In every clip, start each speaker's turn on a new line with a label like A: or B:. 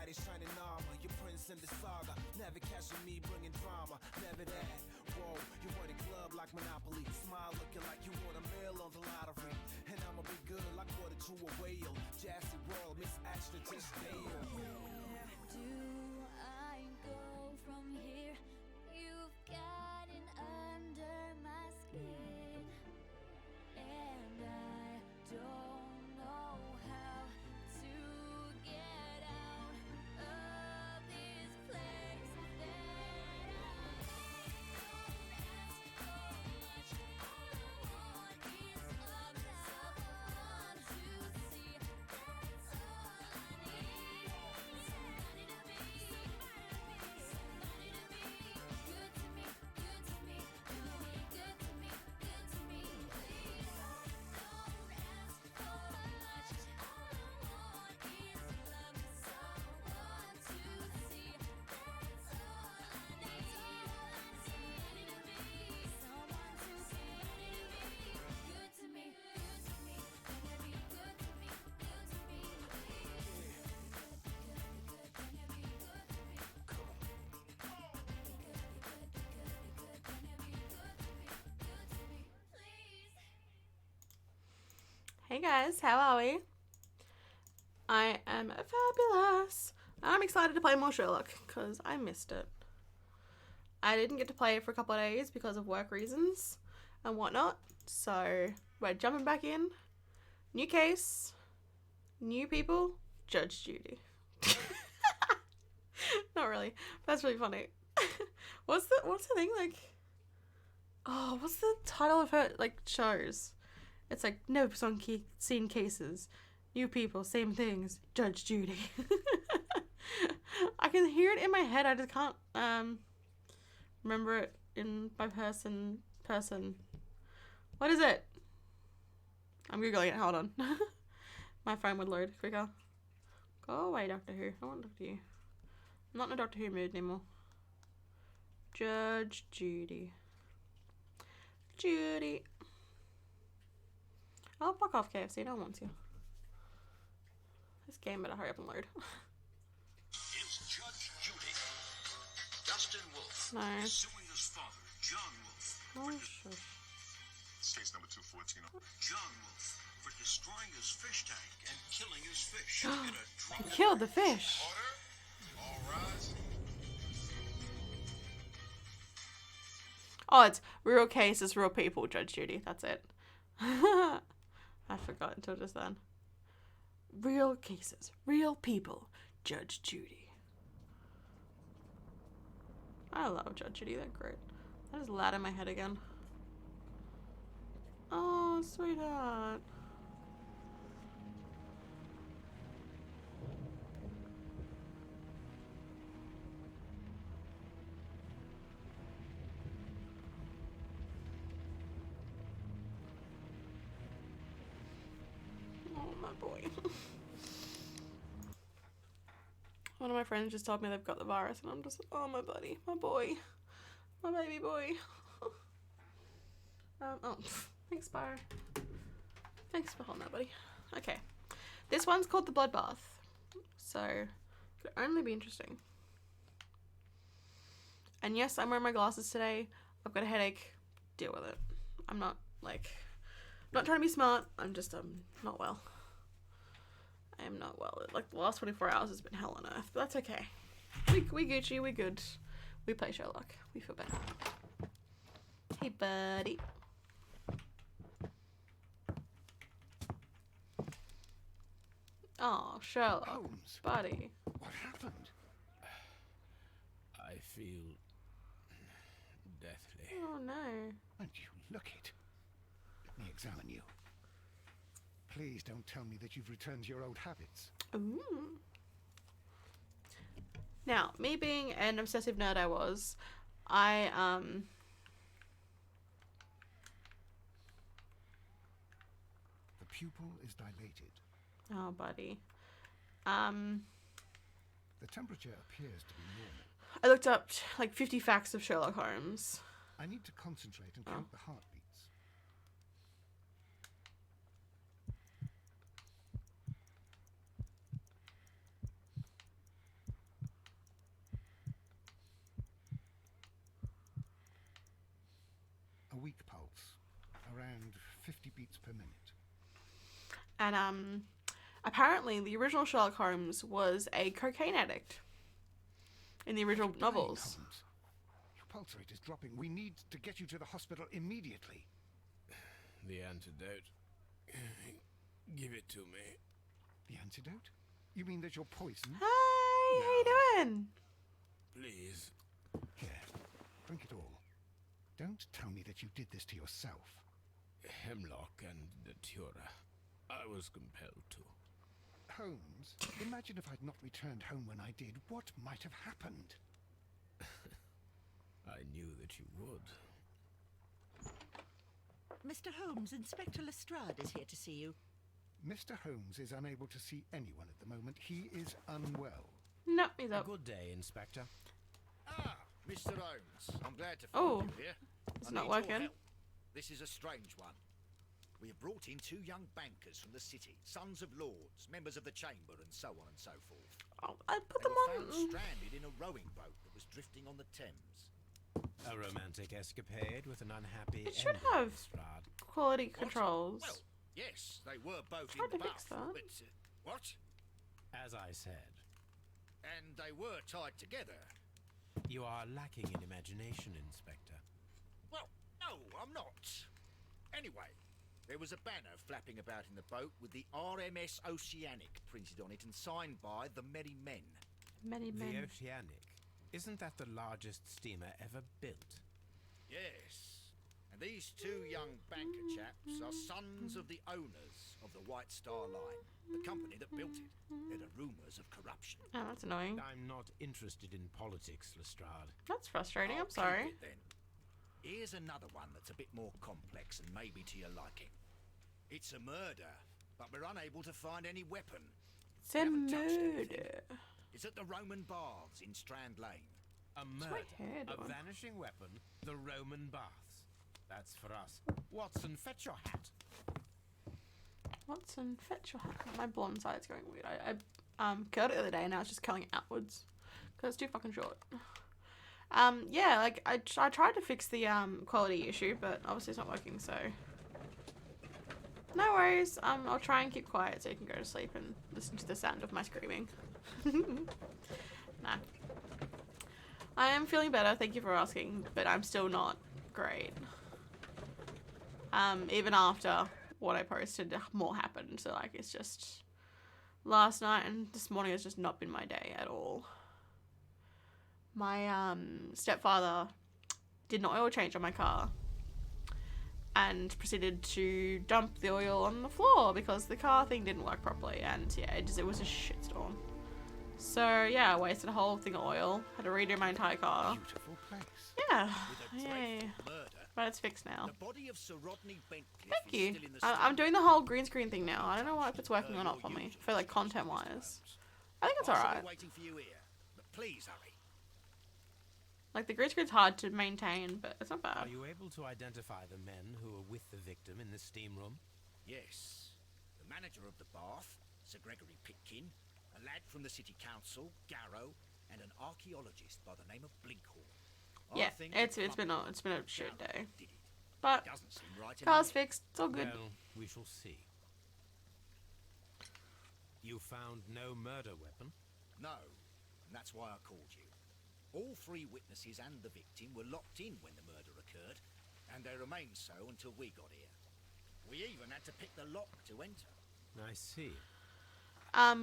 A: knight in shining armor, your prince in the saga. Never catching me bringing drama, never that. Whoa, you run a club like Monopoly. Smile looking like you want a meal on the lottery. And I'ma be good like water to a whale. Jazzy world, Miss Action to stale.
B: Where do I go from here? You've gotten under my skin, and I don't know how to get out of this place that I'm in. Don't ask for much. All I want is love, someone to see. That's all I need. Somebody to be, somebody to be good to me, good to me, good to me, good to me. Please don't ask for much. All I want is love, someone to see. That's all I need. Somebody to be, someone to see. Good to me, good to me. Can you be good to me, good to me, please? Can you be good to me? Can you be good to me, please?
C: Hey guys, how are we? I am fabulous. I'm excited to play more Sherlock because I missed it. I didn't get to play it for a couple of days because of work reasons and whatnot. So we're jumping back in. New case, new people, Judge Judy. Not really. That's really funny. What's the thing like? Oh, what's the title of her like shows? It's like notes on seen cases, new people, same things, Judge Judy. I can hear it in my head. I just can't remember it in my person. What is it? I'm googling it. Hold on. My phone would load quicker. Go away, Doctor Who. I want to talk to you. I'm not in a Doctor Who mood anymore. Judge Judy. Judy. Oh, fuck off, KFC. No one wants you. This game better hurry up and load.
D: It's Judge Judy. Dustin Wolfe
C: No.
D: is suing his father, John Wolfe,
C: Oh, shush.
E: Case number 214.
D: John Wolfe, for destroying his fish tank and killing his fish in a drunken
C: Killed the fish.
E: Order. All rise.
C: Oh, it's real cases, real people, Judge Judy. That's it. I forgot until just then. Real cases, real people, Judge Judy. I love Judge Judy. They're great. That is loud in my head again. Oh, sweetheart. Oh, my boy. One of my friends just told me they've got the virus, and I'm just, oh, my buddy, my boy, my baby boy. Thanks, Bar. Thanks for holding that, buddy. Okay. This one's called the Bloodbath. So, could only be interesting. And yes, I'm wearing my glasses today. I've got a headache. Deal with it. I'm not, not trying to be smart. I'm just, not well. I am not well. Like, the last 24 hours has been hell on earth. But that's okay. We Gucci. We good. We play Sherlock. We feel better. Hey, buddy. Oh, Sherlock.
F: Holmes.
C: Buddy.
F: What happened?
G: I feel deathly.
C: Oh, no.
F: Won't you look it? Let me examine you. Please don't tell me that you've returned to your old habits.
C: Ooh. Now, me being an obsessive nerd I was,
F: The pupil is dilated.
C: oh, buddy.
F: The temperature appears to be normal.
C: I looked up, 50 facts of Sherlock Holmes.
F: I need to concentrate and count the heartbeats. pulse. Around 50 beats per minute.
C: And apparently the original Sherlock Holmes was a cocaine addict in the original
F: You're dying,
C: novels.
F: Holmes. Your pulse rate is dropping. We need to get you to the hospital immediately.
G: The antidote. Give it to me.
F: The antidote? You mean that you're poisoned?
C: Hi, how you doing?
G: Please.
F: Here, drink it all. Don't tell me that you did this to yourself.
G: Hemlock and Datura. I was compelled to.
F: Holmes, imagine if I'd not returned home when I did. What might have happened?
G: I knew that you would.
H: Mr. Holmes, Inspector Lestrade is here to see you.
F: Mr. Holmes is unable to see anyone at the moment. He is unwell.
C: No, he's up.
G: Good day, Inspector.
I: Ah, Mr. Holmes. I'm glad to
C: Oh,
I: find you here.
C: it's
I: I
C: not
I: need your
C: working.
I: help. This is a strange one. We have brought in 2 young bankers from the city, sons of lords, members of the chamber, and so on and so forth.
C: Oh, I put
I: They
C: them
I: were found
C: on.
I: stranded in a rowing boat that was drifting on the Thames.
G: A romantic escapade with an unhappy
C: It should
G: ending,
C: have
G: Lestrade.
C: quality
I: What?
C: controls.
I: Well, yes, they were both
C: Hard
I: in
C: to fix
I: Bath,
C: that.
I: but what?
G: As I said,
I: And they were tied together.
G: you are lacking in imagination, Inspector.
I: Well, no, I'm not. Anyway, there was a banner flapping about in the boat with the RMS Oceanic printed on it and signed by the Merry Men.
C: Many
G: The
C: men.
G: Oceanic. Isn't that the largest steamer ever built?
I: Yes. And these 2 young banker chaps are sons of the owners of the White Star Line, the company that built it. There are rumours of corruption.
C: Oh, that's annoying.
G: I'm not interested in politics, Lestrade.
C: That's frustrating.
I: I'll
C: I'm sorry.
I: keep it then. Here's another one that's a bit more complex and maybe to your liking. It's a murder, but we're unable to find any weapon.
C: It's a
I: haven't touched anything.
C: murder.
I: It's at the Roman Baths in Strand Lane.
G: A
C: my
G: murder,
C: hair
G: a
C: doing?
G: vanishing weapon, the Roman baths. That's for us. Watson, fetch your hat.
C: Watson, fetch your hat. My blonde side's going weird. I curled it the other day and now it's just curling outwards because it's too fucking short. Yeah, like I tried to fix the quality issue, but obviously it's not working. So no worries. I'll try and keep quiet so you can go to sleep and listen to the sound of my screaming. Nah. I am feeling better. Thank you for asking, but I'm still not great. Even after what I posted, more happened. So like, it's just last night and this morning has just not been my day at all. My stepfather did an oil change on my car and proceeded to dump the oil on the floor because the car thing didn't work properly, and yeah, it was a shitstorm. So yeah, I wasted a whole thing of oil, had to redo my entire car.
F: Beautiful place.
C: Yeah,
I: With a
C: yay.
I: dreadful murder.
C: But it's fixed now.
I: The body of Sir Rodney Bentcliffe
C: Thank
I: is
C: you.
I: still in the
C: I'm doing the whole green screen thing now. I don't know if it's working or not for me. For like content wise, I think it's
I: I shall
C: alright.
I: be waiting for you here, but please hurry.
C: Like the green screen's hard to maintain, but it's not bad.
G: Are you able to identify the men who were with the victim in the steam room?
I: Yes. The manager of the bath, Sir Gregory Pitkin, a lad from the city council, Garrow, and an archaeologist by the name of Blinkhorn. I
C: Yeah,
I: think
C: it's
I: the
C: been a
I: plumber
C: shit
I: Garrow
C: day,
I: did it.
C: but
I: Doesn't seem right in
C: car's
I: my head.
C: fixed. It's all good.
G: Well, we shall see. You found no murder weapon?
I: No, and that's why I called you. All 3 witnesses and the victim were locked in when the murder occurred, and they remained so until we got here. We even had to pick the lock to enter.
G: I see.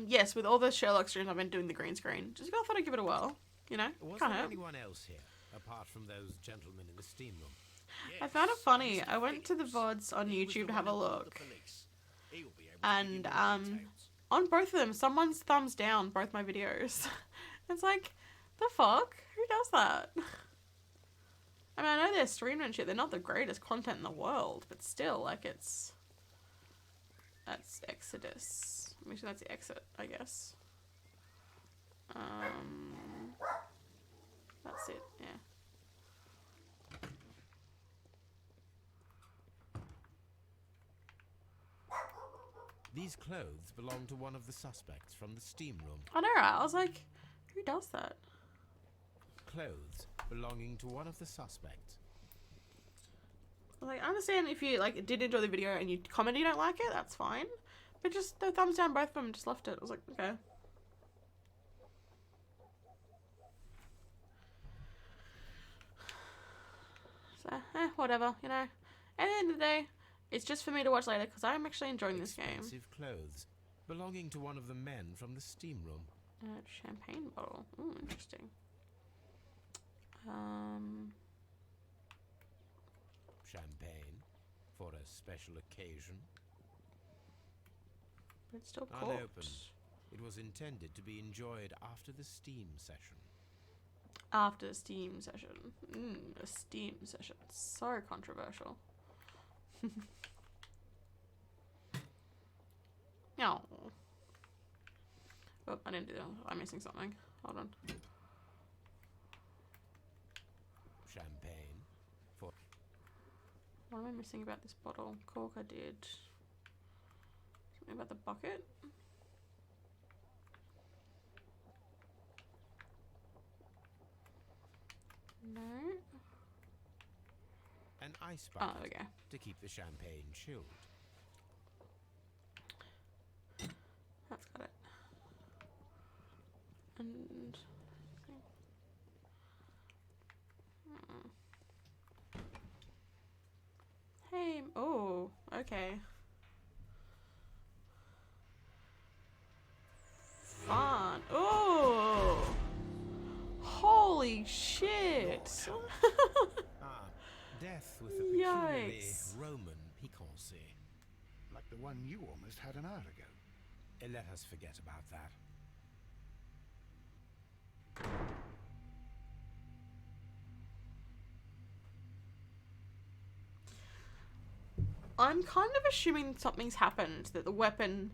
C: Yes, with all the Sherlock streams, I've been doing the green screen. Just thought I'd give it a whirl. You know,
G: Was
C: can't
G: there
C: hurt.
G: anyone else here, apart from those gentlemen in the steam room?
C: I found it
I: Yes,
C: funny.
I: Mr.
C: I went to the
I: Phillips.
C: VODs on
I: He was the
C: YouTube to have a
I: one who called
C: look.
I: the police. He'll be able to give you
C: And
I: more details.
C: on both of them, someone's thumbs down both my videos. It's like, the fuck? Who does that? I mean, I know they're streaming and shit. They're not the greatest content in the world, but still, like, it's... That's Exodus. Make sure that's the exit, I guess. That's it, yeah.
G: These clothes belong to one of the suspects from the steam room.
C: I know, right? I was like, who does that?
G: Clothes belonging to one of the suspects.
C: Like, I understand if you like did enjoy the video and you comment you don't like it, that's fine. But just the thumbs down both of them, just left it. I was like, okay. So, whatever, you know. At the end of the day, it's just for me to watch later because I'm actually enjoying this game.
G: Expensive clothes belonging to one of the men from the steam room.
C: Champagne bottle. Ooh, interesting.
G: Champagne for a special occasion.
C: But it's still corked.
G: Unopened. It was intended to be enjoyed after the steam session.
C: After the steam session. A steam session. So controversial. No. Oh, I didn't do that. I'm missing something. Hold on.
G: Champagne for...
C: What am I missing about this bottle? Cork I did. Something about the bucket? No.
G: An ice bucket
C: Oh, okay.
G: to keep the champagne chilled.
C: That's got it. And... Hey, oh, okay. Fun. Oh! Holy shit!
G: Death with a peculiarly
C: Yikes.
G: Roman piquancy.
F: Like the one you almost had an hour ago.
G: Let us forget about that.
C: I'm kind of assuming something's happened, that the weapon,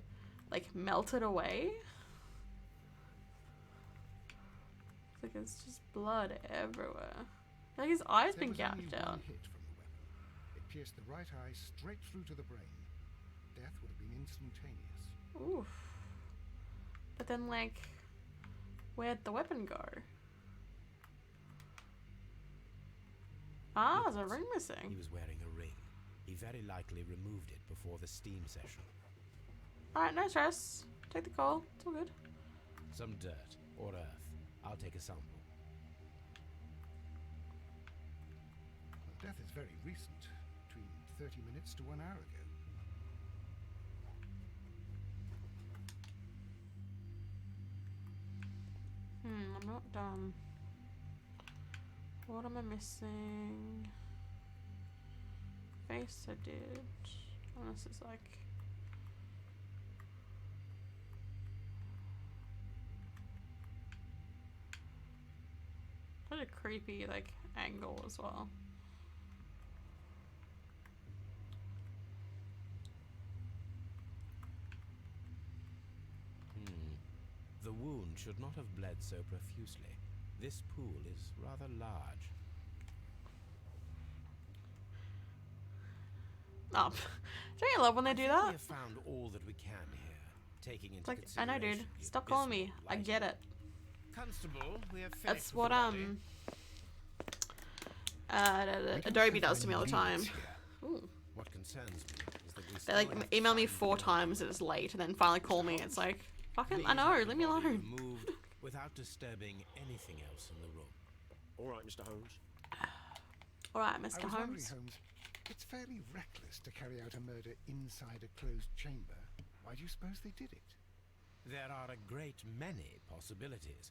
C: like, melted away. Like, it's just blood everywhere. Like, his eye's been
F: There was only
C: gouged
F: one
C: out.
F: hit from the weapon. It pierced the right eye straight through to the brain. Death would have been instantaneous.
C: Oof. But then, like, where'd the weapon go? Ah, there's a ring
G: He
C: missing.
G: was wearing a ring. He very likely removed it before the steam session.
C: Alright, no stress. Take the call. It's all good.
G: Some dirt or earth. I'll take a sample.
F: Well, death is very recent. Between 30 minutes to 1 hour ago.
C: I'm not done. What am I missing? Face I did. Oh, this is like... Quite a creepy, like, angle as well.
G: The wound should not have bled so profusely. This pool is rather large.
C: Oh, don't you love when they do
G: We
C: that?
G: have found all that we can here, taking into
C: It's like, I know, dude.
G: consideration the
C: Stop calling me.
G: abysmal
C: I
G: lighting.
C: get it.
G: Constable, we have
C: That's
G: finished
C: what,
G: with the body.
C: Adobe does to me all the time.
F: Here.
C: Ooh.
G: What concerns me is that we
C: They,
G: still
C: like,
G: have
C: email me
G: some
C: 4 times and it's late, and then finally call me. It's like, fucking, I
G: Please
C: know,
G: have the
C: leave me
G: body
C: alone.
G: removed without disturbing anything else in the room.
J: All right, Mr. Holmes.
C: Alright,
F: I
C: Mr.
F: was wondering,
C: Holmes.
F: Holmes, it's fairly reckless to carry out a murder inside a closed chamber. Why do you suppose they did it?
G: There are a great many possibilities.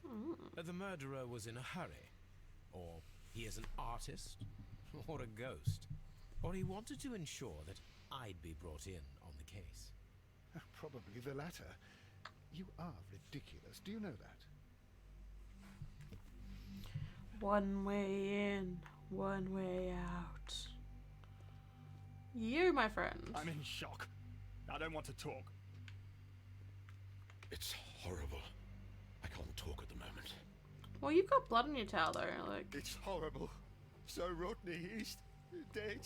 G: The murderer was in a hurry, or he is an artist, or a ghost, or he wanted to ensure that I'd be brought in on the case.
F: Probably the latter. You are ridiculous. Do you know that?
C: One way in, one way out. You, my friend.
J: I'm in shock. I don't want to talk.
E: It's horrible. I can't talk at the moment.
C: Well, you've got blood on your towel, though. Like,
J: It's horrible. So Rodney, he's dead.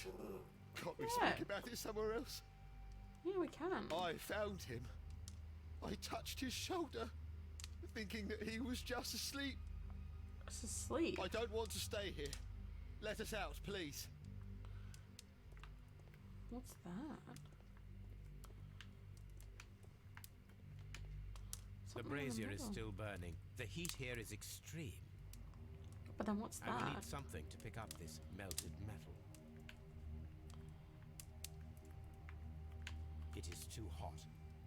J: Can't we
C: Yeah.
J: speak about it somewhere else?
C: yeah, we can.
J: I found him. I touched his shoulder, thinking that he was just asleep.
C: It's asleep.
J: I don't want to stay here. Let us out, please.
C: What's that?
G: The
C: Something in
G: brazier is
C: middle.
G: still burning. The heat here is extreme.
C: But then what's
G: I will
C: that?
G: need something to pick up this melted metal. It is too hot.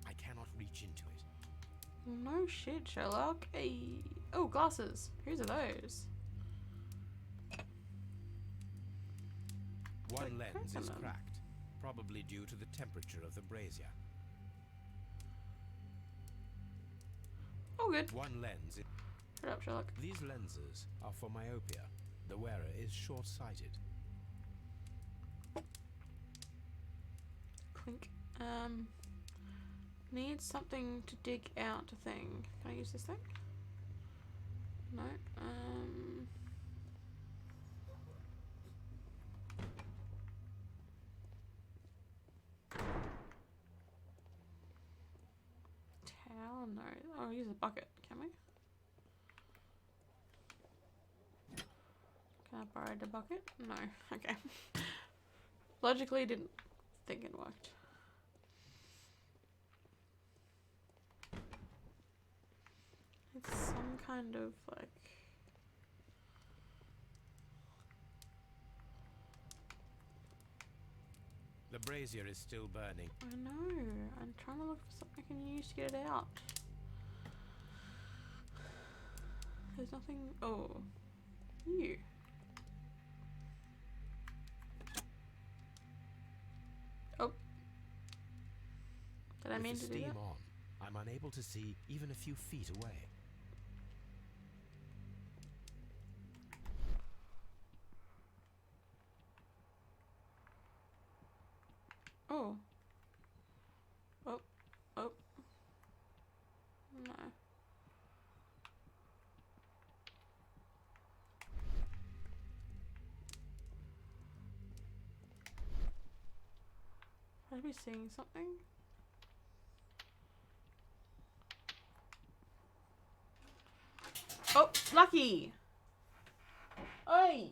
G: I cannot reach into it.
C: No shit, Sherlock. Hey. Oh, glasses. Whose are those?
G: One
C: Like
G: lens is
C: cracking them.
G: cracked, probably due to the temperature of the brazier.
C: Oh, good.
G: One lens is...
C: Shut up, Sherlock.
G: These lenses are for myopia. The wearer is short-sighted.
C: Clink. Need something to dig out a thing. Can I use this thing? No. Towel? No. I'll use a bucket. Can we? Can I borrow the bucket? No. Okay. Logically, didn't think it worked. It's some kind of like.
G: The brazier is still burning.
C: I know. I'm trying to look for something I can use to get it out. There's nothing. Oh. You. Oh. Did I
G: With
C: mean
G: the
C: to do
G: steam
C: that?
G: on, I'm unable to see even a few feet away.
C: Oh. Oh. Oh. No. Should I be seeing something? Oh, lucky! Oi!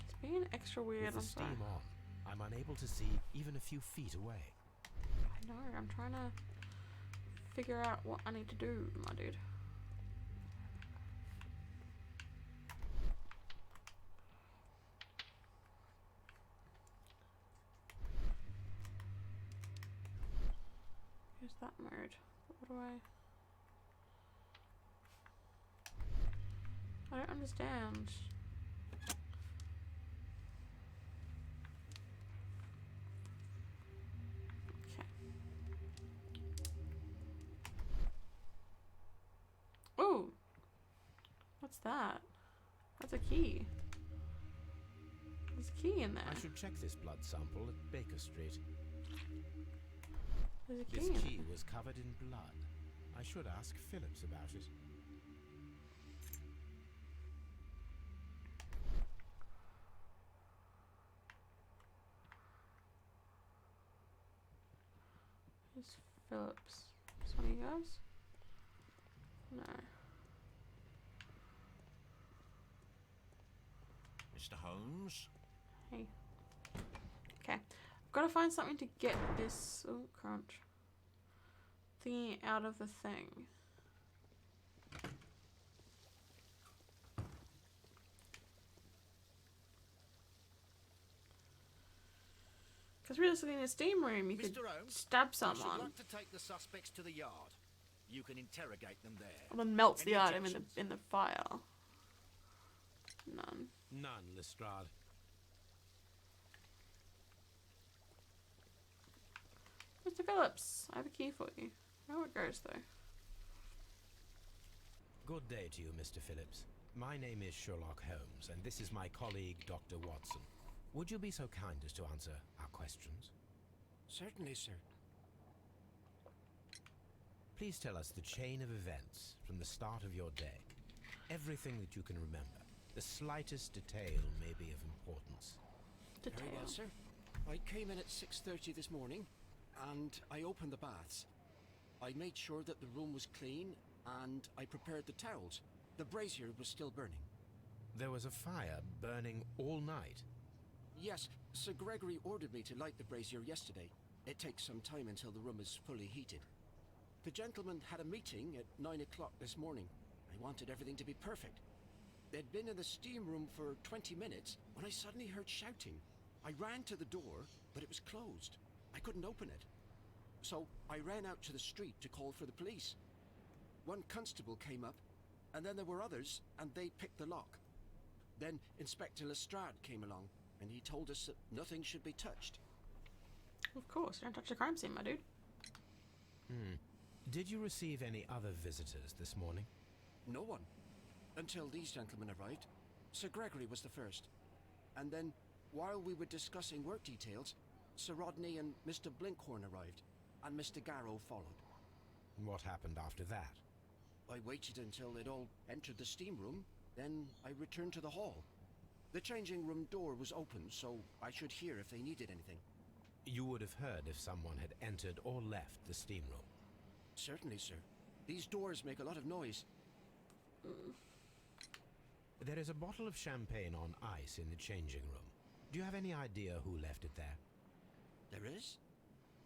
C: It's being extra weird,
G: With the
C: I'm sorry.
G: steam on, I'm unable to see even a few feet away.
C: I know, I'm trying to figure out what I need to do, my dude. Here's that mode. What do I don't understand. Okay. Oh! What's that? That's a key. There's a key in there.
G: I should check this blood sample at Baker Street.
C: There's a
G: This
C: key in
G: key
C: there.
G: was covered in blood. I should ask Phillips about it.
C: Who's Phillips? Is one of you guys? No.
I: Mr. Holmes?
C: Hey. Okay. I've got to find something to get this crunch thingy out of the thing. Because realistically, in a steam room, you could
I: Mr. Holmes,
C: stab
I: I should
C: someone
I: like to take the suspects to the yard. You can interrogate them there.
C: and then melts the
I: Any
C: item
I: objections?
C: in the fire. None.
G: None, Lestrade.
C: Mr. Phillips, I have a key for you. I know where it goes though.
G: Good day to you, Mr. Phillips. My name is Sherlock Holmes, and this is my colleague, Dr. Watson. Would you be so kind as to answer our questions?
J: Certainly, sir.
G: Please tell us the chain of events from the start of your day. Everything that you can remember. The slightest detail may be of importance.
K: Very well, sir. I came in at 6:30 this morning, and I opened the baths. I made sure that the room was clean, and I prepared the towels. The brazier was still burning.
G: There was a fire burning all night.
K: Yes, Sir Gregory ordered me to light the brazier yesterday. It takes some time until the room is fully heated. The gentleman had a meeting at 9 o'clock this morning. I wanted everything to be perfect. They'd been in the steam room for 20 minutes when I suddenly heard shouting. I ran to the door, but it was closed. I couldn't open it. So I ran out to the street to call for the police. One constable came up, and then there were others, and they picked the lock. Then Inspector Lestrade came along, and he told us that nothing should be touched.
C: Of course, don't touch the crime scene, my dude.
G: Did you receive any other visitors this morning?
K: No one. Until these gentlemen arrived. Sir Gregory was the first. And then, while we were discussing work details, Sir Rodney and Mr. Blinkhorn arrived, and Mr. Garrow followed.
G: What happened after that?
K: I waited until they'd all entered the steam room, then I returned to the hall. The changing room door was open, so I should hear if they needed anything.
G: You would have heard if someone had entered or left the steam room.
K: Certainly, sir. These doors make a lot of noise.
G: There is a bottle of champagne on ice in the changing room. Do you have any idea who left it there?
K: There is?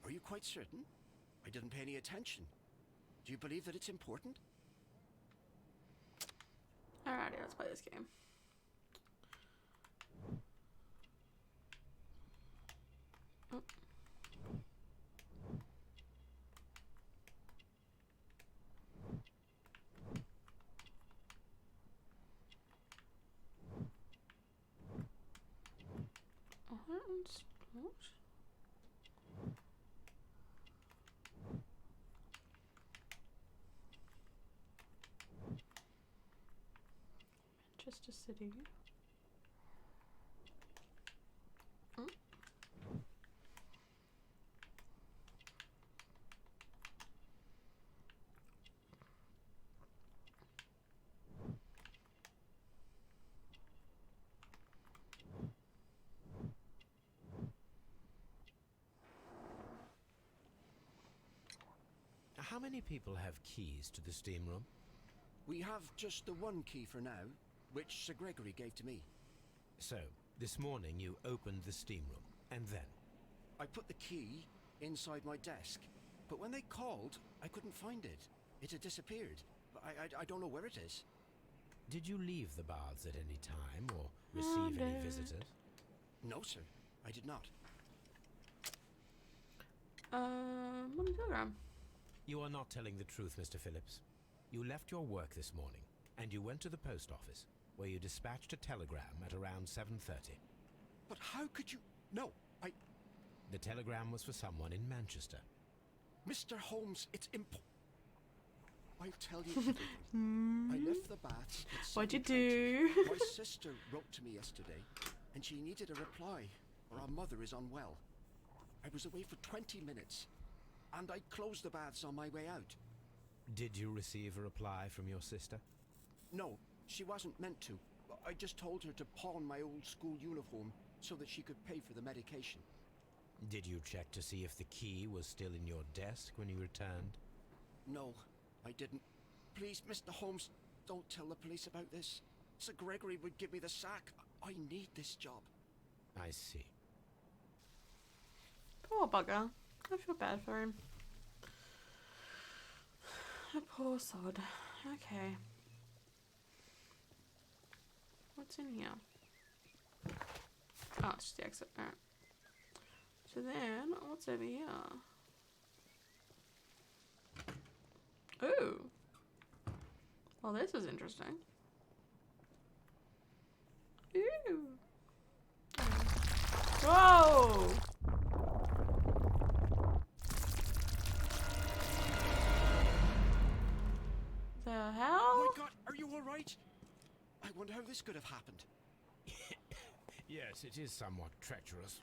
K: Are you quite certain? I didn't pay any attention. Do you believe that it's important?
C: Alrighty, let's play this game. Oh. What? Manchester City. Oh.
G: How many people have keys to the steam room?
K: We have just the one key for now, which Sir Gregory gave to me.
G: So, this morning you opened the steam room, and then?
K: I put the key inside my desk, but when they called, I couldn't find it. It had disappeared. I don't know where it is.
G: Did you leave the baths at any time, or receive any visitors?
K: No, sir. I did not.
C: What telegram?
G: You are not telling the truth, Mr. Phillips. You left your work this morning, and you went to the post office, where you dispatched a telegram at around 7:30.
K: But how could you... No,
G: The telegram was for someone in Manchester.
K: Mr. Holmes, it's I'll tell you everything. I left the baths at
C: What'd you
K: 7:20.
C: do?
K: My sister wrote to me yesterday, and she needed a reply, or our mother is unwell. I was away for 20 minutes, and I closed the baths on my way out.
G: Did you receive a reply from your sister?
K: No, she wasn't meant to. I just told her to pawn my old school uniform so that she could pay for the medication.
G: Did you check to see if the key was still in your desk when you returned?
K: No, I didn't. Please, Mr. Holmes, don't tell the police about this. Sir Gregory would give me the sack. I need this job.
G: I see.
C: Poor bugger. I feel bad for him. A poor sod. Okay. What's in here? Oh, it's just the exit. Alright. So then, what's over here? Ooh. Well, this is interesting. Ooh. Whoa! The hell?
K: Oh my God, are you all right? I wonder how this could have happened.
G: Yes, it is somewhat treacherous.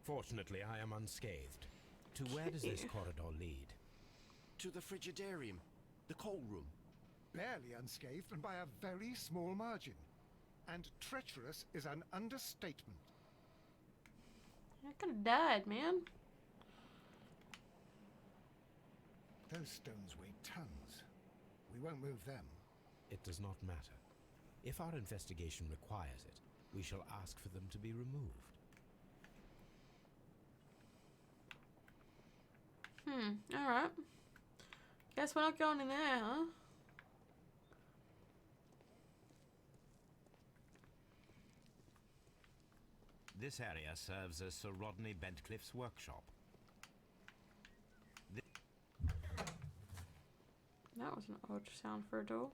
G: Fortunately, I am unscathed. To where does this corridor lead?
K: To the frigidarium, the coal room.
F: Barely unscathed and by a very small margin. and treacherous is an understatement.
C: I could have died, man.
F: Those stones weigh tons. We won't move them.
G: It does not matter. If our investigation requires it, we shall ask for them to be removed.
C: Alright. Guess we're not going in there, huh?
L: This area serves as Sir Rodney Bentcliffe's workshop.
C: That was an odd sound for a door.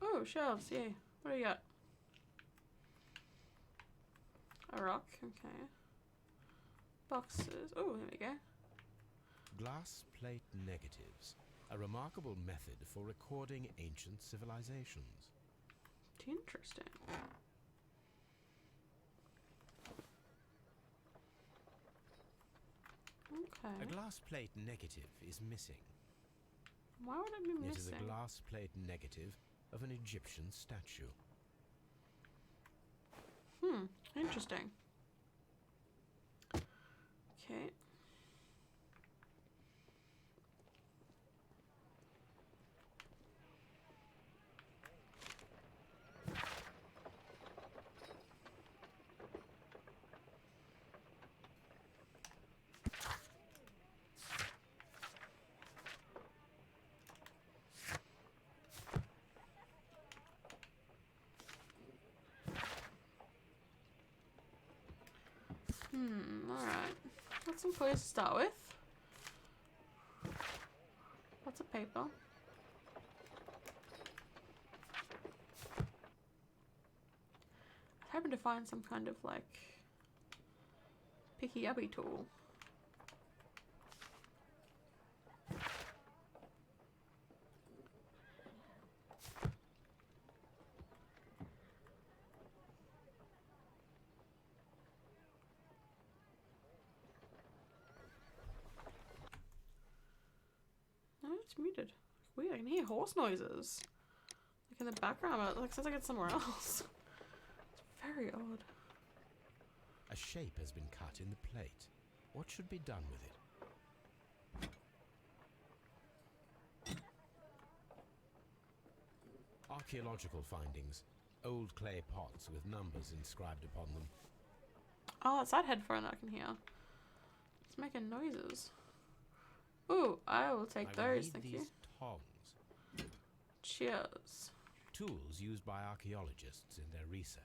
C: Oh, shelves, yeah. What do you got? A rock, okay. Boxes. Oh, there we go.
G: Glass plate negatives, a remarkable method for recording ancient civilizations.
C: Interesting. Okay.
G: A glass plate negative is missing.
C: Why would it be
G: It is
C: missing?
G: a glass plate negative of an Egyptian statue.
C: Interesting. Okay. Alright. Got some clues to start with. Lots of paper. I happened to find some kind of like picky-uppy tool. No, it's muted. Weird, I can hear horse noises. Like in the background, but it like, sounds like it's somewhere else. It's very odd.
G: A shape has been cut in the plate. What should be done with it? Archaeological findings. Old clay pots with numbers inscribed upon them.
C: Oh, it's that headphone I can hear. It's making noises. Ooh, I will take
G: I will
C: those,
G: need
C: thank
G: these
C: you.
G: tongs.
C: Cheers.
G: Tools used by archaeologists in their research.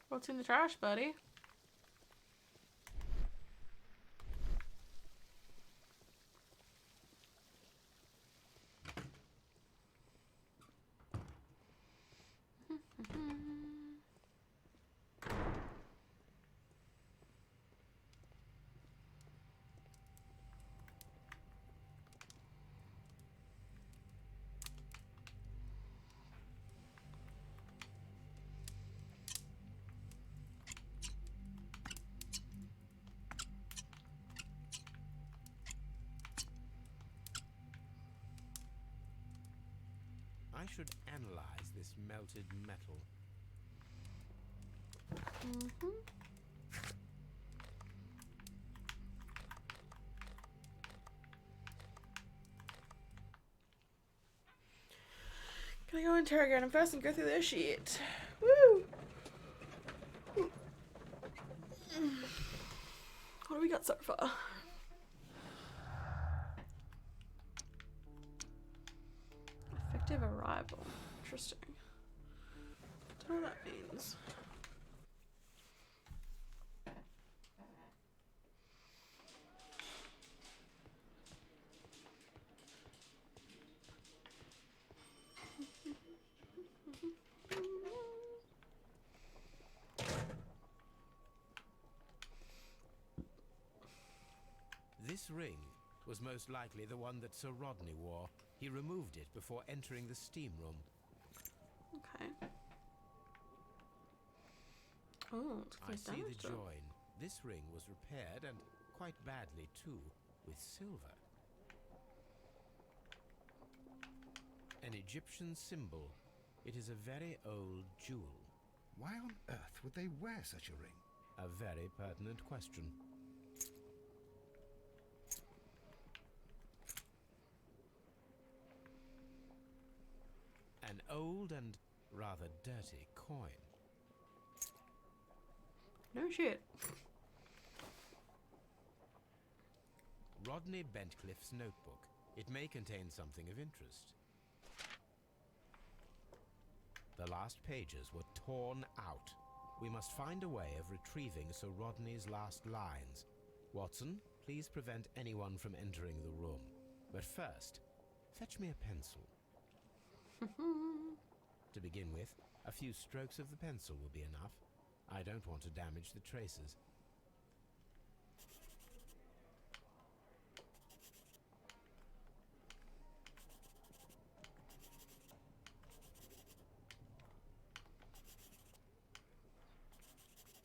C: What's in the trash, buddy?
G: I should analyze this melted metal.
C: Can I go interrogate him first and go through their shit? Woo! What do we got so far? Effective arrival. Interesting. Don't know what that means.
G: This ring was most likely the one that Sir Rodney wore. He removed it before entering the steam room.
C: Okay. Oh, it's
G: I
C: quite
G: see the
C: damaged though.
G: join. This ring was repaired, and quite badly too, with silver. An Egyptian symbol. It is a very old jewel.
F: Why on earth would they wear such a ring?
G: A very pertinent question. An old and rather dirty coin.
C: No shit.
G: Rodney Bentcliffe's notebook. It may contain something of interest. The last pages were torn out. We must find a way of retrieving Sir Rodney's last lines. Watson, please prevent anyone from entering the room. But first, fetch me a pencil. To begin with, a few strokes of the pencil will be enough. I don't want to damage the traces.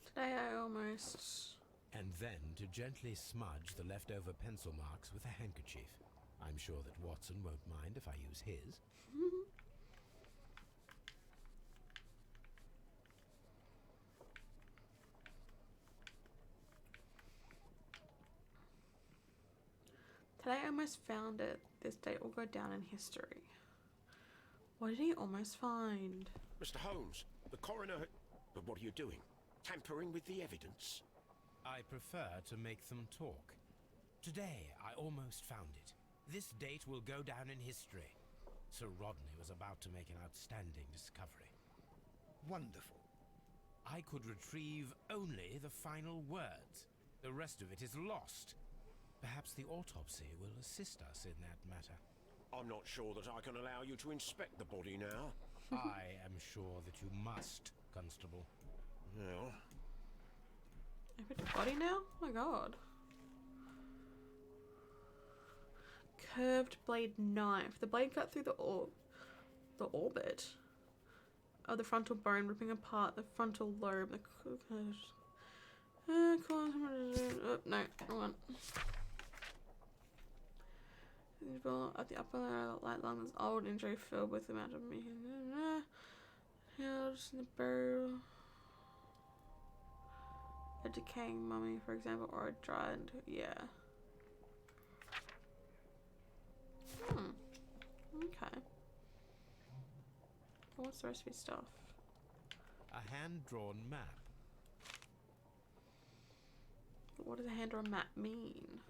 C: Today I almost...
G: And then to gently smudge the leftover pencil marks with a handkerchief. I'm sure that Watson won't mind if I use his.
C: Today I almost found it. This date will go down in history. What did he almost find?
E: Mr. Holmes, the coroner... But what are you doing? Tampering with the evidence?
G: I prefer to make them talk. Today I almost found it. This date will go down in history. Sir Rodney was about to make an outstanding discovery.
F: Wonderful.
G: I could retrieve only the final words. The rest of it is lost. Perhaps the autopsy will assist us in that matter.
E: I'm not sure that I can allow you to inspect the body now.
G: I am sure that you must, Constable.
E: Well...
C: Every body now? Oh my god. Curved blade knife. The blade cut through the orbit of the frontal bone, ripping apart the frontal lobe. Oh, no, wrong one. At the upper light lung, this old injury filled with the amount of me. Held in the barrel. A decaying mummy, for example, or a dried, yeah. Okay. What's the rest of his stuff?
G: A hand-drawn map.
C: What does a hand-drawn map mean?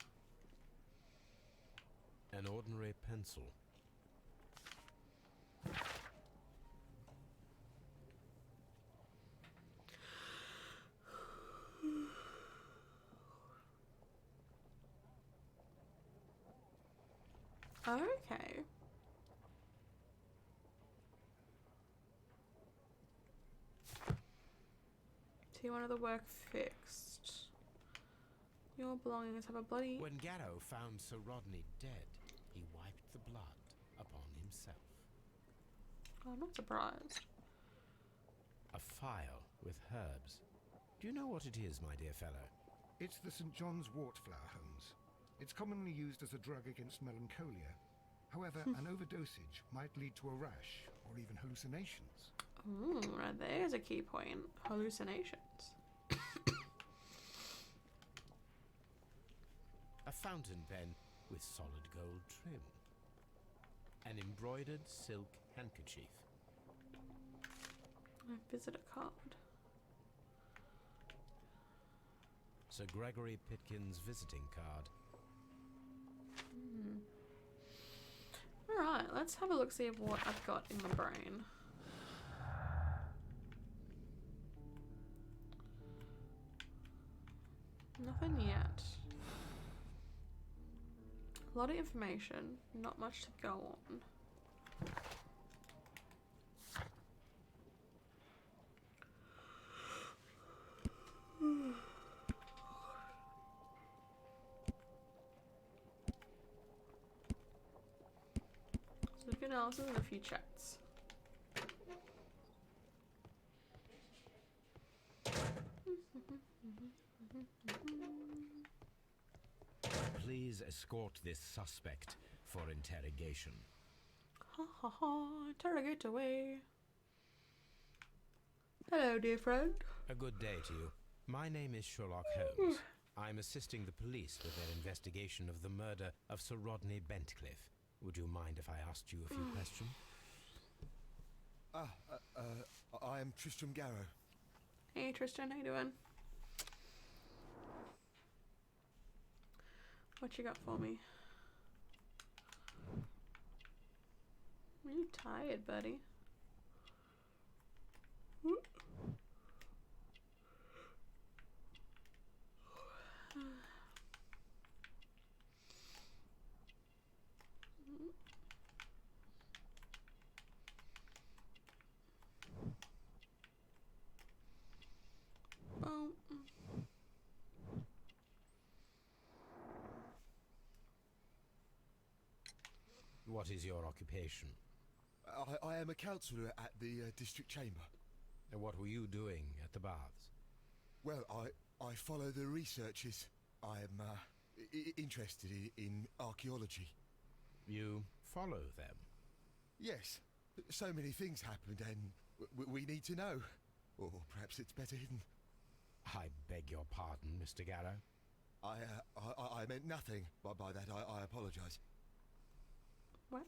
G: An ordinary pencil.
C: Okay. So you wanted the work fixed. Your belongings have a bloody...
G: When Garrow found Sir Rodney dead, he wiped the blood upon himself.
C: I'm not surprised.
G: A phial with herbs. Do you know what it is, my dear fellow?
F: It's the St. John's wort flower, Holmes. It's commonly used as a drug against melancholia. However, an overdosage might lead to a rash or even hallucinations.
C: Ooh, right there's a key point. Hallucinations.
G: A fountain pen with solid gold trim. An embroidered silk handkerchief.
C: A visitor card.
G: Sir Gregory Pitkin's visiting card.
C: Alright, let's have a look, see what I've got in my brain. Nothing yet. A lot of information, not much to go on. So a few analysis and a few chats.
G: Please escort this suspect for interrogation.
C: Ha ha ha, interrogate away. Hello, dear friend.
G: A good day to you. My name is Sherlock Holmes. I'm assisting the police with their investigation of the murder of Sir Rodney Bentcliffe. Would you mind if I asked you a few questions?
J: I am Tristram Garrow.
C: Hey Tristan, how you doing? What you got for me? Are you tired, buddy? Boom.
G: What is your occupation?
J: I am a counsellor at the district chamber.
G: And what were you doing at the baths?
J: Well, I follow the researches. I am interested in archaeology.
G: You follow them?
J: Yes. So many things happened and we need to know. Or perhaps it's better hidden.
G: I beg your pardon, Mr. Garrow.
J: I meant nothing by that. I apologise.
C: What?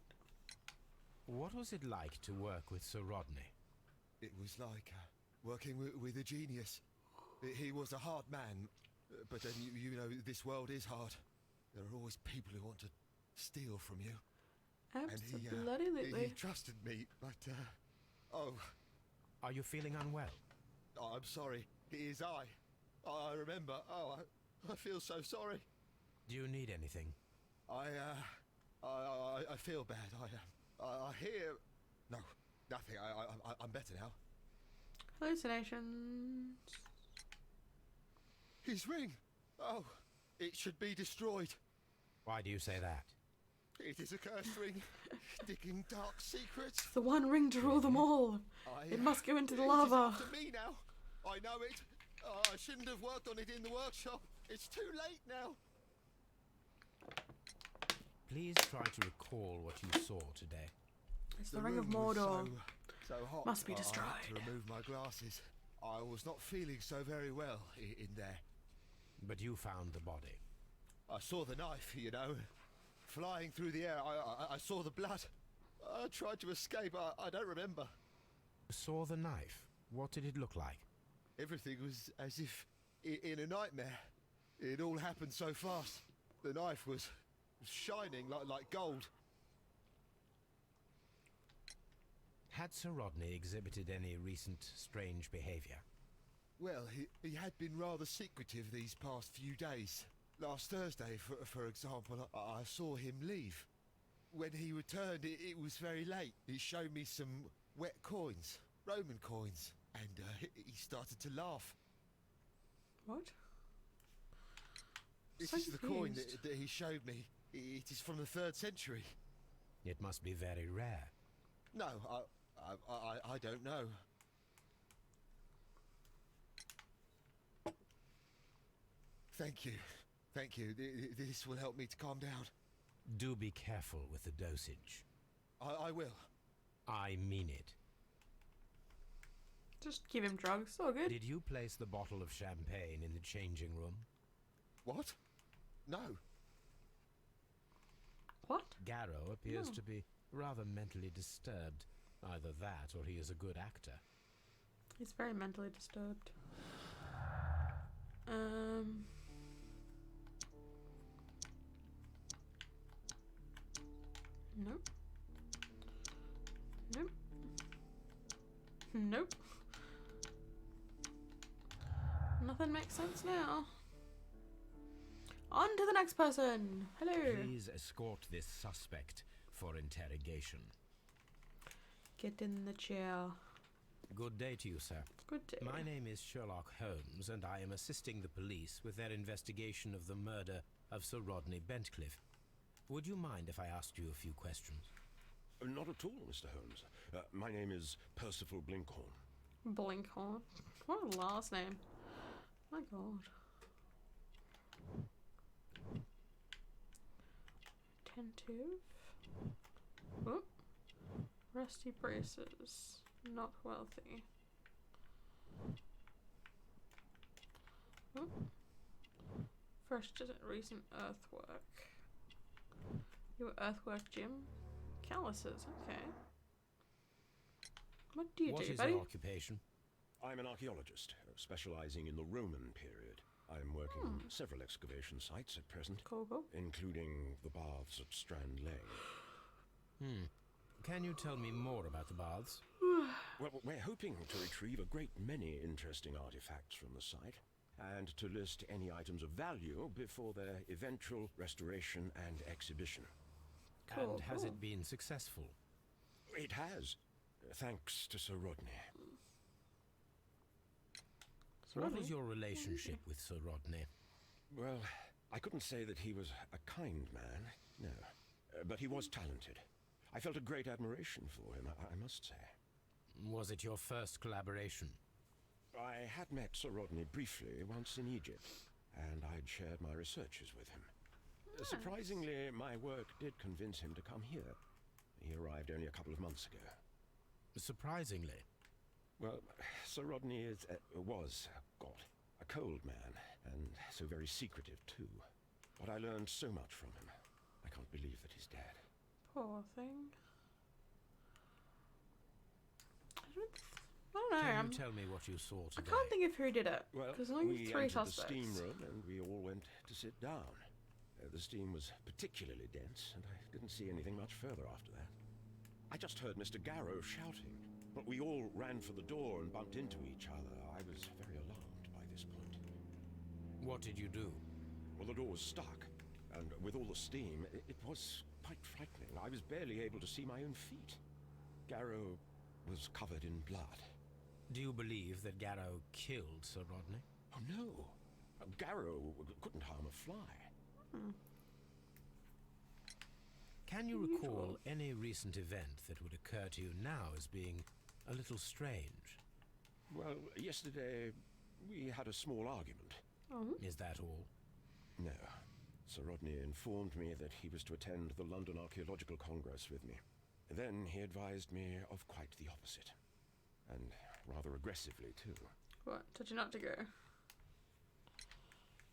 G: What was it like to work with Sir Rodney?
J: It was like working with a genius. He was a hard man, but then you know this world is hard. There are always people who want to steal from you.
C: Absolutely.
J: And he trusted me, but oh.
G: Are you feeling unwell?
J: Oh, I'm sorry. It is I. I remember. Oh, I feel so sorry.
G: Do you need anything?
J: I feel bad. I hear. No, nothing. I'm better now.
C: Hallucinations.
J: His ring. Oh, it should be destroyed.
G: Why do you say that?
J: It is a cursed ring, digging dark secrets.
C: The one ring to rule them all. It must go into the lava.
J: It's up to me now. I know it. I shouldn't have worked on it in the workshop. It's too late now.
G: Please try to recall what you saw today.
C: It's the Ring of Mordor.
J: So hot.
C: Must be destroyed.
J: I had to remove my glasses. I was not feeling so very well in there.
G: But you found the body.
J: I saw the knife, you know, flying through the air. I saw the blood. I tried to escape. I don't remember.
G: You saw the knife. What did it look like?
J: Everything was as if in a nightmare. It all happened so fast. The knife was shining like gold.
G: Had Sir Rodney exhibited any recent strange behaviour?
J: Well, he had been rather secretive these past few days. Last Thursday, for example, I saw him leave. When he returned, it was very late. He showed me some wet coins, Roman coins, and he started to laugh.
C: What?
J: This
C: So
J: is the coin
C: confused.
J: that he showed me. It is from the 3rd century.
G: It must be very rare.
J: No, I don't know. Thank you. Thank you. This will help me to calm down.
G: Do be careful with the dosage.
J: I will.
G: I mean it.
C: Just give him drugs. All good.
G: Did you place the bottle of champagne in the changing room?
J: What? No.
C: What?
G: Garrow appears
C: No.
G: to be rather mentally disturbed. Either that or he is a good actor.
C: He's very mentally disturbed. Nope. Nope. Nope. Nothing makes sense now. On to the next person. Hello.
G: Please escort this suspect for interrogation.
C: Get in the chair.
G: Good day to you, sir.
C: Good day.
G: My name is Sherlock Holmes, and I am assisting the police with their investigation of the murder of Sir Rodney Bentcliffe. Would you mind if I asked you a few questions?
E: Not at all, Mr. Holmes. My name is Percival Blinkhorn.
C: Blinkhorn. What a last name. My god. Attentive. Oh. Rusty braces. Not wealthy. Oh. Fresh recent earthwork. Your earthwork, Jim? Calluses, okay. What do you
G: What
C: do,
G: is
C: buddy?
G: your occupation?
E: I'm an archaeologist, specializing in the Roman period. I'm working several excavation sites at present,
C: Cool, cool.
E: including the baths at Strand Lane.
G: Can you tell me more about the baths?
E: Well, we're hoping to retrieve a great many interesting artifacts from the site, and to list any items of value before their eventual restoration and exhibition.
C: Cool,
G: And has
C: cool.
G: it been successful?
E: It has, thanks to Sir Rodney.
G: What was your relationship with Sir Rodney?
E: Well, I couldn't say that he was a kind man, no. But he was talented. I felt a great admiration for him, I must say.
G: Was it your first collaboration?
E: I had met Sir Rodney briefly once in Egypt, and I'd shared my researches with him. Surprisingly, my work did convince him to come here. He arrived only a couple of months ago.
G: Surprisingly?
E: Well, Sir Rodney was a cold man, and so very secretive too. But I learned so much from him. I can't believe that he's dead.
C: Poor thing. I don't know.
G: Can you tell me what you saw
C: I
G: today?
C: can't think of who did it.
E: Well,
C: Because only
E: we
C: three
E: entered
C: suspects.
E: the steam room and we all went to sit down. The steam was particularly dense, and I didn't see anything much further after that. I just heard Mr. Garrow shouting, but we all ran for the door and bumped into each other. I was very alarmed by this point.
G: What did you do?
E: Well, the door was stuck, and with all the steam, it was quite frightening. I was barely able to see my own feet. Garrow was covered in blood.
G: Do you believe that Garrow killed Sir Rodney?
E: Oh, no. Garrow couldn't harm a fly.
G: Can you recall any recent event that would occur to you now as being a little strange?
E: Well, yesterday we had a small argument.
G: Is that all?
E: No. Sir Rodney informed me that he was to attend the London Archaeological Congress with me. Then he advised me of quite the opposite. And rather aggressively, too.
C: What? Told you not to go?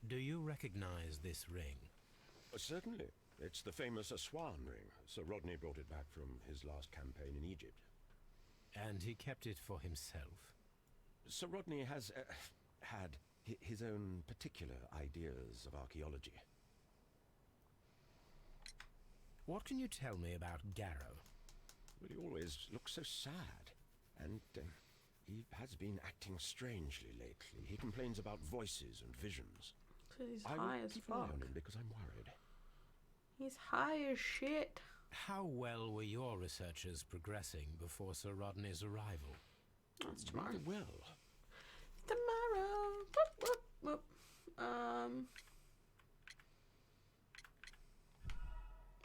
G: Do you recognize this ring?
E: Certainly. It's the famous Aswan ring. Sir Rodney brought it back from his last campaign in Egypt.
G: And he kept it for himself?
E: Sir Rodney has had his own particular ideas of archaeology.
G: What can you tell me about Garrow?
E: Well, he always looks so sad. And he has been acting strangely lately. He complains about voices and visions.
C: Because he's
E: I
C: high
E: will
C: as
E: keep an eye
C: fuck.
E: on him because I'm worried.
C: He's high as shit.
G: How well were your researchers progressing before Sir Rodney's arrival?
C: That's tomorrow.
E: Rather well.
C: Tomorrow. Whoop, whoop, whoop.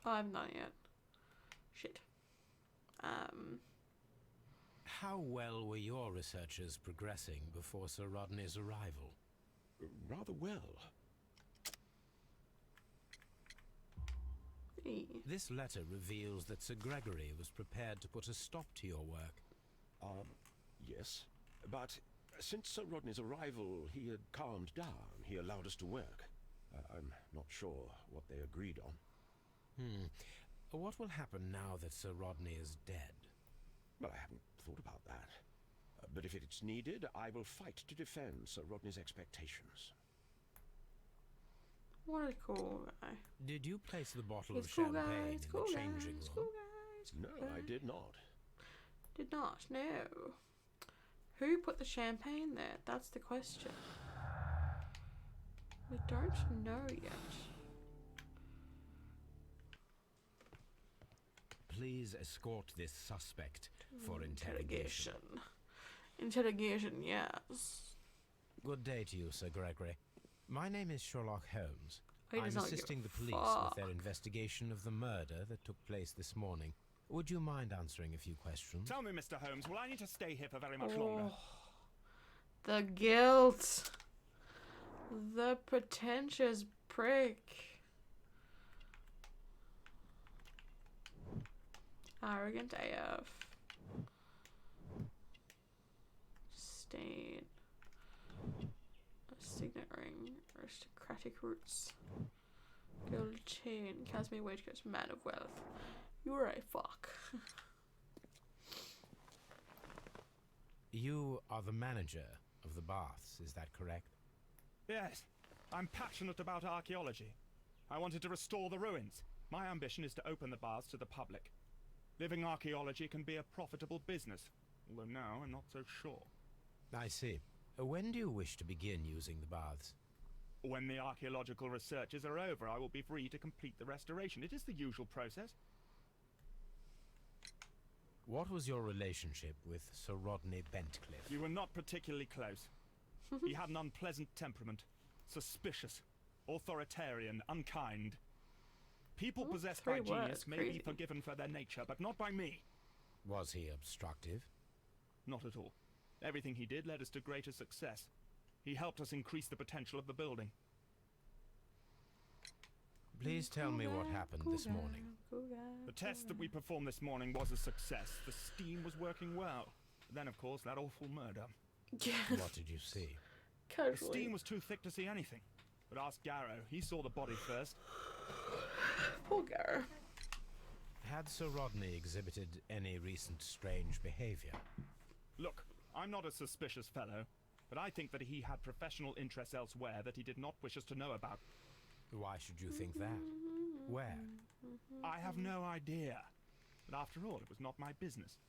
C: Oh, I haven't done it yet. Shit.
G: How well were your researchers progressing before Sir Rodney's arrival?
E: Rather well.
G: This letter reveals that Sir Gregory was prepared to put a stop to your work.
E: Yes. But since Sir Rodney's arrival, he had calmed down. He allowed us to work. I'm not sure what they agreed on.
G: What will happen now that Sir Rodney is dead?
E: Well, I haven't thought about that. But if it's needed, I will fight to defend Sir Rodney's expectations.
C: What a cool guy.
G: Did you place the bottle
C: He's
G: of
C: cool guy,
G: champagne
C: he's
G: in
C: cool
G: the
C: guy,
G: changing
C: he's
G: room?
C: cool guy, he's
E: No,
C: cool guy.
E: I did not.
C: Did not, no. Who put the champagne there? That's the question. We don't know yet.
G: Please escort this suspect for interrogation.
C: Interrogation, yes.
G: Good day to you, Sir Gregory. My name is Sherlock Holmes.
C: He
G: I'm
C: does not give
G: assisting
C: a
G: the police
C: fuck.
G: with their investigation of the murder that took place this morning. Would you mind answering a few questions?
M: Tell me, Mr. Holmes, will I need to stay here for very much longer?
C: The guilt. The pretentious prick. Arrogant AF. Stain. A signet ring. Aristocratic roots. Gold chain. Casimir Wagecoast. Man of wealth. You're a fuck.
G: You are the manager of the baths, is that correct?
M: Yes, I'm passionate about archaeology. I wanted to restore the ruins. My ambition is to open the baths to the public. Living archaeology can be a profitable business, although now I'm not so sure.
G: I see. When do you wish to begin using the baths?
M: When the archaeological researches are over, I will be free to complete the restoration. It is the usual process.
G: What was your relationship with Sir Rodney Bentcliffe?
M: You were not particularly close. He had an unpleasant temperament. Suspicious, authoritarian, unkind. People possessed by genius may be forgiven for their nature, but not by me.
G: Was he obstructive?
M: Not at all. Everything he did led us to greater success. He helped us increase the potential of the building.
G: Please tell me what happened this morning.
M: The test that we performed this morning was a success. The steam was working well. Then, of course, that awful murder.
G: What did you see?
M: The steam was too thick to see anything. But ask Garrow. He saw the body first.
C: Poor Garrow.
G: Had Sir Rodney exhibited any recent strange behavior?
M: Look, I'm not a suspicious fellow, but I think that he had professional interests elsewhere that he did not wish us to know about.
G: Why should you think that? Where?
M: I have no idea. But after all, it was not my business.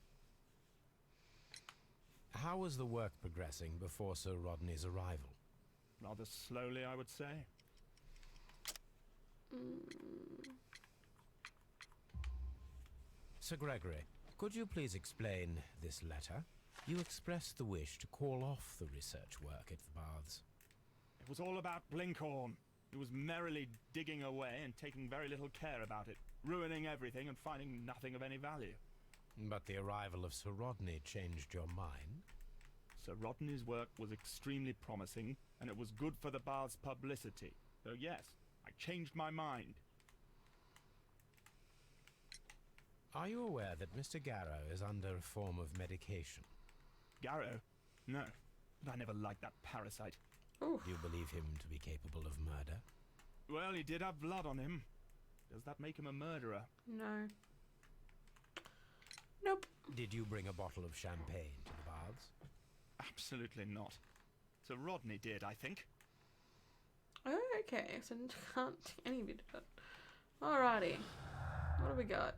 G: How was the work progressing before Sir Rodney's arrival?
M: Rather slowly, I would say.
G: Sir Gregory, could you please explain this letter? You expressed the wish to call off the research work at the baths.
M: It was all about Blinkhorn. He was merrily digging away and taking very little care about it, ruining everything and finding nothing of any value.
G: But the arrival of Sir Rodney changed your mind?
M: Sir Rodney's work was extremely promising, and it was good for the bath's publicity. So yes, I changed my mind.
G: Are you aware that Mr. Garrow is under a form of medication?
M: Garrow? No, but I never liked that parasite.
C: Oof.
G: You believe him to be capable of murder?
M: Well, he did have blood on him. Does that make him a murderer?
C: No. Nope.
G: Did you bring a bottle of champagne to the baths?
M: Absolutely not. Sir Rodney did, I think.
C: Oh, okay. So can't any of you do that. Alrighty. What do we got?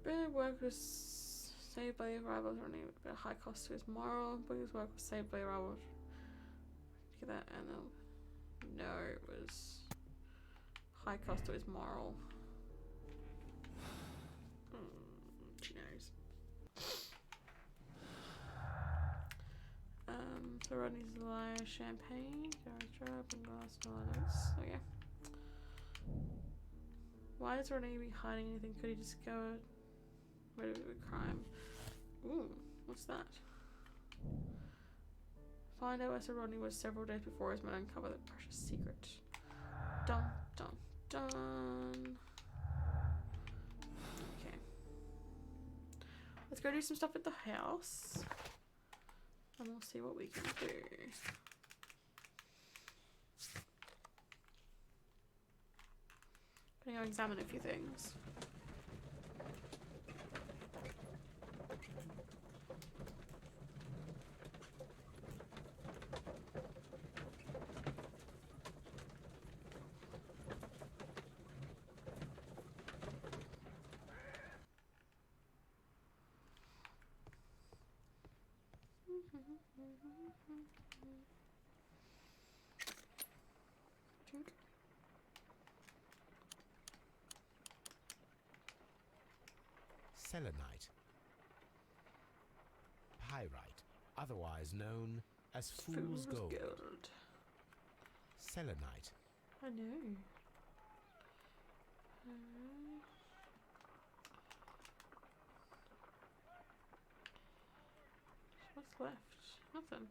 C: Brilliant work was saved by the arrival of Rodney, but a high cost to his moral. Brilliant work was saved by the arrival. Get that, and then no, it was high cost to his moral. She knows. So Rodney's a liar, champagne, garage drop, and glass dollars. Oh yeah. Why is Rodney be hiding anything? Could he just go rid of a crime? Ooh, what's that? Find out where Sir Rodney was several days before his men uncover the precious secret. Dun dun dun. Okay. Let's go do some stuff at the house. And we'll see what we can do. Gonna go examine a few things.
G: Selenite. Pyrite, otherwise known as Fool's Gold. Selenite.
C: I know. What's left? Nothing.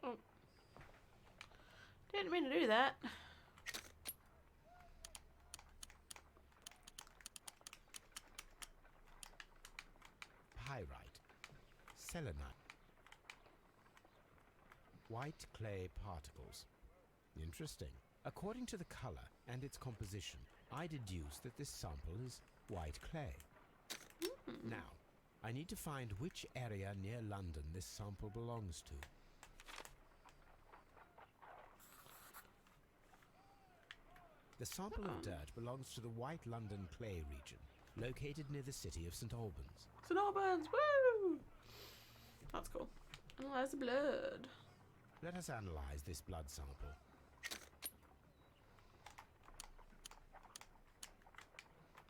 C: Oh. Didn't mean to do that.
G: Pyrite, selenite, white clay particles. Interesting. According to the color and its composition, I deduce that this sample is white clay. Now, I need to find which area near London this sample belongs to. The sample of dirt belongs to the White London clay region, located near the city of St Albans.
C: St Albans, woo! That's cool. Analyze the blood.
G: Let us analyze this blood sample.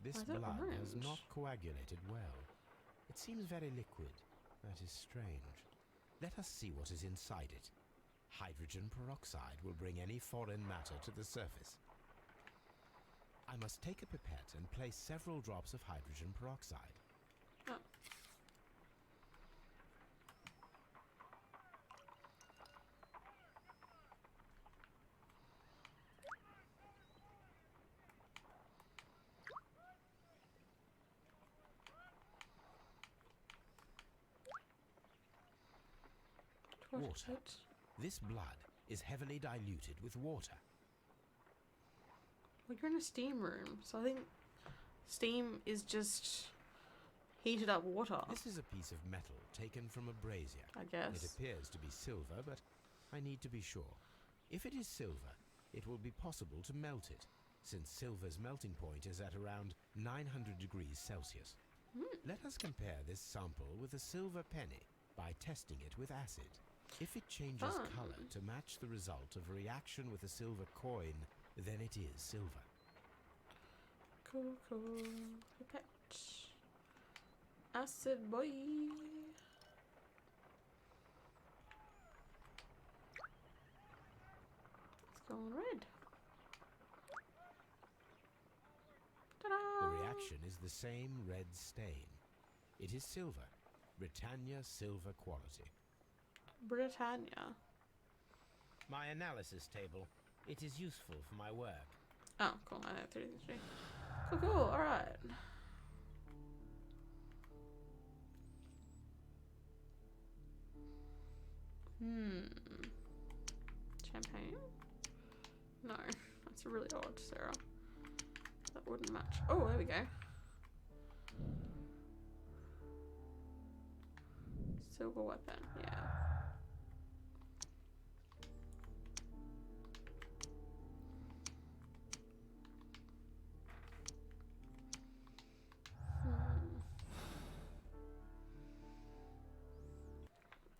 G: This
C: Why is it
G: blood has
C: orange?
G: not coagulated well. It seems very liquid. That is strange. Let us see what is inside it. Hydrogen peroxide will bring any foreign matter to the surface. I must take a pipette and place several drops of hydrogen peroxide.
C: Oh.
G: Water. This blood is heavily diluted with water.
C: Well, you're in a steam room, so I think steam is just heated up water.
G: This is a piece of metal taken from a brazier.
C: I guess.
G: It appears to be silver, but I need to be sure. If it is silver, it will be possible to melt it, since silver's melting point is at around 900 degrees Celsius. Let us compare this sample with a silver penny by testing it with acid. If it changes color to match the result of a reaction with a silver coin, then it is silver.
C: Cool. Pipette. Acid boy. It's going red. Ta-da!
G: The reaction is the same red stain. It is silver. Britannia silver quality.
C: Britannia.
L: My analysis table. It is useful for my work.
C: Oh, cool. I know 33. Cool. Alright. Champagne? No. That's really odd, Sarah. That wouldn't match. Oh, there we go. Silver weapon, yeah.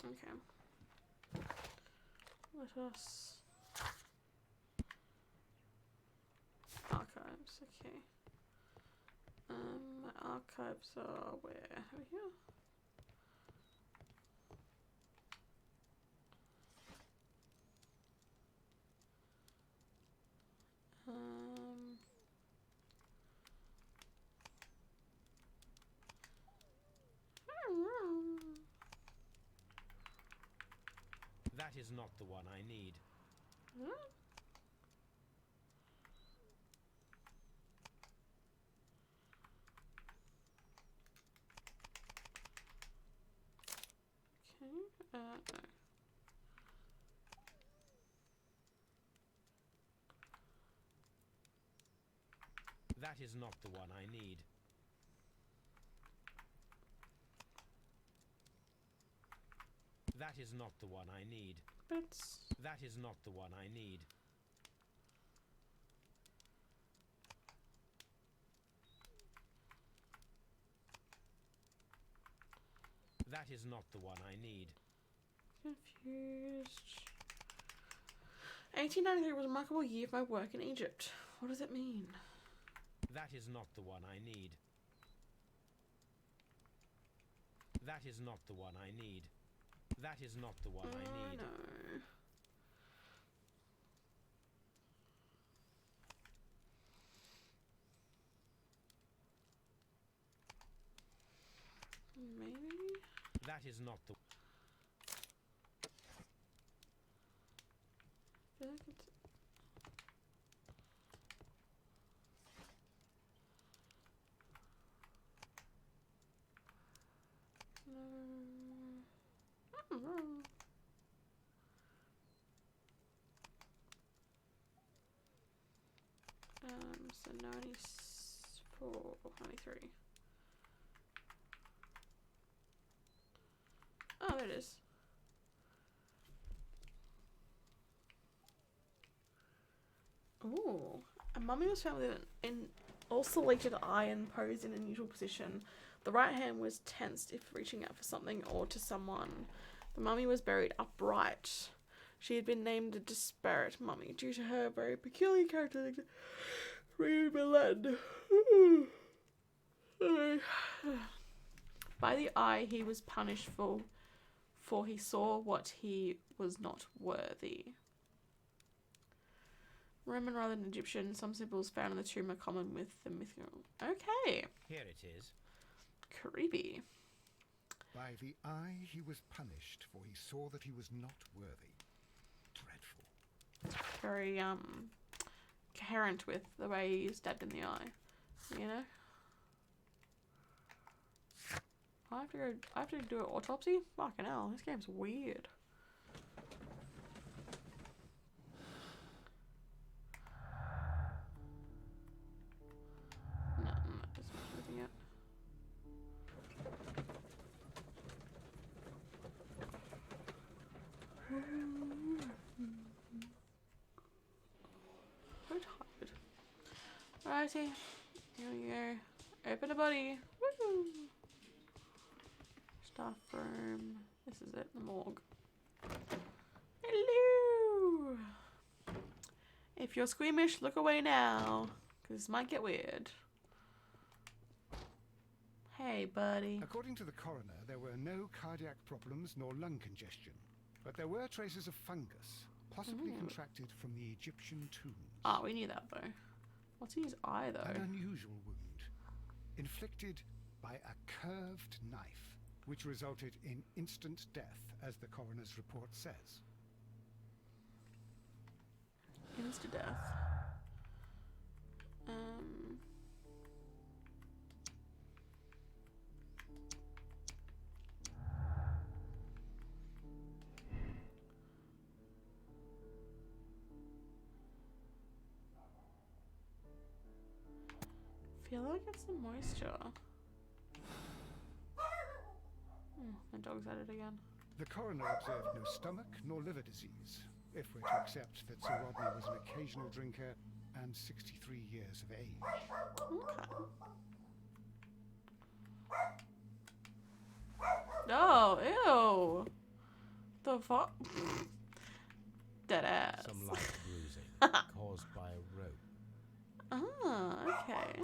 C: Okay. Let us... Archives, okay. My archives are where? Over here?
L: That is not the one I need.
C: Okay, no.
L: That is not the one I need. That is not the one I need. That is not the one I need. That is not the one I need.
C: Confused. 1893 was a remarkable year for my work in Egypt. What does it mean?
L: That is not the one I need. That is not the one I need. That is not the one I need.
C: No.
L: is not the...
C: I feel like it's... So 94, 93. Oh, there it is. Ooh. A mummy was found with an ulcerated eye and posed in an unusual position. The right hand was tensed if reaching out for something or to someone. The mummy was buried upright. She had been named a disparate mummy due to her very peculiar characteristic. By the eye he was punished for he saw what he was not worthy. Roman rather than Egyptian, some symbols found in the tomb are common with the mythical. Okay.
L: Here it is.
C: Creepy.
F: By the eye he was punished, for he saw that he was not worthy. Dreadful.
C: Very coherent with the way he stabbed in the eye. You know? I have to do an autopsy? Fucking hell, this game's weird. No, I'm not just moving it. So tired. Righty, here we go. Open the body. Woo! Staff room. This is it, the morgue. Hello! If you're squeamish, look away now, because this might get weird. Hey, buddy.
F: According to the coroner, there were no cardiac problems nor lung congestion, but there were traces of fungus, possibly contracted from the Egyptian tombs.
C: Ah, we knew that though. What's in his eye though?
F: An unusual wound, inflicted by a curved knife, which resulted in instant death, as the coroner's report says.
C: Insta death. Feel like it's the moisture. My dog's at it again.
F: The coroner observed no stomach nor liver disease, if we're to accept that Sir Rodney was an occasional drinker and 63 years of age.
C: Okay. Oh, ew. The fuck? Dead ass.
G: Some light bruising caused by a rope.
C: Ah, okay.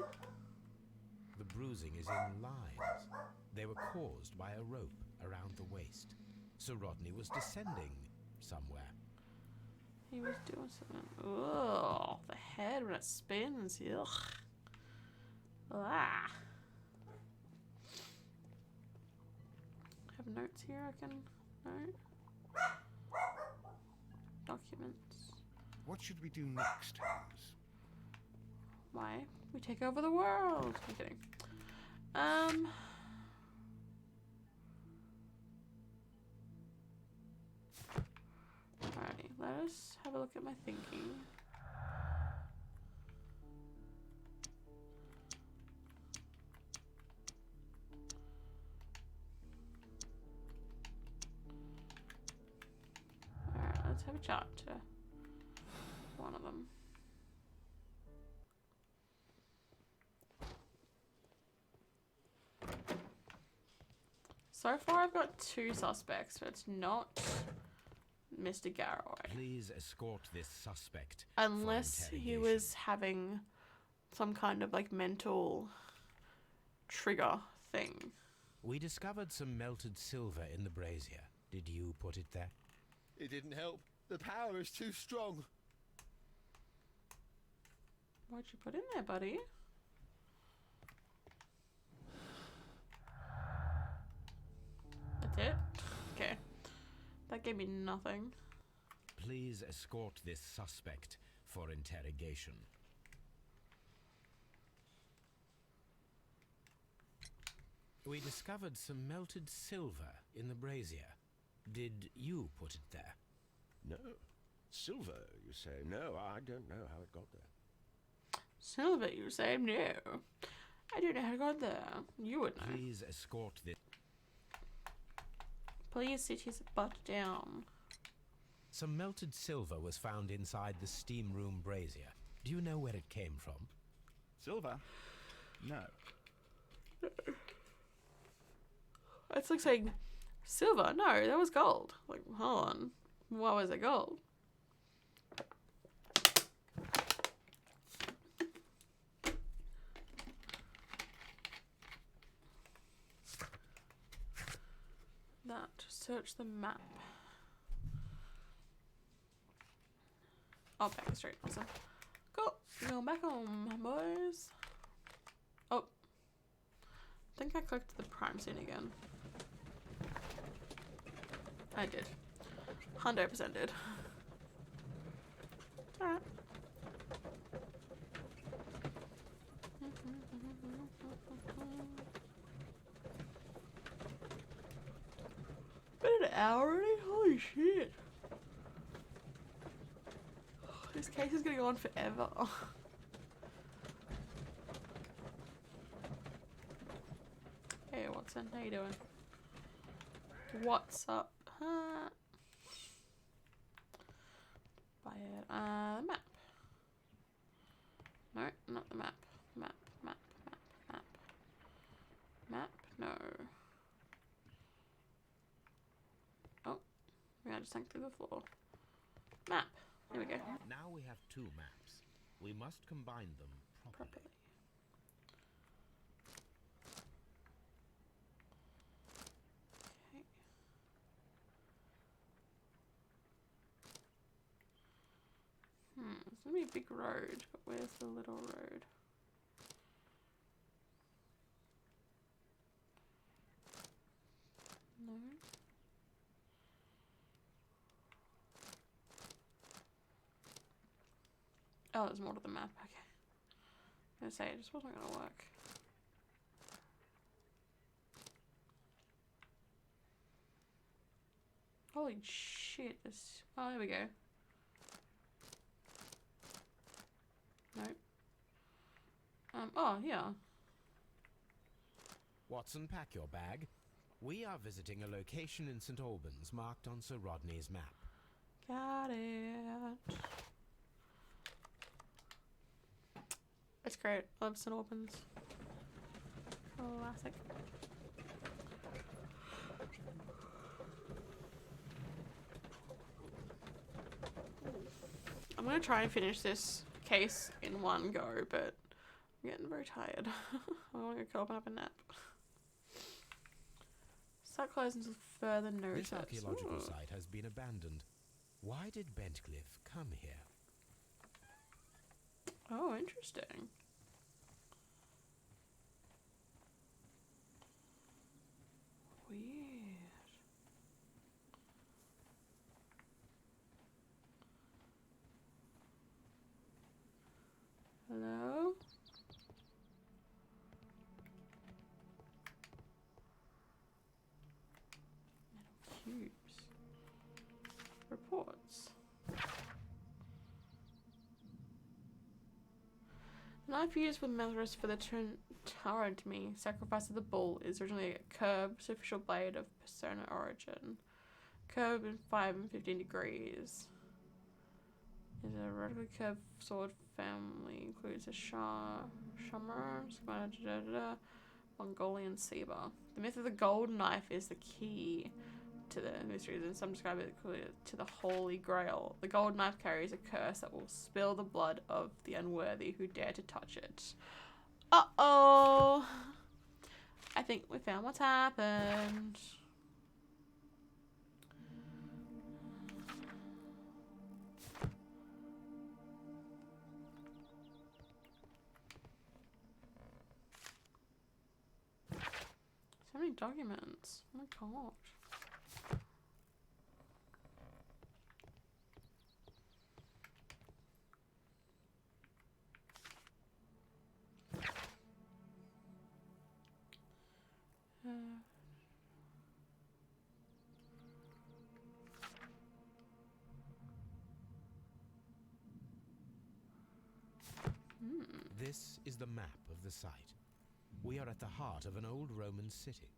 G: The bruising is in lines. They were caused by a rope around the waist. Sir Rodney was descending somewhere.
C: He was doing something. Oh, the head when it spins. Ugh. Ah. Have notes here I can note. Documents.
F: What should we do next, Holmes?
C: Why? We take over the world. I'm kidding. Alrighty, let us have a look at my thinking. Alright, let's have a chat to one of them. So far I've got 2 suspects, but it's not Mr. Garrow.
G: Please escort this suspect.
C: Unless he was having some kind of like mental trigger thing.
G: We discovered some melted silver in the brazier. Did you put it there?
J: It didn't help. The power is too strong.
C: What'd you put in there, buddy? it? Okay. That gave me nothing.
G: Please escort this suspect for interrogation. We discovered some melted silver in the brazier. Did you put it there?
E: No. Silver, you say? No, I don't know how it got there.
C: Silver, you say? No. I don't know how to go there. You would know.
G: Please escort this.
C: Please sit his butt down.
G: Some melted silver was found inside the steam room brazier. Do you know where it came from?
M: Silver? No.
C: It's like saying, silver? No, that was gold. Like, hold on. Why was it gold? That. Search the map. Oh, back straight. Awesome. Cool. Going back home, boys. Oh. I think I clicked the prime scene again. I did. 100% did. Alright. Been an hour already? Holy shit. This case is gonna go on forever. Hey Watson, how you doing? What's up? Buy it. Map. No, not the map. Map. No. Oh, I just sank through the floor. Map. Here we go.
G: Now we have two maps. We must combine them properly.
C: Okay. It's gonna be a big road, but where's the little road? No. Oh, there's more to the map. Okay. I was gonna say, it just wasn't gonna work. Holy shit, this... Oh, there we go. Nope. Oh, yeah.
G: Watson, pack your bag. We are visiting a location in St. Albans marked on Sir Rodney's map.
C: Got it. It's great. I love St. Albans. Classic. I'm gonna try and finish this case in one go, but I'm getting very tired. I want to go curl up and nap. Site closed until further notice.
G: This archaeological site has been abandoned. Why did Bentcliffe come here?
C: Oh, interesting. Weird. Hello? Metal cubes. Reports. The knife used with Melrose for the Tarantme sacrifice of the bull is originally a curved superficial blade of Persona origin. Curved in 5 and 15 degrees. Is a vertically curved sword family, includes a Shamar, Mongolian saber. The myth of the gold knife is the key to the mysteries, and some describe it to the Holy Grail. The gold knife carries a curse that will spill the blood of the unworthy who dare to touch it. Uh-oh! I think we found what's happened. So many documents. Oh my god.
G: This is the map of the site. We are at the heart of an old Roman city.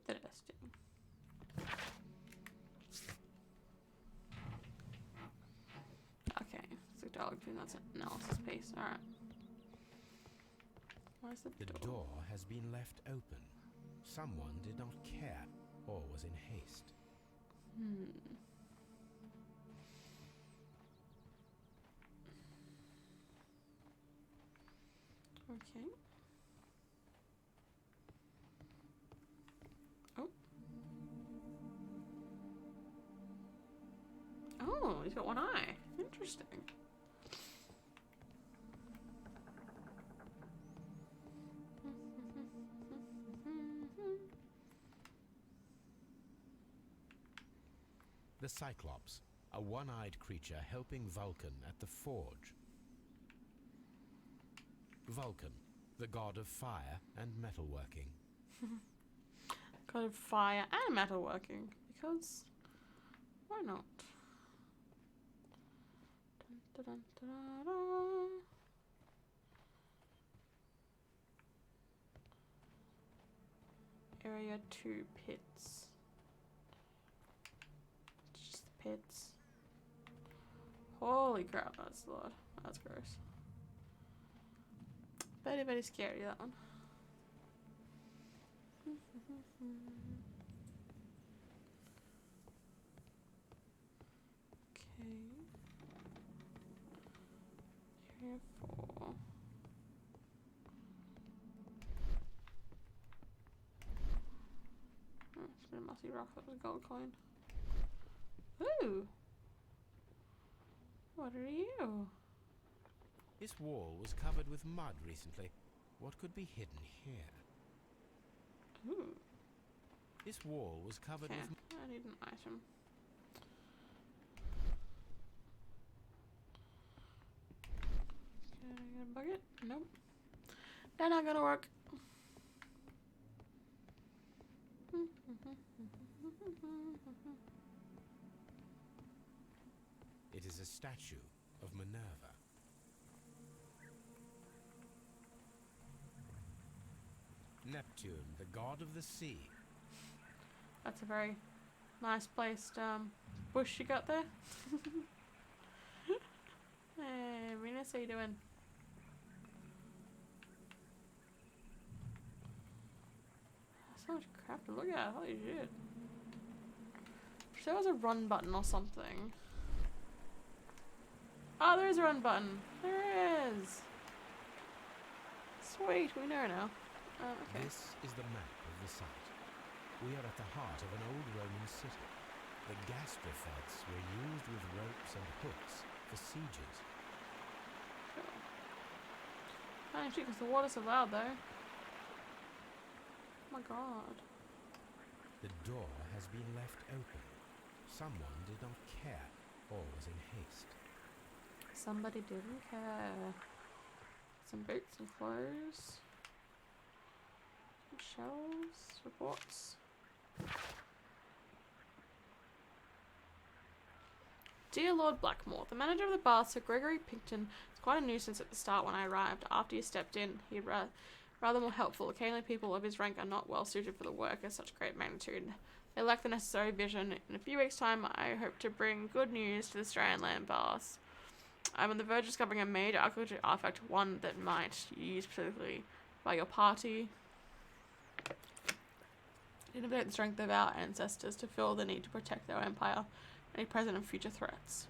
C: Interesting. Okay, so dog food, that's an analysis piece. Alright. Where's the door?
G: The door has been left open. Someone did not care or was in haste.
C: Okay. Oh. Oh, he's got one eye. Interesting.
G: The Cyclops, a one-eyed creature helping Vulcan at the forge. Vulcan, the god of fire and metalworking.
C: God of fire and metalworking, because why not? Dun, dun, dun, dun, dun. Area 2 pits. Just the pits. Holy crap, that's a lot. That's gross. Very, very scary, that one. Okay. Area 4. Oh, it's been a mossy rock. That was a gold coin. Ooh! What are you?
G: This wall was covered with mud recently. What could be hidden here?
C: Ooh.
G: This wall was covered
C: Okay,
G: with...
C: I need an item. Can I get a bucket? Nope. They're not gonna work.
G: It is a statue of Minerva. Neptune, the god of the sea.
C: That's a very nice placed bush you got there. Hey, Venus, how you doing? So much crap to look at. Holy shit. Wish there was a run button or something. Oh, there is a run button. There is. Sweet, we know now. Okay.
G: This is the map of the site. We are at the heart of an old Roman city. The gasprophetes were used with ropes and hooks for sieges.
C: Cool. Can't shoot because the water's so loud though. Oh my god.
G: The door has been left open. Someone did not care or was in haste.
C: Somebody didn't care. Some boots and clothes. Some shelves, reports. Dear Lord Blackmore, the manager of the bar, Sir Gregory Picton, is quite a nuisance at the start when I arrived. After you stepped in, he rather more helpful. Occasionally people of his rank are not well suited for the work of such great magnitude. They lack the necessary vision. In a few weeks' time, I hope to bring good news to the Strandland bars. I'm on the verge of discovering a major archaeological artifact, one that might be used specifically by your party. Innovate the strength of our ancestors to fill the need to protect our empire, any present and future threats.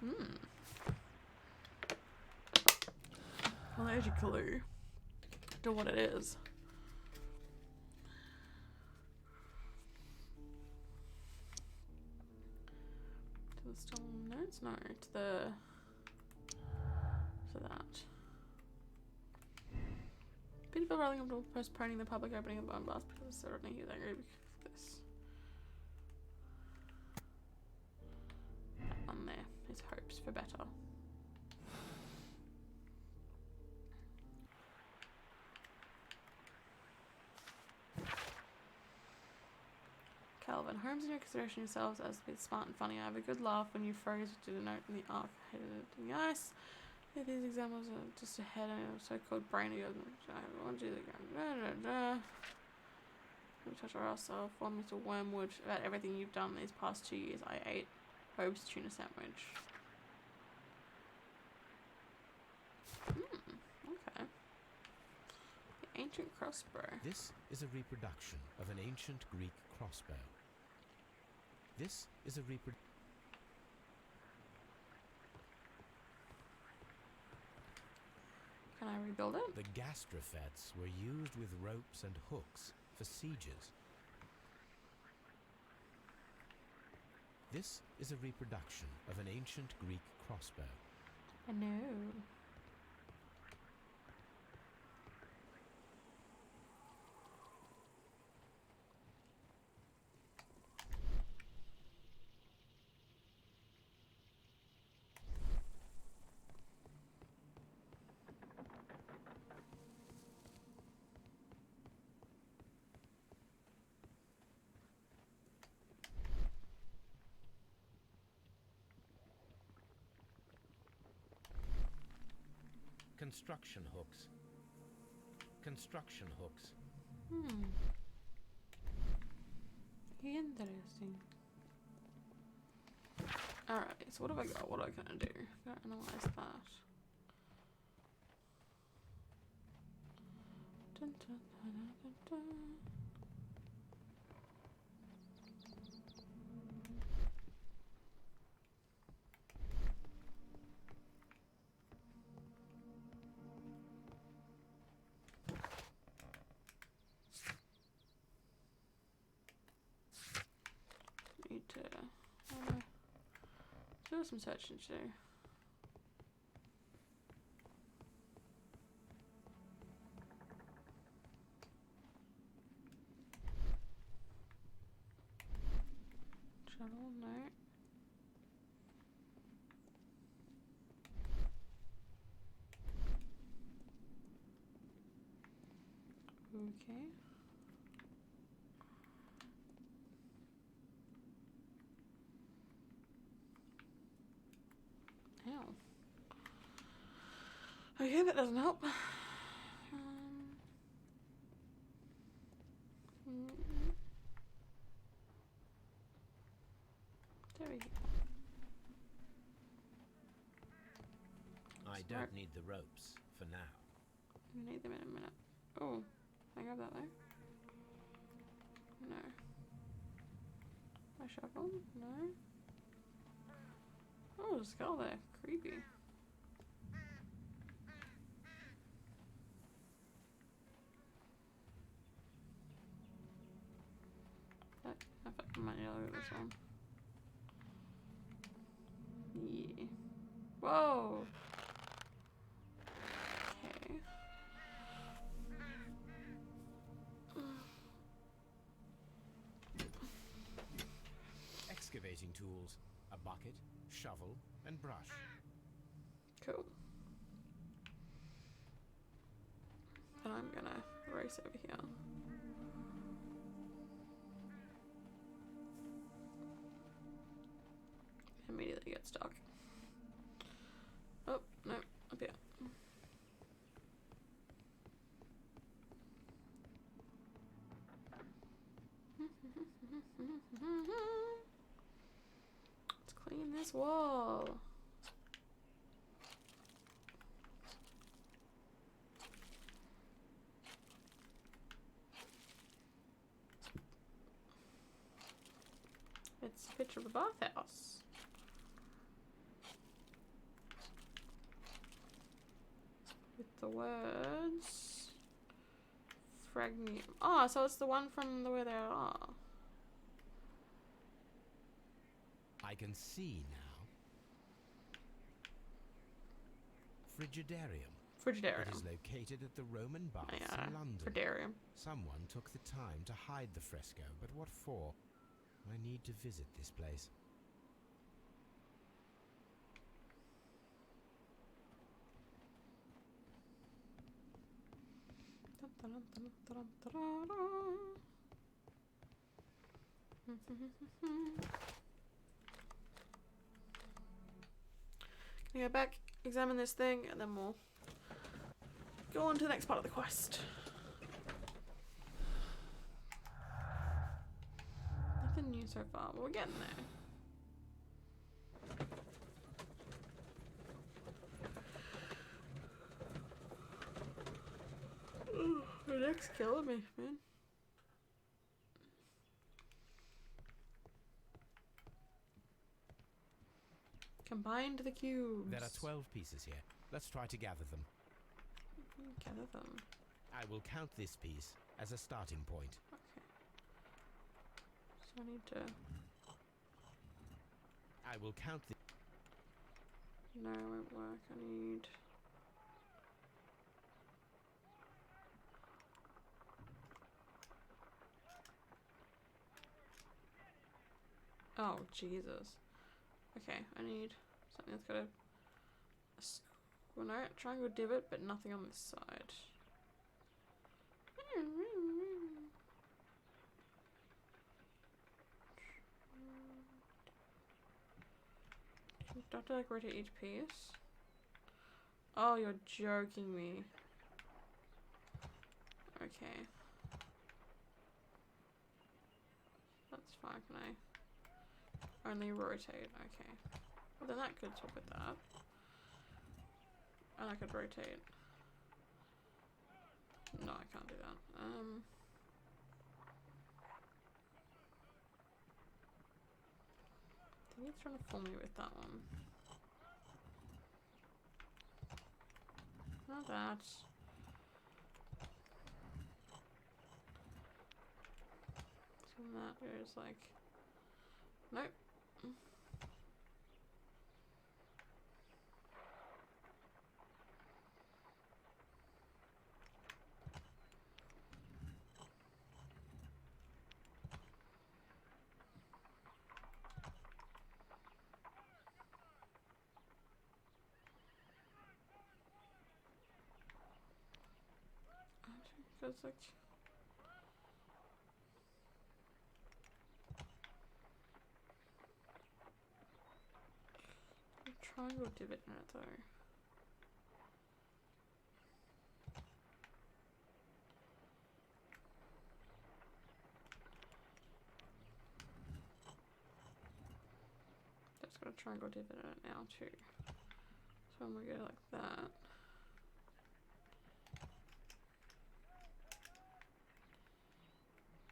C: Well, there's your clue to what it is. To the stone notes? No, to the... to that. People rolling up to postponing the public opening of the bone blast because certainly he's angry because of this. That one there. His hopes for better. Calvin, Holmes and your consideration yourselves as a bit smart and funny. I have a good laugh when you froze, did a note in the arc, hated it in the ice. These examples are just ahead of so-called brain areas. I want you to we touch ourselves on Mr. Wormwood about everything you've done these past 2 years. I ate Bob's tuna sandwich. Okay. The ancient crossbow.
G: This is a reproduction of an ancient Greek crossbow. This is a reproduction.
C: Can I rebuild it?
G: The gastrofets were used with ropes and hooks for sieges. This is a reproduction of an ancient Greek crossbow.
C: I know.
G: Construction hooks. Construction hooks.
C: Interesting. Alright, so what have I got? What am I gonna do? Gotta analyze that. Dun, dun, dun, dun, dun. Need to do some searching too. Channel, no. Okay. Ow. Okay, that doesn't help. There we go.
G: I don't need the ropes for now.
C: We need them in a minute. Oh, can I grab that though? No. My shovel? No. Oh, there's a skull there. Creepy. I think I might need to look at this one. Yeah. Whoa! Okay.
G: Excavating tools. A bucket, shovel, and brush.
C: Cool. And I'm gonna race over here. Immediately get stuck. Oh, no, up here. Let's clean this wall. It's a picture of a bathhouse. With the words Fragnium. Oh, so it's the one from the where they are.
G: I can see now. Frigidarium.
C: Frigidarium.
G: It is located at the Roman Baths in London.
C: Frigidarium.
G: Someone took the time to hide the fresco, but what for? I need to visit this place. Can I go back?
C: examine this thing, and then we'll go on to the next part of the quest. Nothing new so far, but we're getting there. Your neck's killing me, man. Combined the cubes.
G: There are 12 pieces here. Let's try to gather them.
C: Gather them.
G: I will count this piece as a starting point.
C: Okay. So I need to...
G: I will count the...
C: No, it won't work. I need... Oh, Jesus. Okay, I need something that's got a well, no, triangle divot, but nothing on this side. Do I have to like rotate each piece? Oh, you're joking me. Okay. That's fine, can I? Only rotate, okay. Well then that could swap with that. And I could rotate. No, I can't do that. I think he's trying to fool me with that one. Not that. So that goes like... Nope. Because like... Triangle divot in it though. That's got a triangle divot in it now too. So when we go like that.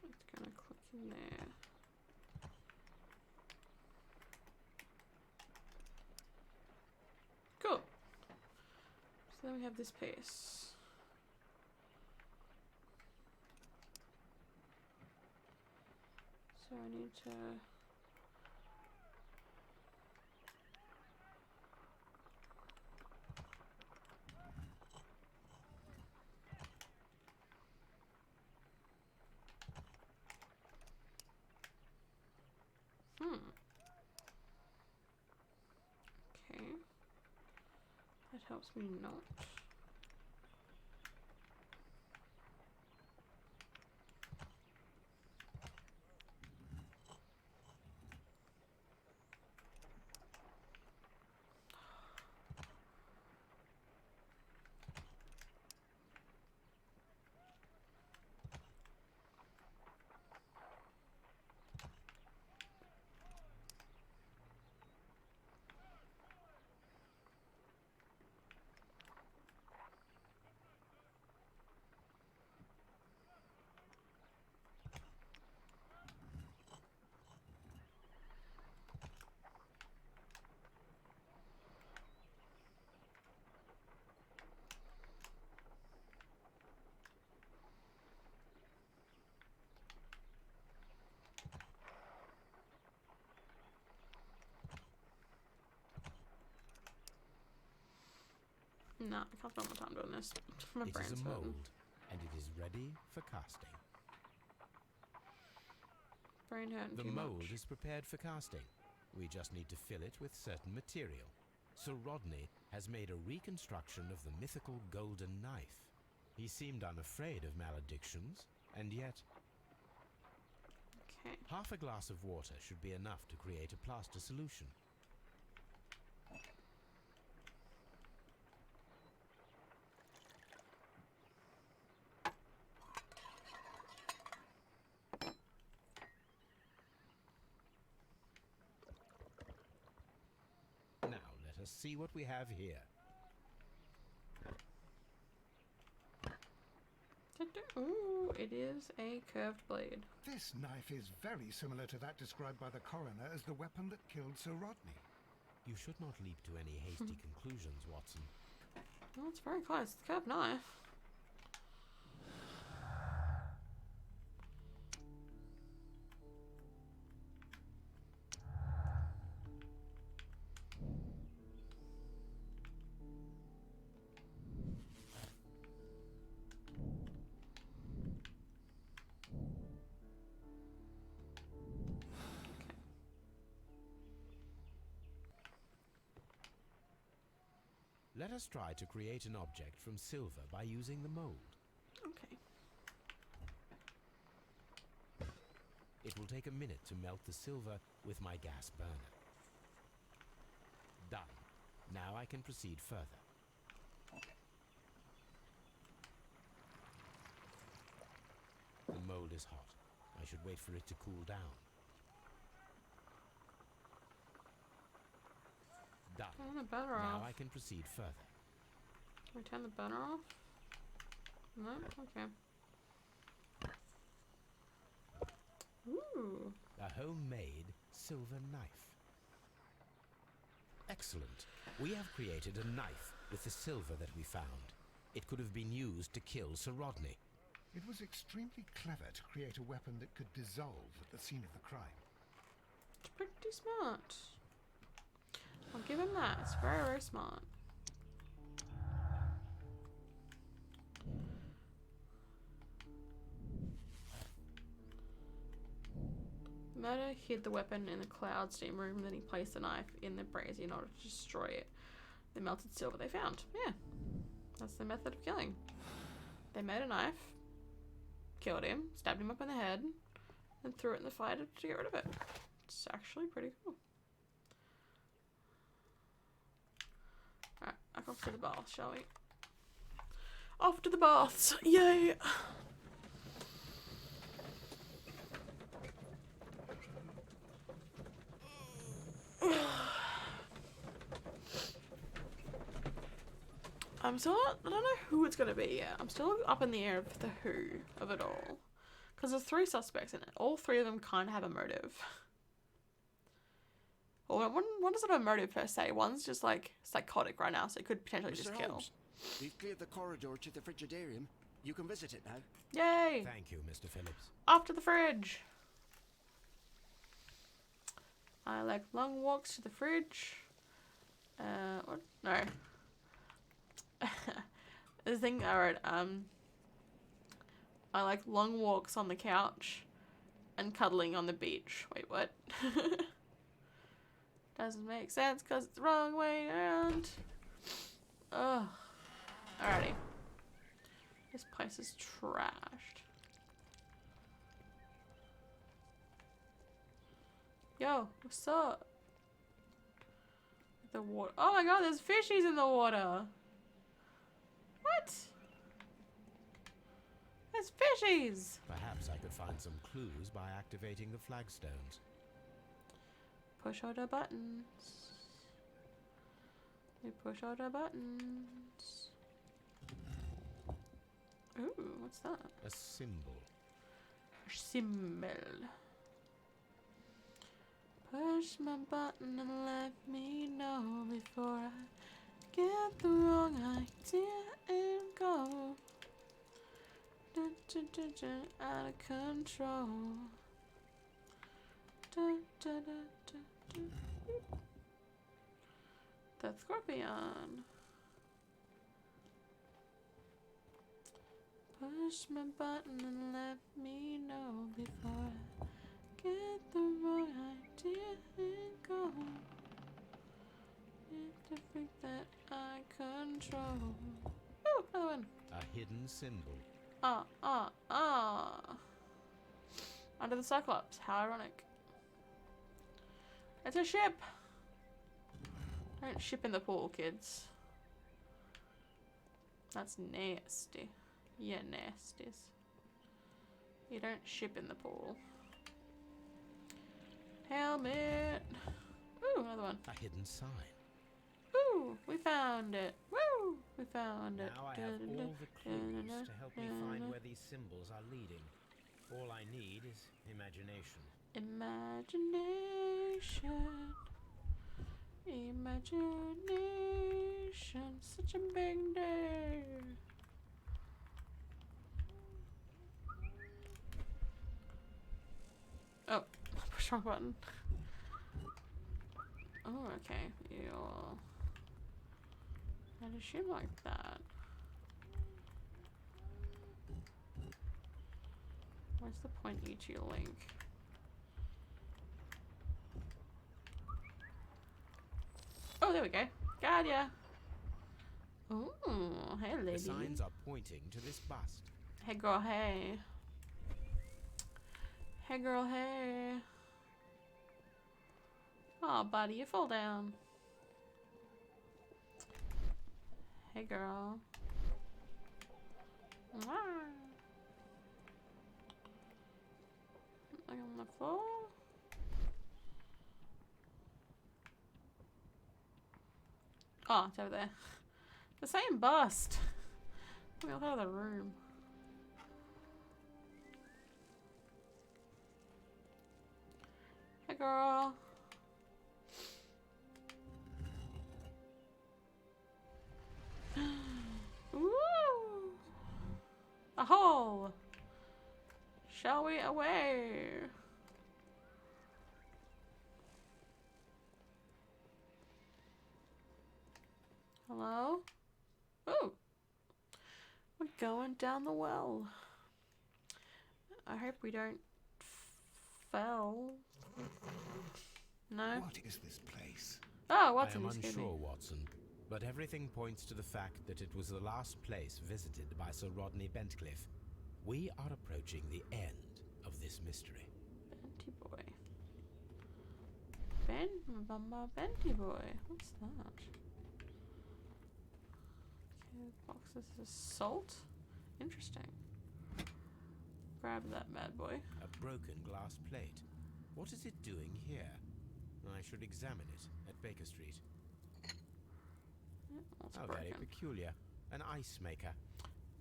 C: It's gonna click in there. Cool. So then we have this piece. So I need to... Okay. That helps me not. No, I can't spend my time doing this. My
G: It
C: brain's
G: is a
C: hurting.
G: mold, and it is ready for casting.
C: Brain hurting
G: The
C: too
G: mold
C: much.
G: is prepared for casting. We just need to fill it with certain material. Sir Rodney has made a reconstruction of the mythical golden knife. He seemed unafraid of maledictions, and yet...
C: Okay.
G: Half a glass of water should be enough to create a plaster solution. see what we have here.
C: Ooh, it is a curved blade.
F: This knife is very similar to that described by the coroner as the weapon that killed Sir Rodney.
G: You should not leap to any hasty conclusions, Watson.
C: Well, it's very close. It's a curved knife.
G: Let us try to create an object from silver by using the mold.
C: Okay.
G: It will take a minute to melt the silver with my gas burner. Done. Now I can proceed further. The mold is hot. I should wait for it to cool down. Done.
C: Turn the burner
G: Now
C: off.
G: I can proceed further.
C: Can we turn the burner off? No? Okay. Ooh.
G: A homemade silver knife. Excellent. We have created a knife with the silver that we found. It could have been used to kill Sir Rodney.
F: It was extremely clever to create a weapon that could dissolve at the scene of the crime.
C: It's pretty smart. I'll give him that. It's very, very smart. Murder hid the weapon in the cloud steam room, then he placed the knife in the brazier in order to destroy it. The melted silver they found. Yeah. That's the method of killing. They made a knife, killed him, stabbed him up in the head, and threw it in the fire to get rid of it. It's actually pretty cool. Alright, back off to the bath, shall we? Off to the baths! Yay! I'm still not, I don't know who it's gonna be yet. I'm still up in the air of the who of it all. Because there's 3 suspects in it. All 3 of them kind of have a motive. Well, one doesn't have a motive per se. One's just like psychotic right now, so it could potentially
K: Mr.
C: just kill.
K: Holmes, we've cleared the corridor to the frigidarium. You can visit it now.
C: Yay!
G: Thank you, Mr. Phillips.
C: Off to the fridge! I like long walks to the fridge. What? No. The thing I wrote, I like long walks on the couch and cuddling on the beach. Wait, what? Doesn't make sense because it's the wrong way around. Ugh. Alrighty. This place is trashed. Yo, what's up? The water. Oh my god, there's fishies in the water. What? There's fishies.
G: Perhaps I could find some clues by activating the flagstones.
C: Push all the buttons. We push all the buttons. Ooh, what's that?
G: A symbol.
C: A symbol. Push my button and let me know before I get the wrong idea and go. Out of control. The scorpion. Push my button and let me know before I get the wrong idea and go. It's the freak that I control. Ooh, another one.
G: A hidden symbol.
C: Under the Cyclops. How ironic. It's a ship. Don't ship in the pool, kids. That's nasty. Yeah, nasties. You don't ship in the pool. Helmet. Ooh, another one.
G: A hidden sign.
C: We found it. Woo! We found it.
L: Now I have all the clues to help me find where these symbols are leading. All I need is imagination.
C: Imagination. Imagination. Such a big day. Oh, push wrong button. Oh, okay. You'll... I'd assume like that. Where's the point you two link? Oh, there we go. Got ya. Ooh, hey lady.
G: The signs are pointing to this bust.
C: Hey girl, hey. Hey girl, hey. Oh, buddy, you fall down. Hey girl. Mwah. Like on the floor. Oh, it's over there. The same bust. Let me look out of the room. Hey girl. Woo! A hole. Shall we away? Hello? Ooh. We're going down the well. I hope we don't fell. No?
F: What is this place?
C: Oh, Watson,
G: I am
C: you scared me.
G: unsure, Watson, but everything points to the fact that it was the last place visited by Sir Rodney Bentcliffe. We are approaching the end of this mystery.
C: Benty boy. Benty boy. What's that? Okay, box. This is salt. Interesting. Grab that bad boy.
G: A broken glass plate. What is it doing here? I should examine it at Baker Street.
C: Yeah,
G: Very peculiar. An ice maker.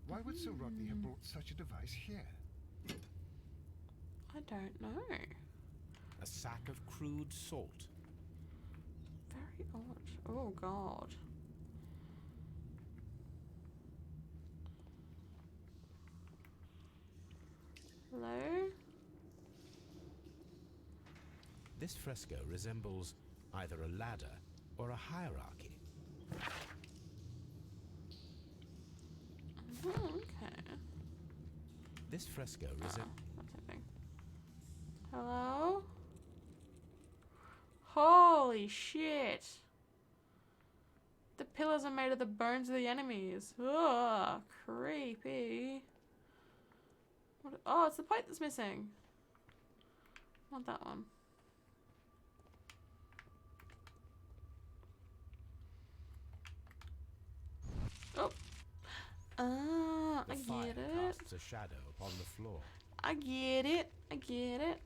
F: Why would Sir Rodney have brought such a device here?
C: I don't know.
G: A sack of crude salt.
C: Very odd. Oh god. Hello?
G: This fresco resembles either a ladder or a hierarchy.
C: Okay.
G: This fresco resembles...
C: That's a thing. Hello? Holy shit. The pillars are made of the bones of the enemies. Ugh, creepy. What, oh, it's the plate that's missing. I want that one. Oh. Ah, I get it.
G: casts a shadow upon the floor.
C: I get it. I get it.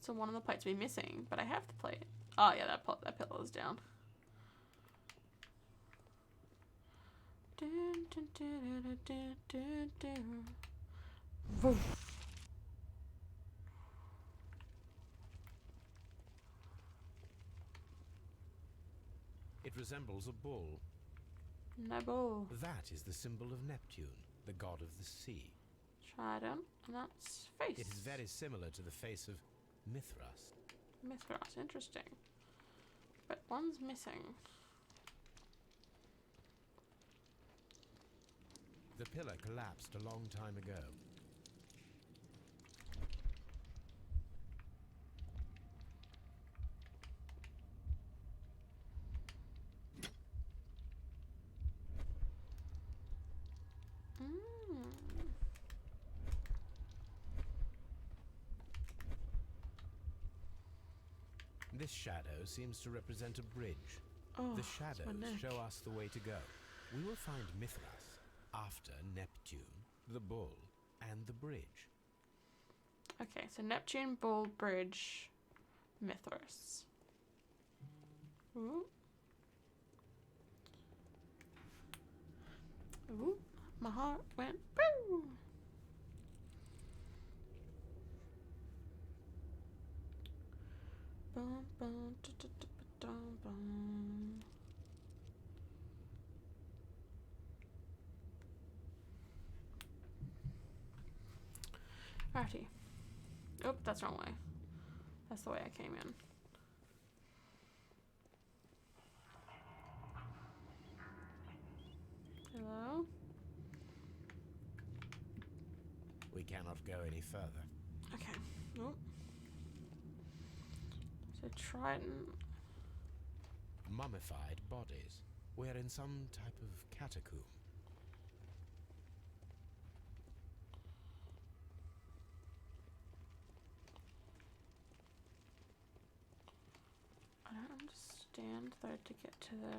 C: So one of the plates will be missing, but I have the plate. Oh yeah, that pillar is down. Dun, dun, dun, dun, dun, dun, dun. Woof.
G: It resembles a bull.
C: No bull.
G: That is the symbol of Neptune, the god of the sea.
C: Trident, and that's face.
G: It is very similar to the face of Mithras.
C: Mithras, interesting. But one's missing.
G: The pillar collapsed a long time ago. This shadow seems to represent a bridge.
C: Oh,
G: the
C: it's my
G: shadows
C: neck.
G: show us the way to go. We will find Mithras after Neptune. the bull, and the bridge.
C: Okay, so Neptune, Bull, Bridge, Mithras. Ooh. Ooh, my heart went boo! Bum, bum, dum, bum. Righty. Oh, that's the wrong way. That's the way I came in. Hello?
G: We cannot go any further.
C: Okay. Nope. So Trident.
G: Mummified bodies. We're in some type of catacomb.
C: I don't understand though to get to the.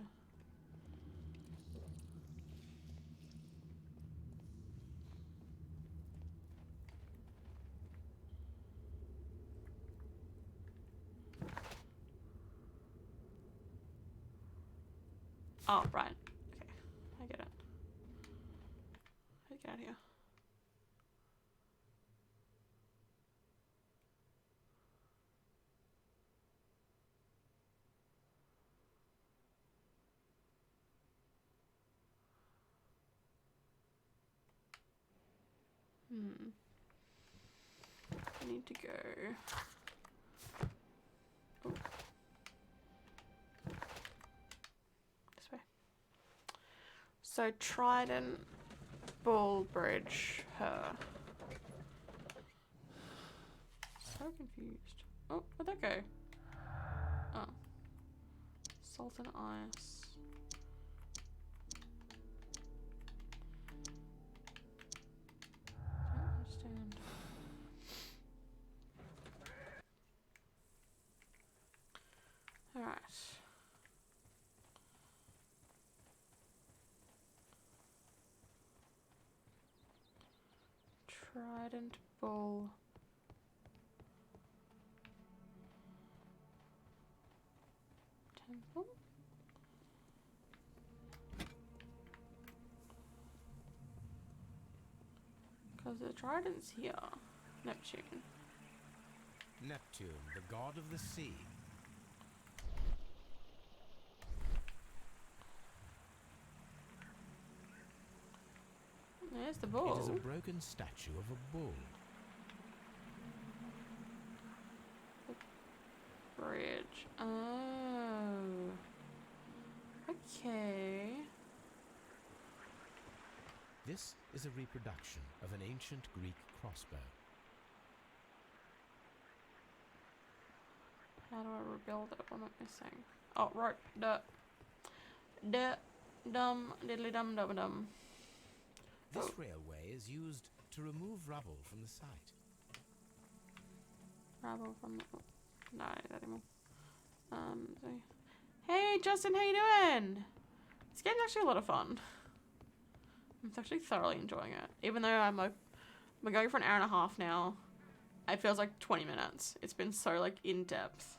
C: Oh, right. Okay. I get it. How do you get out of here? I need to go. Oh. This way. So Trident, Bull, Bridge, her. So confused. Oh, where'd that go? Oh. Salt and ice. I don't understand. Alright. Trident, Bull. Temple? Because the Trident's here. Neptune.
G: Neptune, the god of the sea.
C: There's the bull.
G: It is a broken statue of a bull.
C: Bridge. Oh. Okay.
G: This is a reproduction of an ancient Greek crossbow.
C: How do I rebuild it? What am I missing? Oh, right. Dum, diddly dum dum dum.
G: This railway is used to remove rubble from the site.
C: Rubble from the. No, I don't anymore. So. Hey, Justin, how you doing? This game's actually a lot of fun. I'm actually thoroughly enjoying it. Even though I'm going for an hour and a half now. It feels like 20 minutes. It's been so, like, in-depth.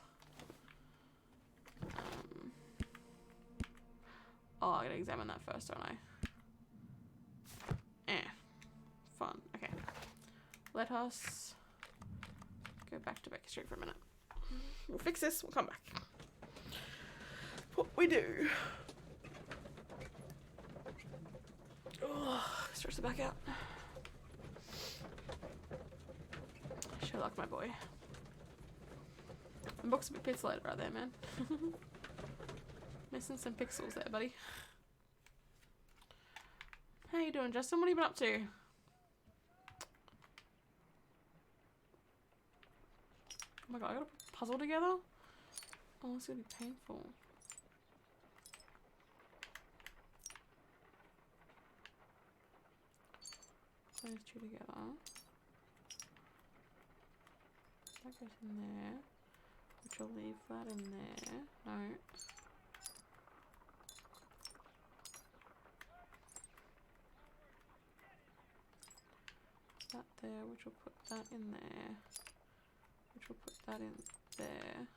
C: Oh, I gotta examine that first, don't I? Fun. Okay. Let us go back to Baker Street for a minute. We'll fix this. We'll come back. What we do. Oh, stretch the back out. Sherlock, my boy. The book's a bit pixelated right there, man. Missing some pixels there, buddy. How you doing, Justin? What have you been up to? Oh my god, I gotta put a puzzle together? Oh, it's gonna be painful. Put those two together. That goes in there. Which will leave that in there. No. that there, which will put that in there, which will put that in there.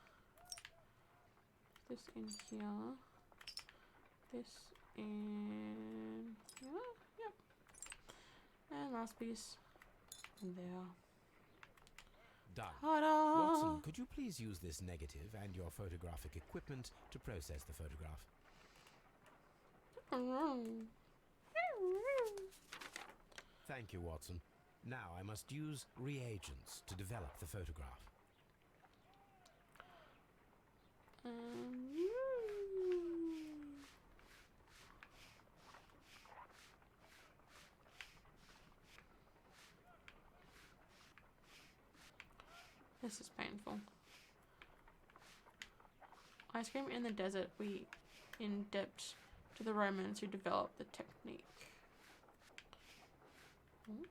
C: This in here. This in here. Yep. And last piece there.
G: Done.
C: Ta-da!
G: Watson, could you please use this negative and your photographic equipment to process the photograph? Thank you, Watson. Now I must use reagents to develop the photograph.
C: This is painful. Ice cream in the desert, we in debt to the Romans who developed the technique. Oops.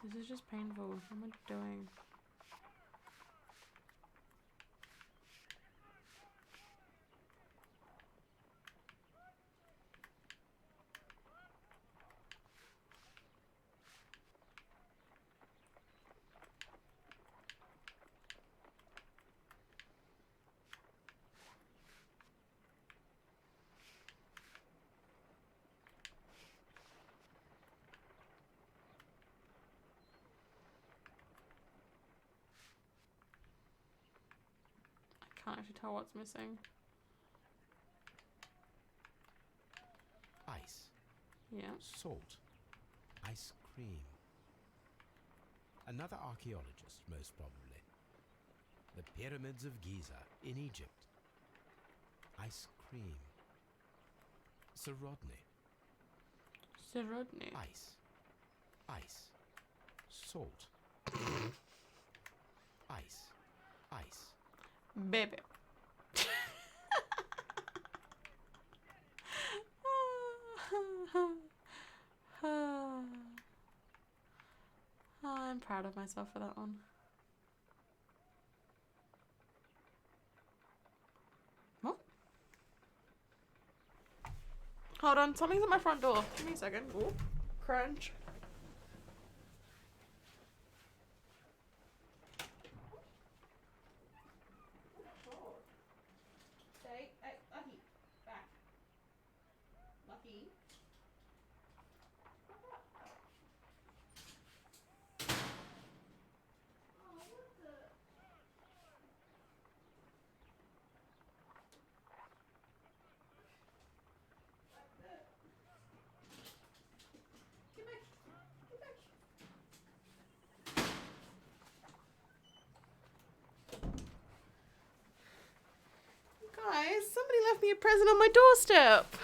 C: This is just painful. What am I doing? Can't actually tell what's missing.
G: Ice.
C: Yeah.
G: Salt. Ice cream. Another archaeologist, most probably. The pyramids of Giza in Egypt. Ice cream. Sir Rodney.
C: Sir Rodney.
G: Ice. Ice. Salt. Ice. Ice.
C: Baby. I'm proud of myself for that one. What? Hold on, something's at my front door. Give me a second. Ooh, crunch. Guys, somebody left me a present on my doorstep.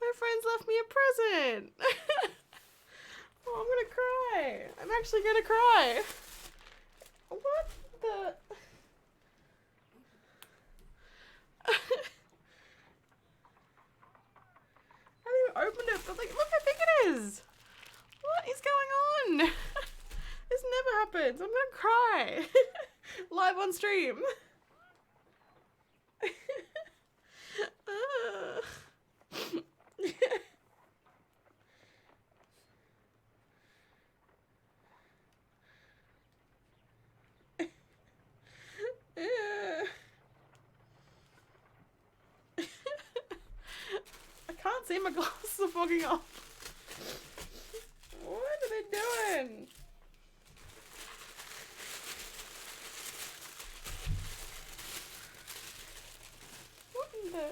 C: My friends left me a present. Oh, I'm gonna cry. I'm actually gonna cry. What the? I haven't even opened it, but like, look how big it is. What is going on? This never happens. I'm gonna cry. Live on stream. I can't see, my glasses are fogging up. What are they doing? What in the...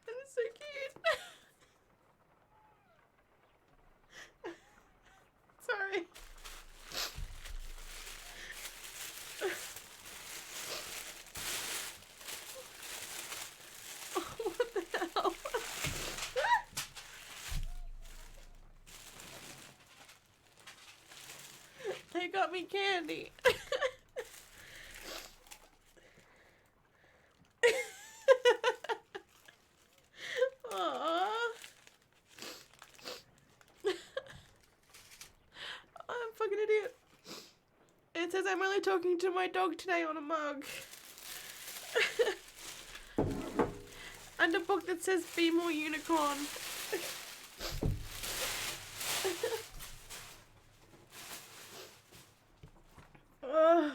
C: That is so cute. Sorry. What the hell? They got me candy. says I'm only talking to my dog today on a mug. And a book that says Be More Unicorn. Ugh.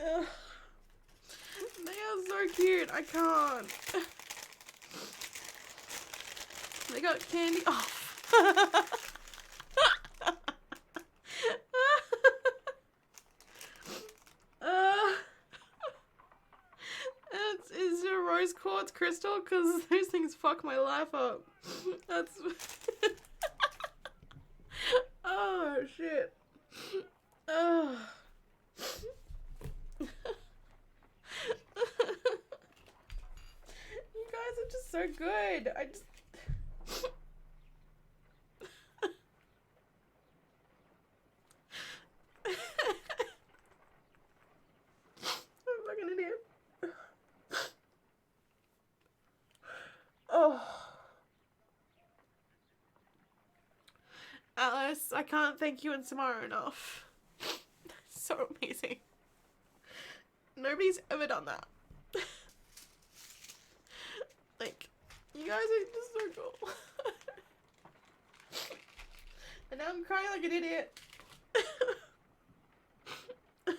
C: Ugh. They are so cute. I can't. They got candy. Oh. Is it a rose quartz crystal? Because those things fuck my life up. That's. Oh shit. Oh. You guys are just so good. I just. I'm like an idiot. Oh. Alice, I can't thank you and Samara enough. So amazing. Nobody's ever done that. Like, you guys are just so cool. And now I'm crying like an idiot. I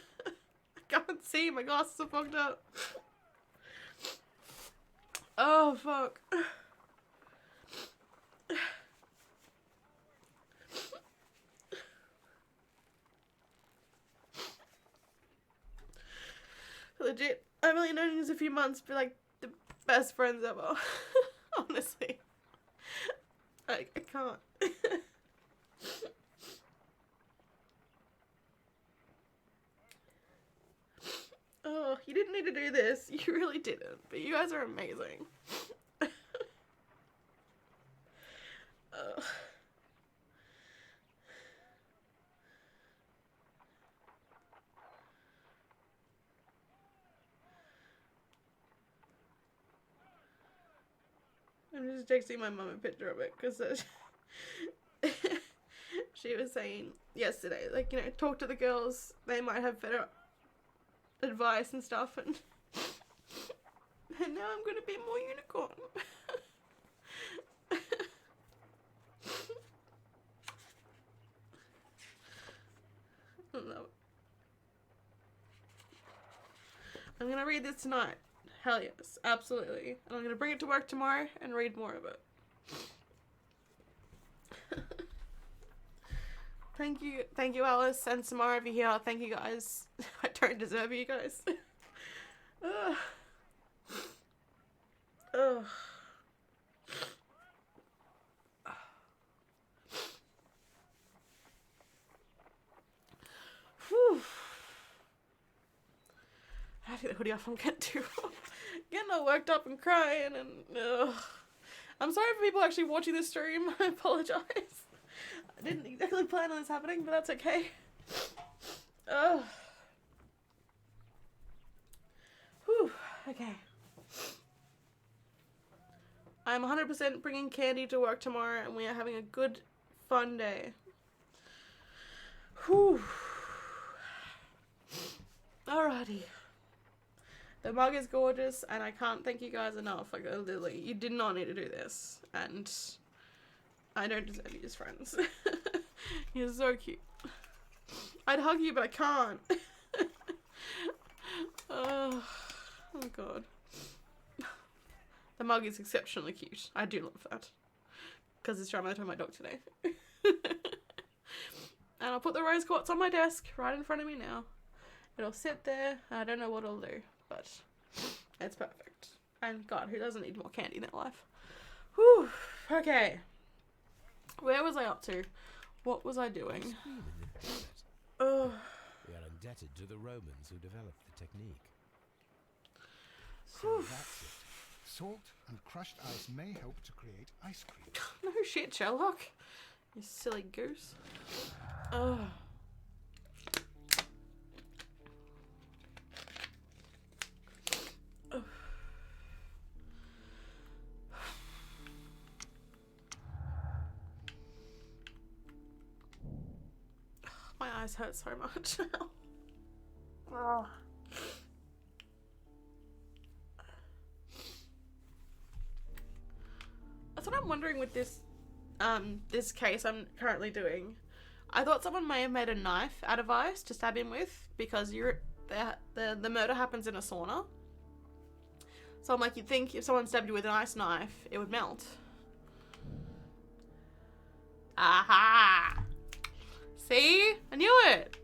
C: can't see, my glasses are fogged up. Oh, fuck. Legit, I've only known you a few months, but like the best friends ever. Honestly. I can't. Oh, you didn't need to do this. You really didn't. But you guys are amazing. I'm just texting my mum a picture of it because she was saying yesterday, like, you know, talk to the girls. They might have better advice and stuff. And now I'm gonna be more unicorn. I love it. I'm gonna read this tonight. Hell yes, absolutely. And I'm gonna bring it to work tomorrow and read more of it. Thank you, Alice and Samara over here. Thank you guys. I don't deserve you guys. Ugh. Ugh. Whew. I have to get the hoodie off. I'm getting all worked up and crying and I'm sorry for people actually watching this stream. I apologize. I didn't exactly plan on this happening, but that's okay. Whew. Okay. I'm 100% bringing candy to work tomorrow, and we are having a good, fun day. Whew. Alrighty. The mug is gorgeous, and I can't thank you guys enough. Like, literally, you did not need to do this, and I don't deserve you as friends. You're so cute. I'd hug you, but I can't. Oh god. The mug is exceptionally cute. I do love that. Because it's trying to my dog today. And I'll put the rose quartz on my desk right in front of me now. It'll sit there. I don't know what it'll do, but it's perfect. And God, who doesn't need more candy in their life? Whew. Okay. Where was I up to? What was I doing? Oh.
G: We are indebted to the Romans who developed the technique.
F: So that's it. Salt and crushed ice may help to create ice cream.
C: No shit, Sherlock. You silly goose. Oh. eyes hurt so much now. Oh. That's what I'm wondering with this this case I'm currently doing. I thought someone may have made a knife out of ice to stab him with because the murder happens in a sauna. So I'm like, you'd think if someone stabbed you with an ice knife, it would melt. Aha! See? I knew it!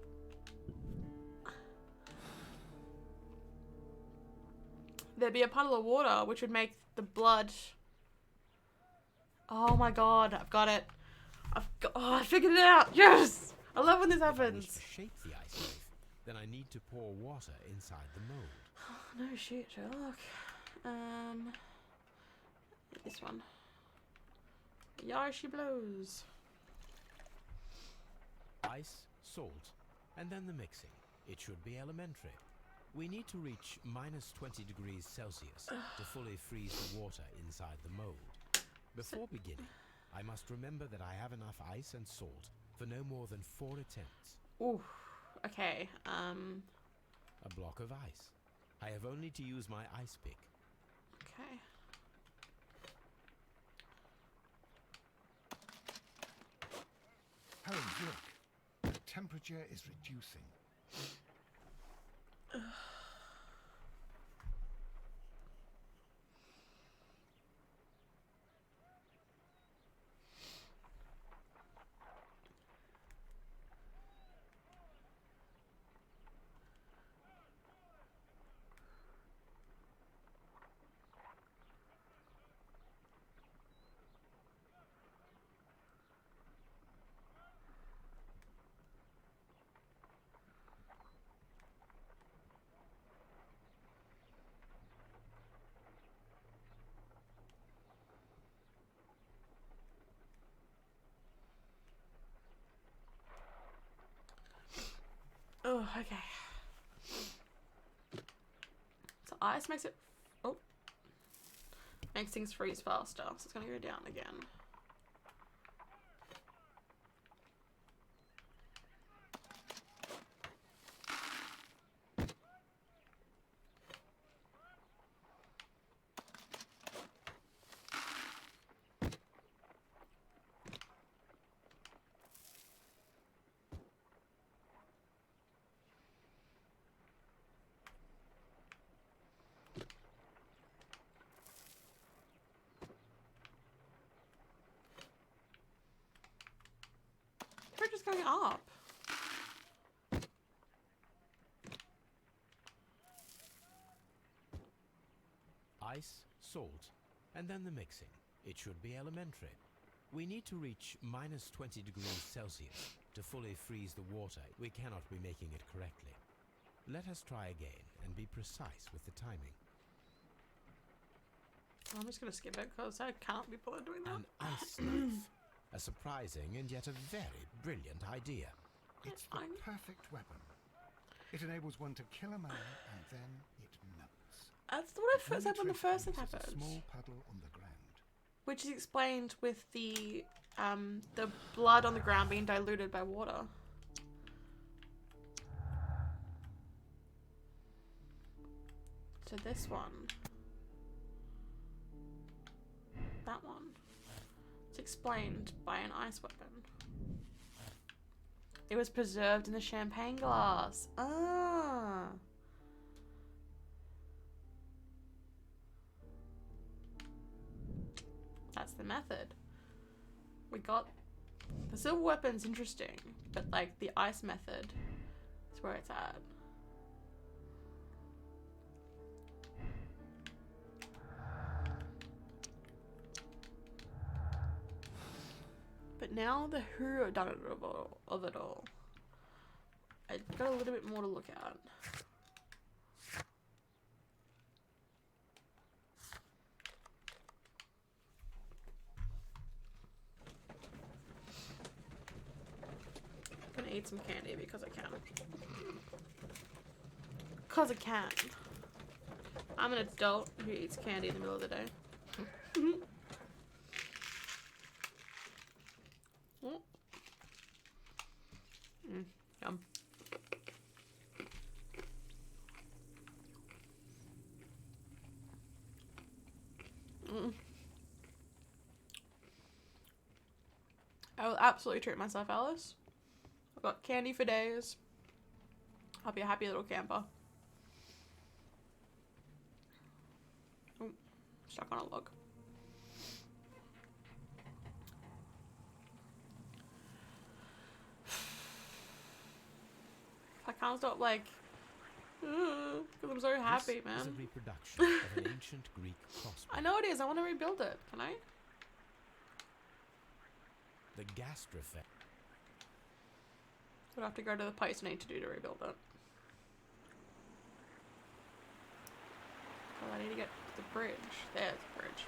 C: There'd be a puddle of water which would make the blood... Oh my god, I've got it. I figured it out! Yes! I love when this happens.
G: If I wish to shape the ice knife, then I need to pour water inside the mold.
C: No shit, Sherlock. This one. Yar she blows.
G: Ice, salt, and then the mixing. It should be elementary. We need to reach minus 20 degrees Celsius to fully freeze the water inside the mold. Before beginning, I must remember that I have enough ice and salt for no more than 4 attempts.
C: Ooh, okay.
G: A block of ice. I have only to use my ice pick.
C: Okay.
F: Holmes, look. The temperature is reducing.
C: Oh, okay. So ice makes it... Oh. Makes things freeze faster. So it's going to go down again. Temperature's going up.
G: Ice, salt, and then the mixing. It should be elementary. We need to reach minus 20 degrees Celsius to fully freeze the water. We cannot be making it correctly. Let us try again and be precise with the timing.
C: I'm just going to skip it because I can't be bothered doing that.
G: An ice knife. A surprising and yet a very brilliant idea.
F: It's the perfect weapon. It enables one to kill a man and then it melts.
C: That's what I first said when the first thing
F: Produces a
C: happened.
F: small puddle on the ground.
C: Which is explained with the blood on the ground being diluted by water. So this one. That one. It's explained by an ice weapon. It was preserved in the champagne glass. Ah. That's the method. We got the silver weapon's interesting, but like the ice method is where it's at. But now the who done it of it all. I got a little bit more to look at. I'm gonna eat some candy because I can. Because I can. I'm an adult who eats candy in the middle of the day. Yum. absolutely treat myself, Alice. I've got candy for days. I'll be a happy little camper. Oh, stuck on a log. I can't stop, like, because I'm so happy,
G: This is a
C: man.
G: reproduction of an ancient Greek crossbow.
C: I know it is. I want to rebuild it. Can I?
G: The gastrofe.
C: Would have to go to the place I need to do to rebuild it. Well, I need to get to the bridge. There's the bridge.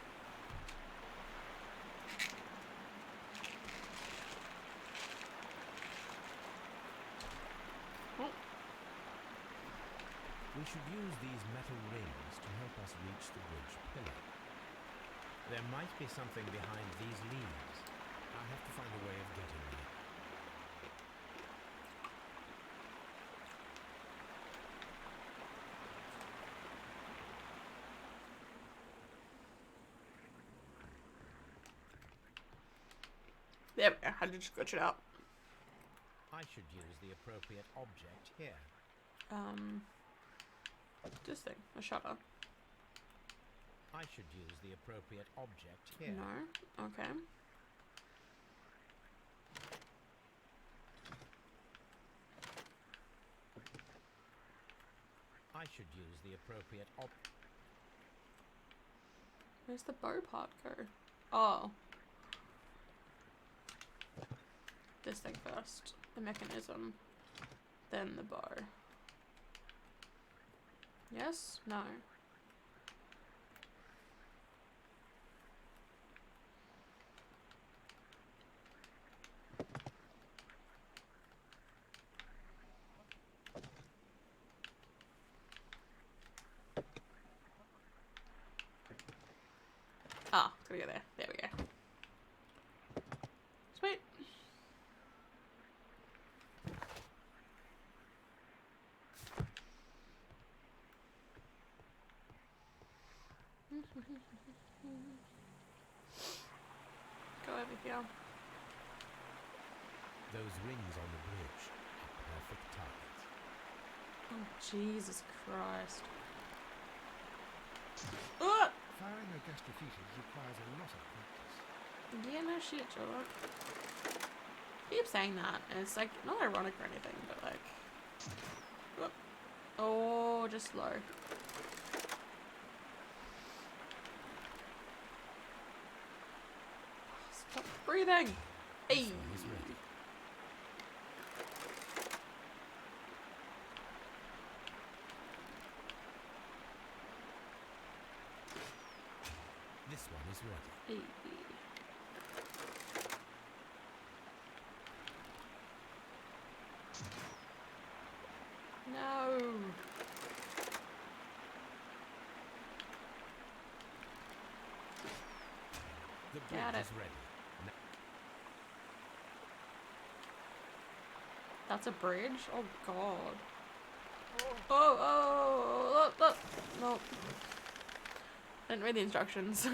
C: Oh.
G: We should use these metal rings to help us reach the bridge pillar. There might be something behind these leaves. I'll have to find a way of getting there.
C: There we go. I just glitch it out.
G: I should use the appropriate object here.
C: This thing. A shutter.
G: I should use the appropriate object here.
C: No. Okay.
G: I should use the appropriate
C: Where's the bow part go? Oh. This thing first. The mechanism. Then the bow. Yes? No. Ah, it's gonna go there. There we go. Sweet. Go over here.
G: Those rings on the bridge are perfect targets.
C: Oh, Jesus Christ. Ah!
F: Firing a gastrophetus requires a lot of practice.
C: Yeah, no shit, Sherlock. Keep saying that, and it's like not ironic or anything, but like, whoop. Oh, just slow. Stop breathing. Hey.
G: This one is ready. This one is ready.
C: Hey. No.
G: The
C: Got
G: bridge
C: it.
G: is ready.
C: That's a bridge? Oh god. Oh, no. Didn't read the instructions.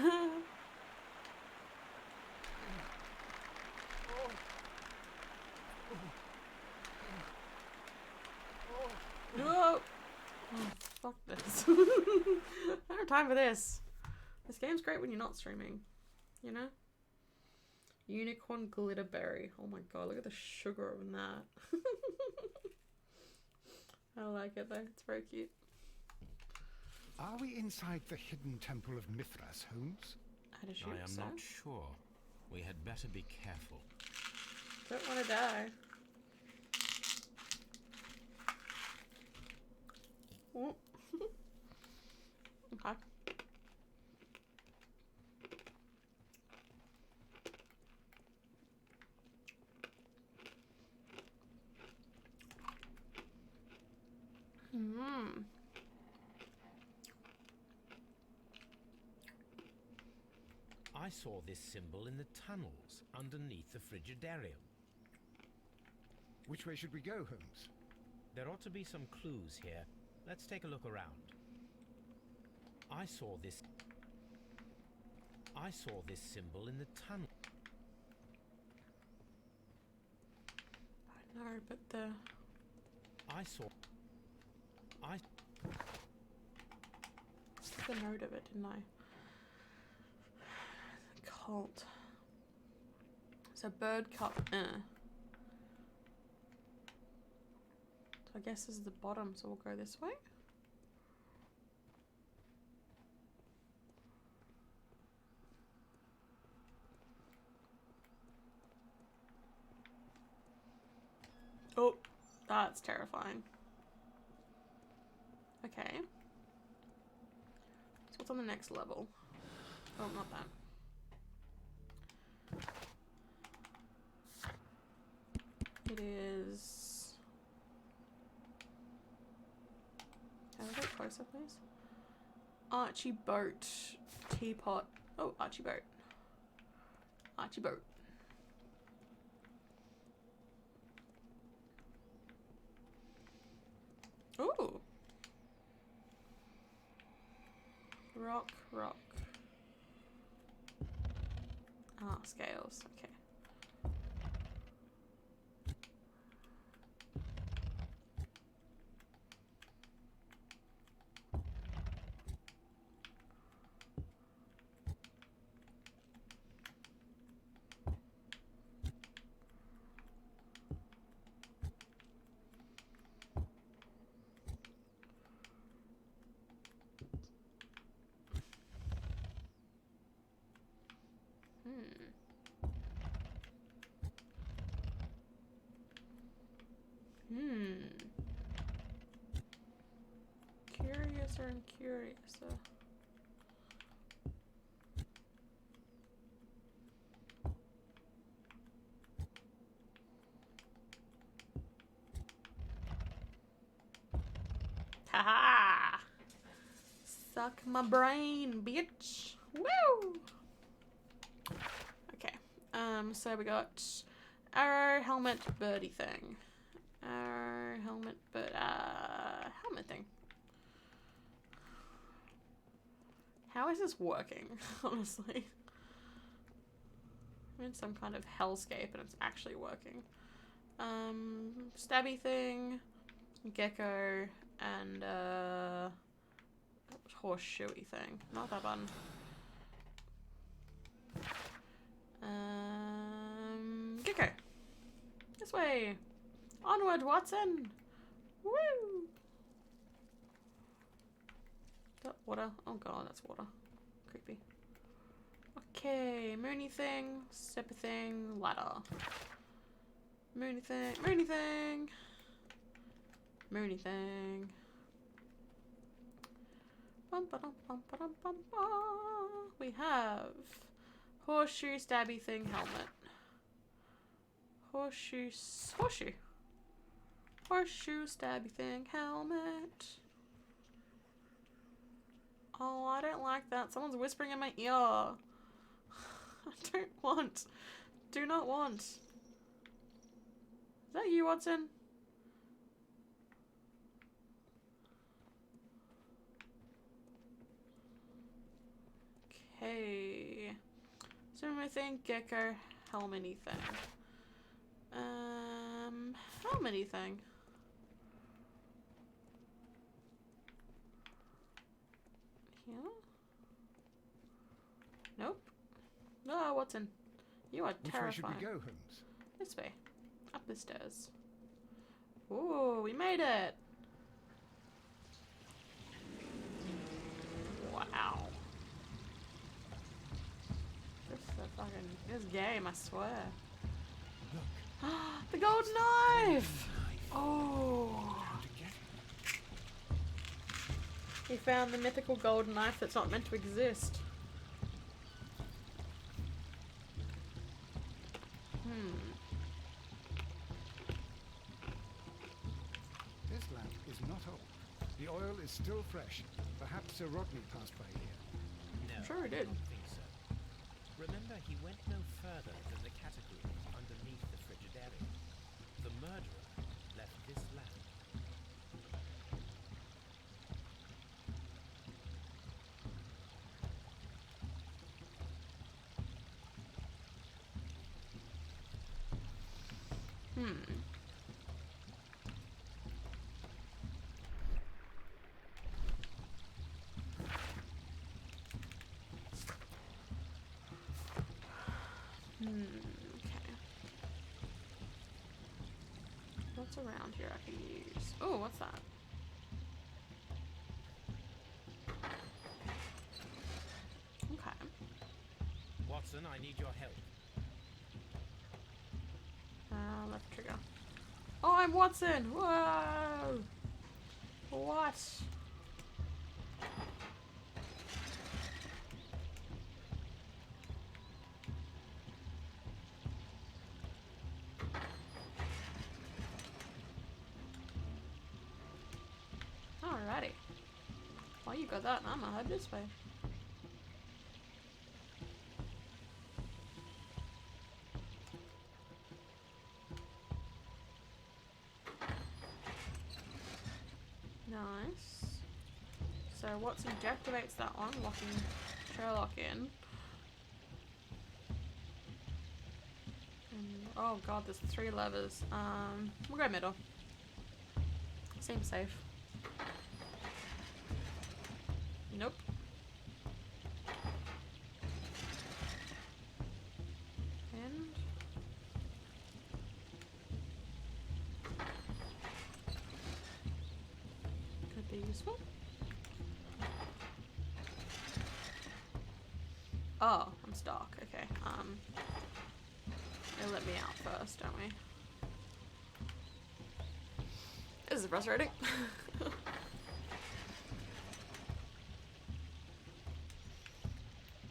C: No. Oh, fuck this. I don't have time for this. This game's great when you're not streaming. You know? Unicorn glitterberry. Oh my god, look at the sugar in that. I like it though, it's very cute.
F: Are we inside the hidden temple of Mithras, Holmes?
C: I'd assume
G: I am
C: so.
G: not sure. We had better be careful.
C: Don't want to die. Oh. Okay.
G: I saw this symbol in the tunnels underneath the Frigidarium.
F: Which way should we go, Holmes?
G: There ought to be some clues here. Let's take a look around. I saw this symbol in the tunnel.
C: but the...
L: I saw... I...
C: the note of it, didn't I? Cult. So bird cup. So I guess this is the bottom, so we'll go this way. Oh, that's terrifying. Okay. So what's on the next level? Oh, not that. It is... Can I get closer, please? Archie boat. Teapot. Oh, Archie boat. Archie boat. Ooh. Rock, rock. Ah, scales. Okay. Curiouser and curiouser. Haha! Suck my brain, bitch! Woo! Okay. So we got arrow, helmet, birdie thing. Arrow, helmet, helmet thing. How is this working, honestly? I'm in some kind of hellscape and it's actually working. Stabby thing, gecko, and horseshoey thing. Not that button. Gecko. This way. Onward, Watson. Woo! Is that water? Oh god, that's water. Creepy. Okay, moony thing, stepper thing, ladder. Moony thing, moony thing. Moony thing. Bum, ba, dum, bum, ba, dum, bum, ba. We have horseshoe, stabby thing, helmet. Horseshoe, horseshoe. Horseshoe, stabby thing, helmet. Oh, I don't like that. Someone's whispering in my ear. I don't want. Do not want. Is that you, Watson? Okay. So I think gecko, helmety thing. Helmety thing. Here? Nope. No, Watson. You are terrifying.
F: Which way should we go, Holmes?
C: This way. Up the stairs. Ooh, we made it! Wow. This game, I swear. Look. The golden knife! Oh. He found the mythical golden knife that's not meant to exist.
F: This lamp is not old. The oil is still fresh. Perhaps Sir Rodney passed by here.
L: No,
C: I'm sure he did.
L: I don't think so. Remember, he went no further than the catacombs underneath the Frigidarium. The murderer left this lamp.
C: What's around here I can use? Oh, what's that? Okay.
L: Watson, I need your help.
C: Left trigger. Oh, I'm Watson! Whoa! What? Alrighty. Well, you got that, and I'm gonna head this way. Nice. So Watson deactivates that one, locking Sherlock in. And, oh god, there's 3 levers. We'll go middle. Seems safe. Nope. And could be useful. Oh, I'm stuck. Okay. They let me out first, don't we? This is frustrating.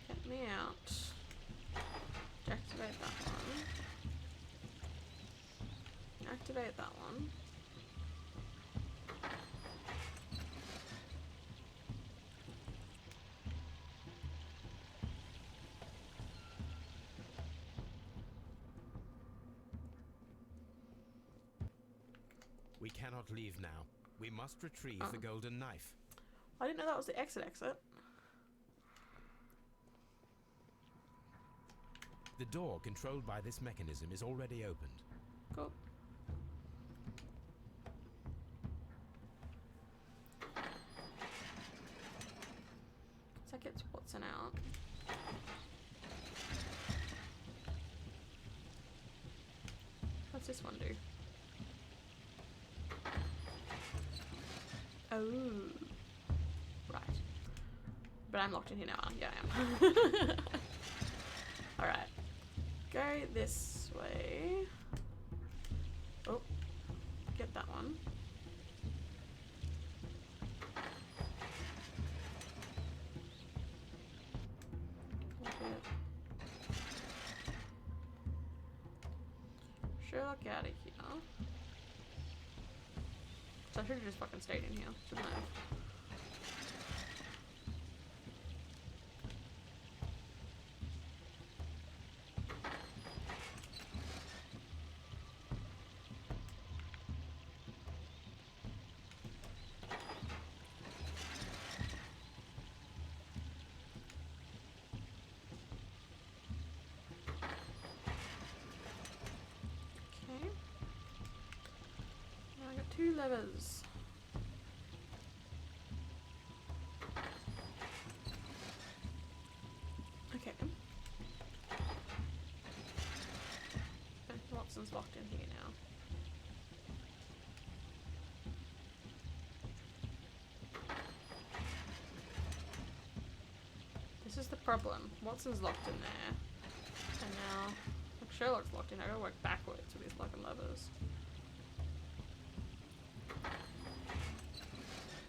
C: Get me out. Deactivate that one. Activate that one.
G: We cannot leave now. We must retrieve the golden knife.
C: I didn't know that was the exit.
G: The door controlled by this mechanism is already opened.
C: Cool. So that gets Watson out. What's this one do? Oh. Right. But I'm locked in here now. Yeah, I am. Alright. Go this way. Oh. Get that one. Sherlock out of here. So I should have just fucking stayed in here, shouldn't I have? Okay. Now I got 2 levers. Okay. Watson's locked in here now. This is the problem. Watson's locked in there. And now, like, Sherlock's locked in. I gotta work backwards with these fucking levers.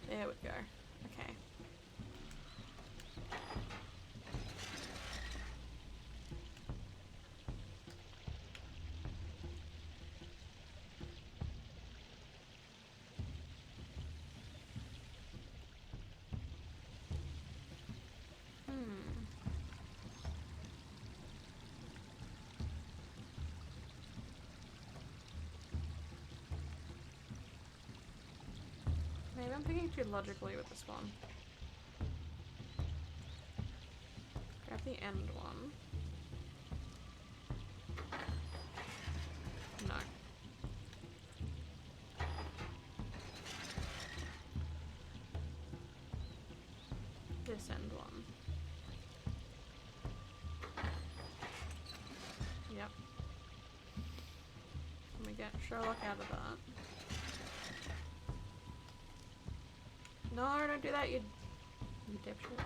C: There we go. Okay. Maybe I'm thinking too logically with this one. Grab the end one. No. This end one. Yep. Let me get get Sherlock out of that. No, don't do that, you dipshit.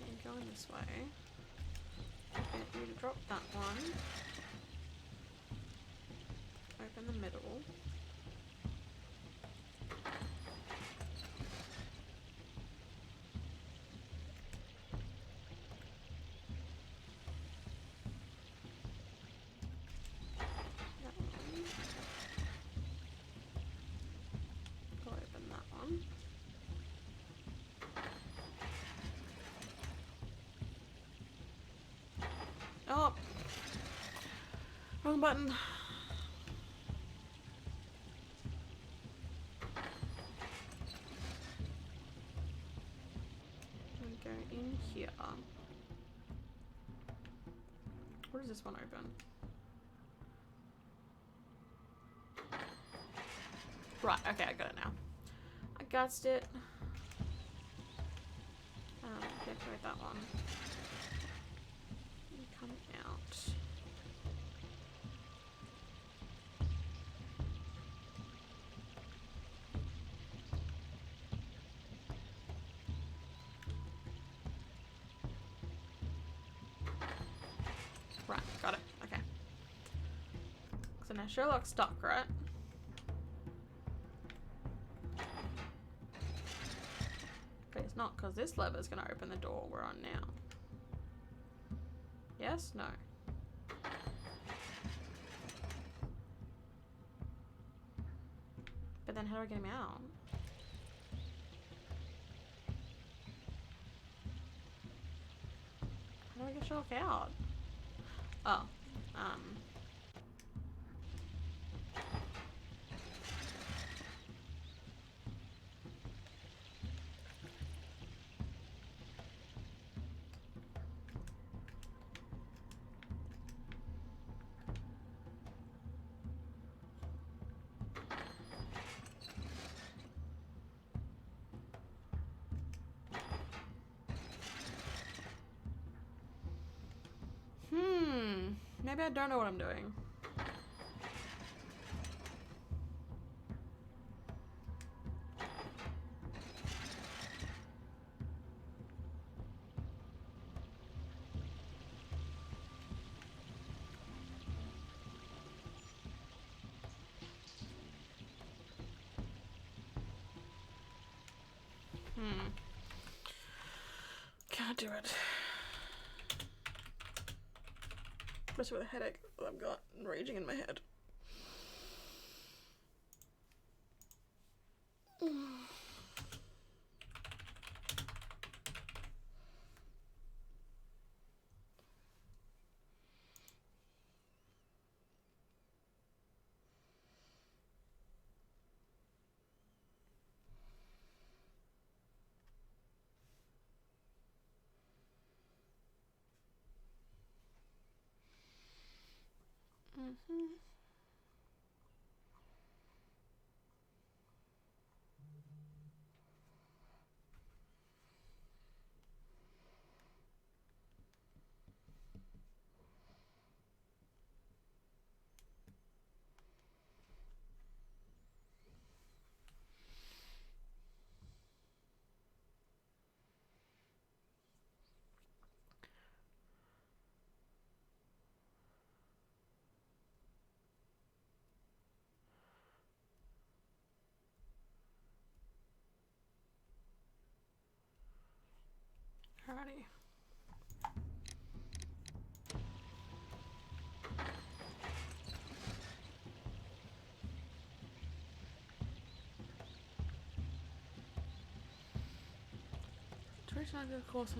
C: Okay, going this way. Get you to drop that one. Open the middle. Go open that one. Oh! Wrong button. And go in here. Where does this one open? Right, okay, I got it now. I guessed it. Deactivate that one. And come out. Right, got it. Okay. So now Sherlock's stuck, right? But it's not, because this lever is going to open the door we're on now. Yes? No. But then how do I get him out? How do I get Sherlock out? Oh. Maybe I don't know what I'm doing. Can't do it. Especially with a headache that I've got raging in my head. Alrighty. To reach another course,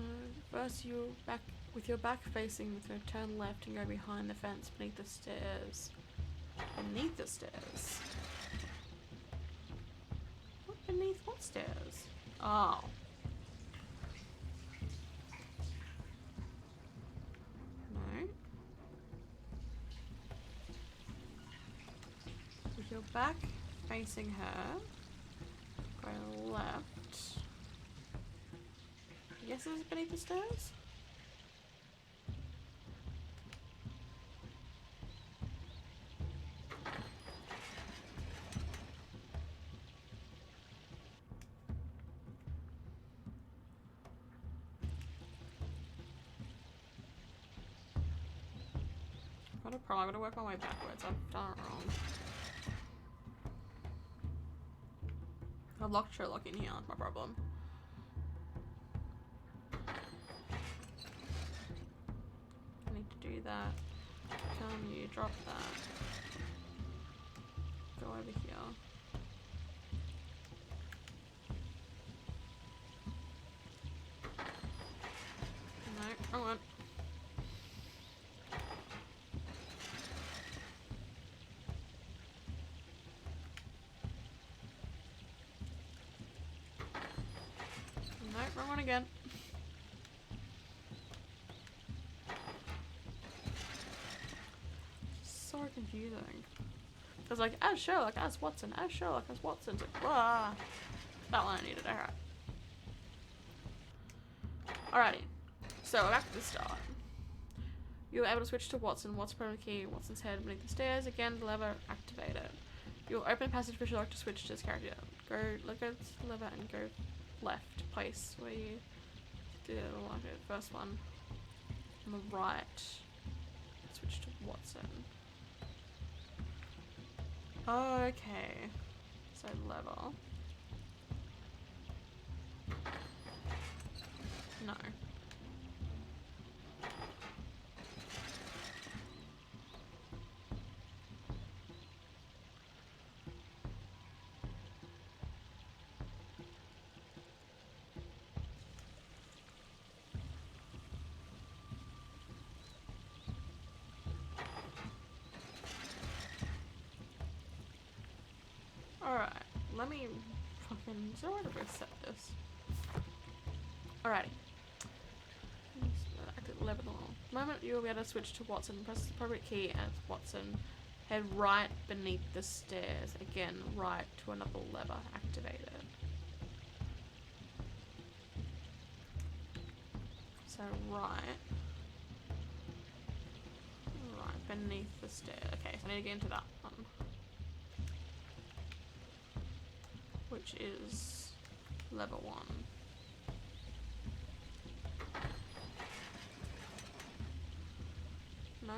C: first you back with your back facing, with your turn left and go behind the fence beneath the stairs. Beneath the stairs. What beneath what stairs? Oh. No. With your back facing her, go left. Yes, it's beneath the stairs. I'm gonna work my way backwards. I've done it wrong. I've locked Sherlock in here, that's my problem. I need to do that. Can you drop that? Go over here. No, wrong one. No, wrong one again. So confusing. It's like, as Sherlock, as Watson, as Sherlock, as Watson. It's like, blah. That one I needed, alright. Alrighty. So, back to the start. You were able to switch to Watson. Watson pressed the key. Watson's head beneath the stairs. Again, the lever activated. You'll open passage for Sherlock to switch to his character. Go, look at the lever and go left. Place where you did like it. First one. On the right. Switch to Watson. Okay. So, lever. No. Alright, let me fucking... Is there a way to reset this? Alrighty. Active lever the moment you'll be able to switch to Watson, press the appropriate key as Watson. Head right beneath the stairs. Again, right to another lever activated. So right. Right beneath the stairs. Okay, so I need to get into that one. Which is level 1. No.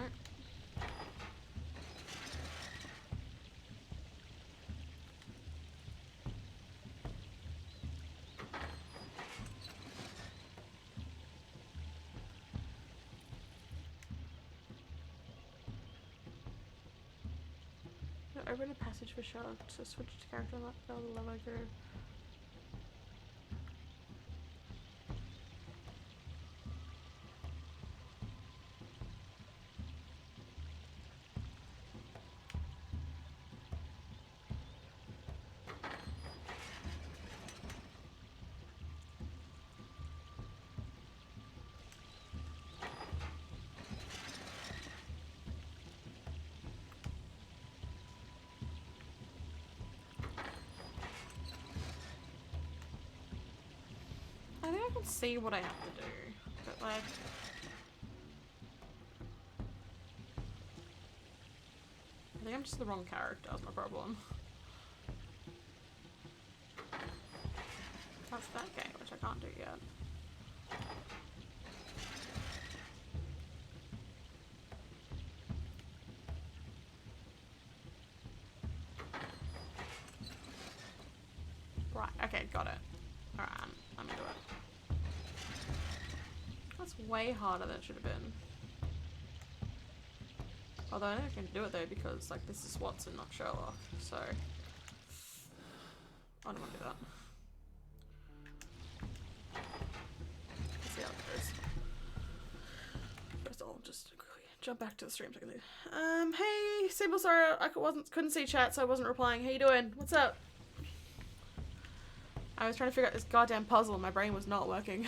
C: Open a passage for Sherlock to switch to character and let go of the lever go. I think I can see what I have to do, but like... I think I'm just the wrong character, that's my problem. That's that game, which I can't do yet. Right, okay, got it. Alright, I'm into it. That's way harder than it should have been. Although I think I can do it though because like this is Watson, not Sherlock, so I don't want to do that. Let's see how it goes. First I'll just quickly jump back to the stream so I can see. Hey Sybil, sorry I couldn't see chat so I wasn't replying. How you doing? What's up? I was trying to figure out this goddamn puzzle and my brain was not working.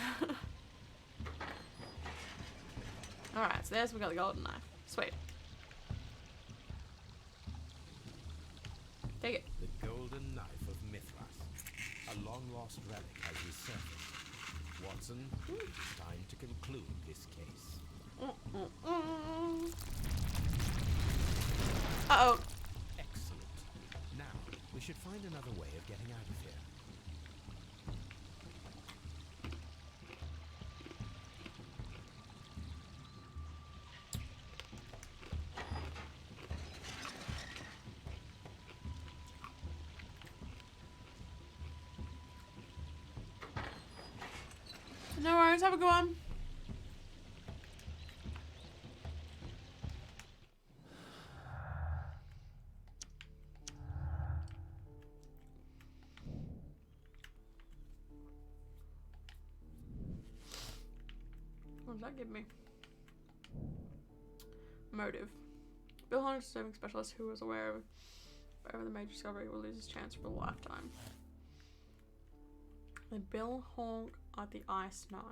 C: Alright, so there's we got the golden knife. Sweet. Take it.
G: The golden knife of Mithras. A long-lost relic has resurfaced. Watson. It's time to conclude this case.
C: Uh-oh.
G: Excellent. Now, we should find another way of getting out of here.
C: No worries, have a good one. What does that give me? Motive. Bill Hunt is a serving specialist who was aware of wherever the major discovery will lose his chance for a lifetime. The Bill Honk at the ice knife.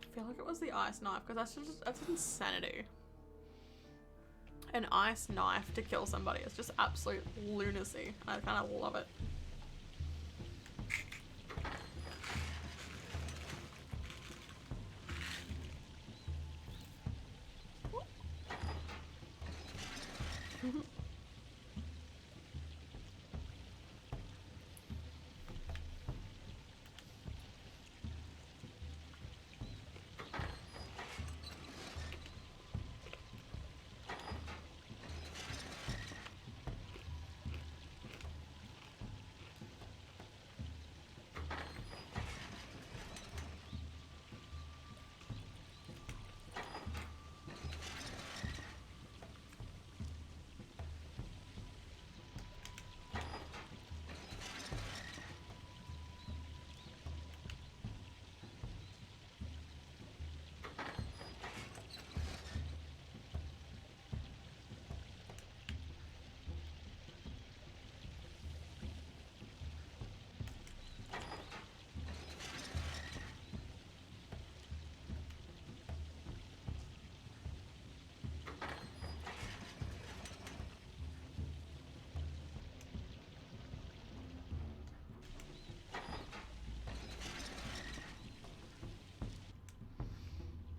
C: I feel like it was the ice knife because that's insanity. An ice knife to kill somebody. It's just absolute lunacy. I kind of love it.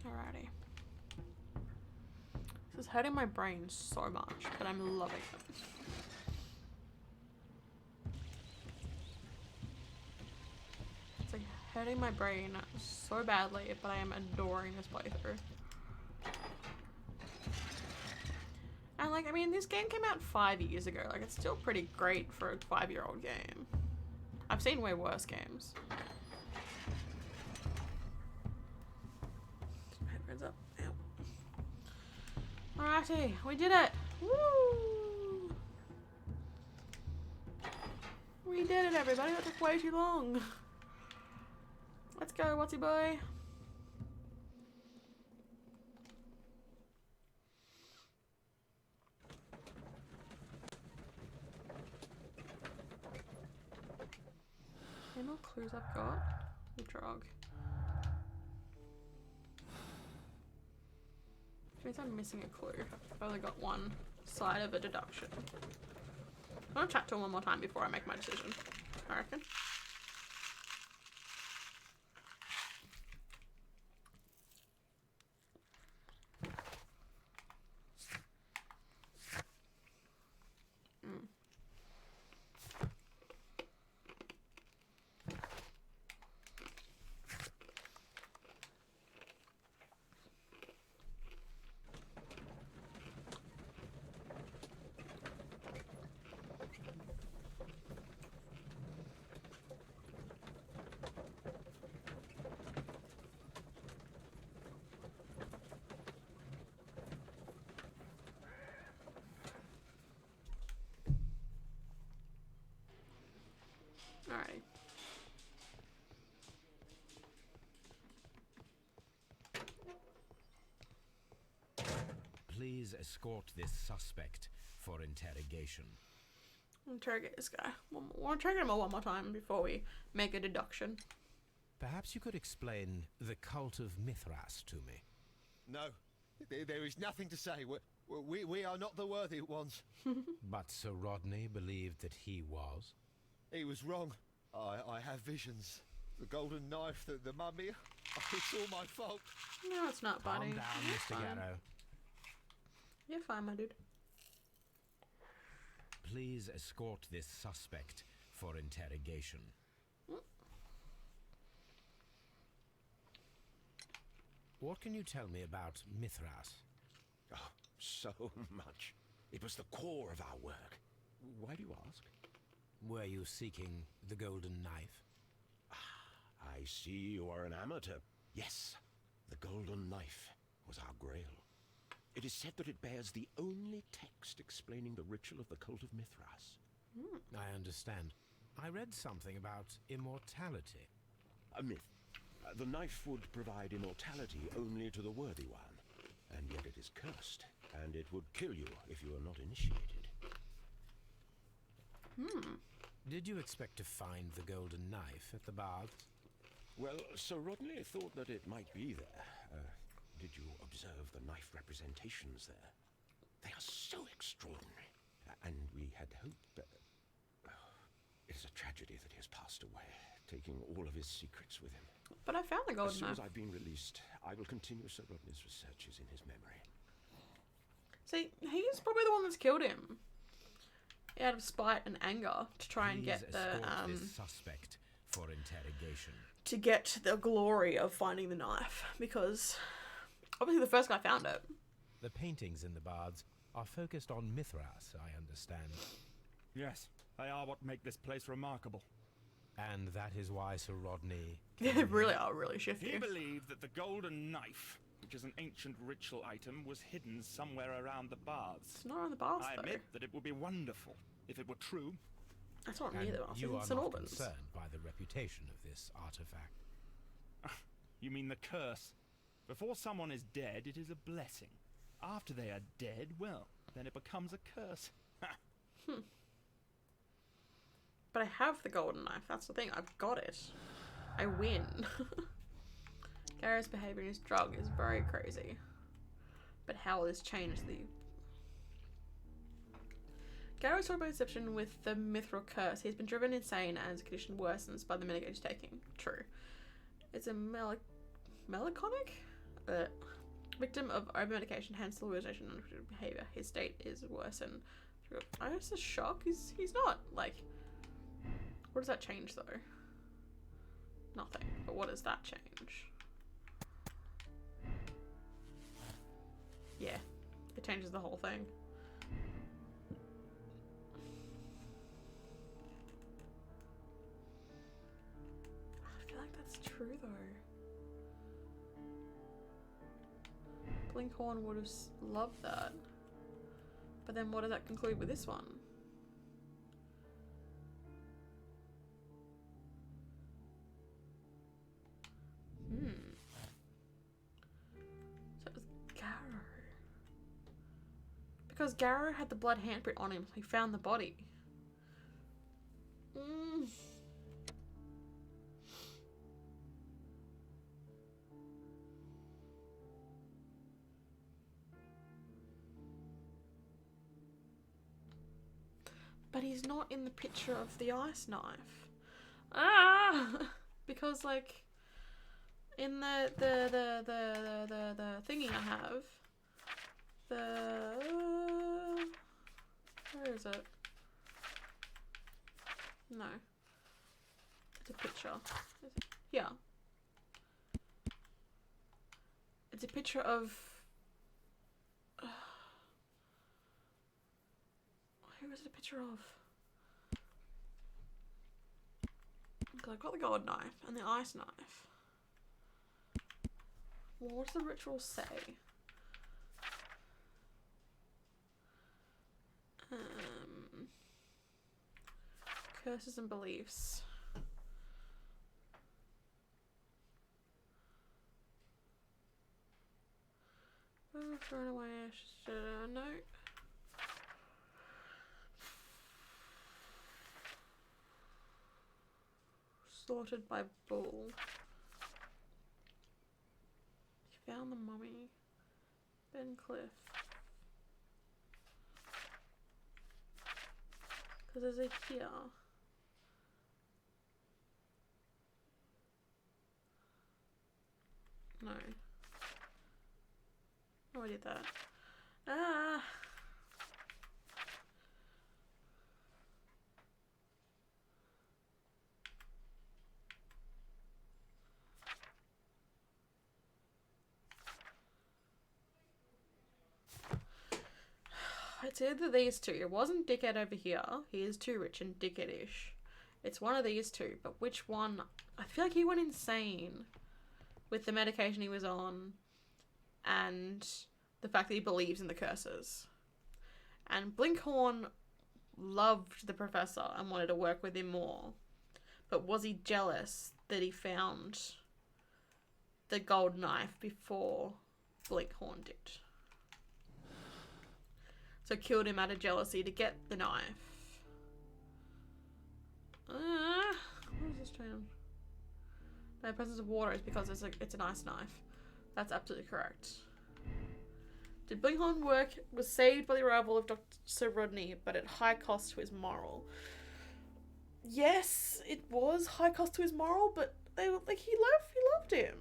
C: Alrighty. This is hurting my brain so much, but I'm loving it. It's like hurting my brain so badly, but I am adoring this playthrough. And like, I mean, this game came out 5 years ago. Like, it's still pretty great for a 5-year-old game. I've seen way worse games. Headphones up. Ow. Alrighty, we did it. Woo! We did it, everybody. That took way too long. Let's go, what's your boy? Any more clues I've got? The drug. Which means I'm missing a clue. I've only got one side of a deduction. I'm gonna chat to him one more time before I make my decision, I reckon. Alrighty.
G: Please escort this suspect for interrogation.
C: Interrogate this guy. We'll interrogate him one more time before we make a deduction.
G: Perhaps you could explain the cult of Mithras to me.
J: No, there is nothing to say. We are not the worthy ones.
G: But Sir Rodney believed that he was.
J: He was wrong. I have visions. The golden knife, the mummy. It's all my fault.
C: No, it's not, buddy.
G: Calm down,
C: You're
G: Mr.
C: fine.
G: Garrow.
C: You're fine, my dude.
G: Please escort this suspect for interrogation. What can you tell me about Mithras?
E: Oh, so much. It was the core of our work. Why do you ask?
G: Were you seeking the golden knife?
E: I see you are an amateur. Yes, the golden knife was our grail. It is said that it bears the only text explaining the ritual of the cult of Mithras.
G: I understand. I read something about immortality.
E: A myth. The knife would provide immortality only to the worthy one, and yet it is cursed, and it would kill you if you are not initiated.
G: Did you expect to find the golden knife at the baths?
E: Well, Sir Rodney thought that it might be there. Did you observe the knife representations there? They are so extraordinary. And we had hoped that... it is a tragedy that he has passed away, taking all of his secrets with him.
C: But I found the golden
E: As soon
C: knife.
E: as I've been released, I will continue Sir Rodney's researches in his memory.
C: See, he's probably the one that's killed him. Out of spite and anger to try and get
G: Please
C: the
G: escort this suspect for interrogation.
C: to get the glory of finding the knife, because obviously the first guy found it.
G: The paintings in the baths are focused on Mithras, I understand.
M: Yes, they are what make this place remarkable.
G: And that is why Sir Rodney...
C: They really are really shifty.
M: He believed that the golden knife, which is an ancient ritual item, was hidden somewhere around the baths.
C: It's not on the baths,
M: I
C: though.
M: admit that it would be wonderful if it were true.
C: That's not near
G: And
C: the baths.
G: you
C: It's
G: are
C: in St.
G: not
C: Albans.
G: concerned by the reputation of this artifact.
M: You mean the curse? Before someone is dead, it is a blessing. After they are dead, well, then it becomes a curse.
C: But I have the golden knife. That's the thing. I've got it. I win. Garrow's behavior in his drug is very crazy. But how will this change the... Garrow's talked about deception with the mithril curse. He's been driven insane and his condition worsens by the medication he's taking. True. It's a melancholic? Victim of over-medication, hence the hallucination and unpredictable behavior. His state is worsened. I guess a shock. He's not, like... What does that change, though? Nothing. But what does that change? Yeah. It changes the whole thing. I feel like that's true, though. Blinkhorn would have loved that. But then what does that conclude with this one? So it was Garrow. Because Garrow had the blood handprint on him, he found the body. But he's not in the picture of the ice knife. Because like in the thingy I have, where is it? No, it's a picture. Is it? Yeah, it's a picture of. Who is it a picture of? Okay, I've got the gold knife and the ice knife. Well, what does the ritual say? Curses and beliefs. Thrown away ashes. No. Slaughtered by bull. found the mummy. Ben Cliff. Because there's a here. No. Oh, I did that. Ah! It's either these two. It wasn't Dickhead over here. He is too rich and dickheadish. It's one of these two, but which one? I feel like he went insane with the medication he was on and the fact that he believes in the curses. And Blinkhorn loved the professor and wanted to work with him more. But was he jealous that he found the gold knife before Blinkhorn did? So killed him out of jealousy to get the knife. What was this term? The presence of water is because it's a nice knife. That's absolutely correct. Did Blinkhorn work was saved by the arrival of Dr. Rodney, but at high cost to his moral. Yes, it was high cost to his moral, but they were like he loved him.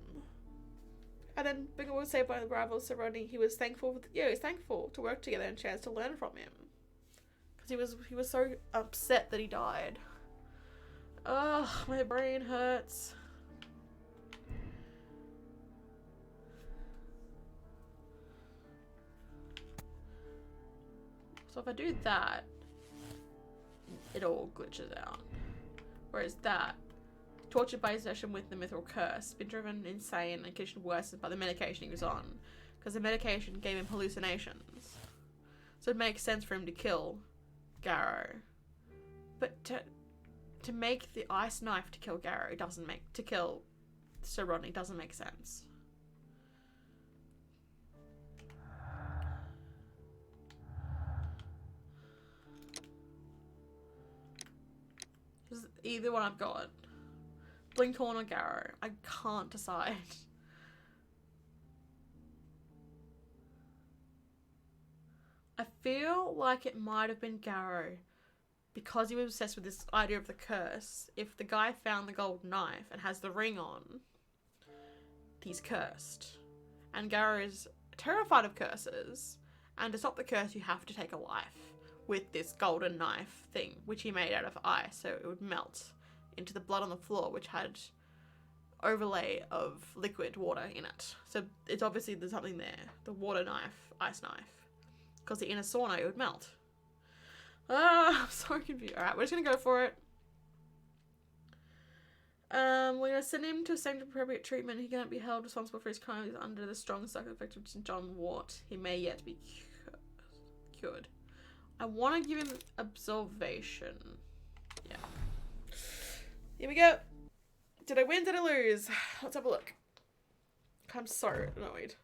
C: And then Blinkhorn was saved by the arrival of Sir Rodney. He was thankful. He was thankful to work together and chance to learn from him, because he was so upset that he died. Ugh, my brain hurts. So if I do that, it all glitches out. Whereas that, tortured by his obsession with the mythical curse, been driven insane and conditioned worse by the medication he was on, because the medication gave him hallucinations. So it makes sense for him to kill Garrow. But to make the ice knife to kill Garrow to kill Sir Rodney doesn't make sense. This is either one I've got. Blinkhorn or Garrow. I can't decide. I feel like it might have been Garrow, because he was obsessed with this idea of the curse. If the guy found the gold knife and has the ring on, he's cursed. And Garrow is terrified of curses, and to stop the curse you have to take a life with this golden knife thing, which he made out of ice, so it would melt into the blood on the floor, which had overlay of liquid water in it. So it's obviously there's something there. The water knife, ice knife. Because in a sauna it would melt. Ah, I'm so confused. Alright, we're just gonna go for it. We're gonna send him to a center of appropriate treatment. He cannot be held responsible for his crimes under the strong psychic effect of St. John Wart. He may yet be cured. I want to give him observation. Yeah. Here we go. Did I win? Did I lose? Let's have a look. I'm so annoyed.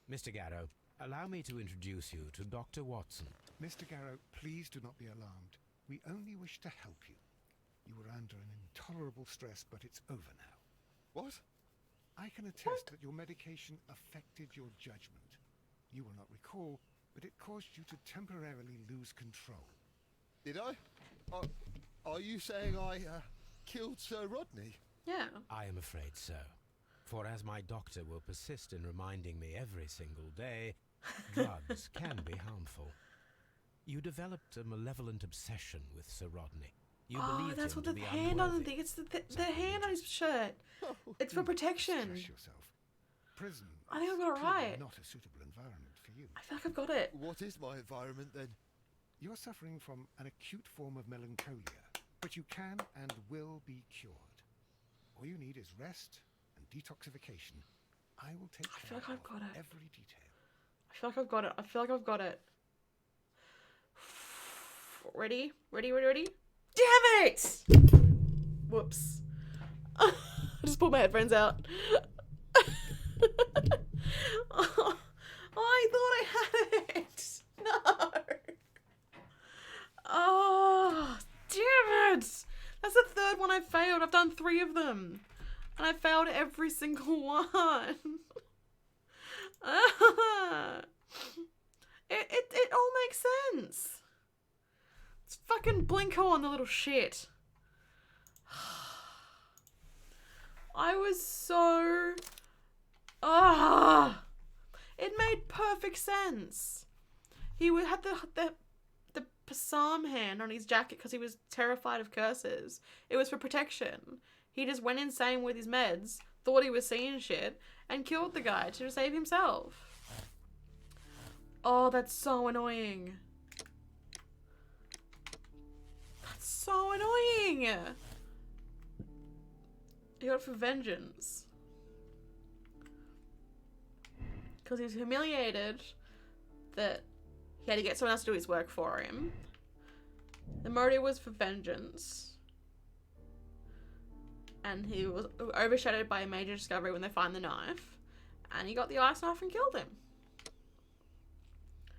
G: Mr. Garrow, allow me to introduce you to Dr. Watson.
F: Mr. Garrow, please do not be alarmed. We only wish to help you. You were under an intolerable stress, but it's over now.
J: What?
F: I can attest that your medication affected your judgment. You will not recall, but it caused you to temporarily lose control.
J: Did I? Are you saying I killed Sir Rodney?
C: Yeah.
G: I am afraid so. For as my doctor will persist in reminding me every single day, drugs can be harmful. You developed a malevolent obsession with Sir Rodney. You believed
C: that's
G: him
C: what
G: to
C: the
G: be
C: hand on the
G: unworthy.
C: thing. It's the hand on his shirt. It's for protection.
F: Stress yourself. Prison
C: I think I've
F: is
C: got it
F: clearly
C: right.
F: not a suitable environment for you.
C: I feel like I've got it.
J: What is my environment then?
F: You're suffering from an acute form of melancholia, but you can and will be cured. All you need is rest and detoxification. I will take
C: I feel
F: care
C: like I've got
F: of
C: it.
F: every detail.
C: I feel like I've got it. I feel like I've got it. Ready? Ready, ready, ready? Damn it! Whoops. I just pulled my headphones out. Oh, I thought I had it. No. Oh, damn it. That's the third one I failed. I've done 3 of them. And I failed every single one. Fucking Blinkhorn, the little shit. I was so... It made perfect sense. He had the psalm hand on his jacket because he was terrified of curses. It was for protection. He just went insane with his meds, thought he was seeing shit, and killed the guy to save himself. Oh, that's so annoying. That's so annoying. He got it for vengeance. Because he was humiliated that he had to get someone else to do his work for him. The motive was for vengeance. And he was overshadowed by a major discovery when they find the knife. And he got the ice knife and killed him.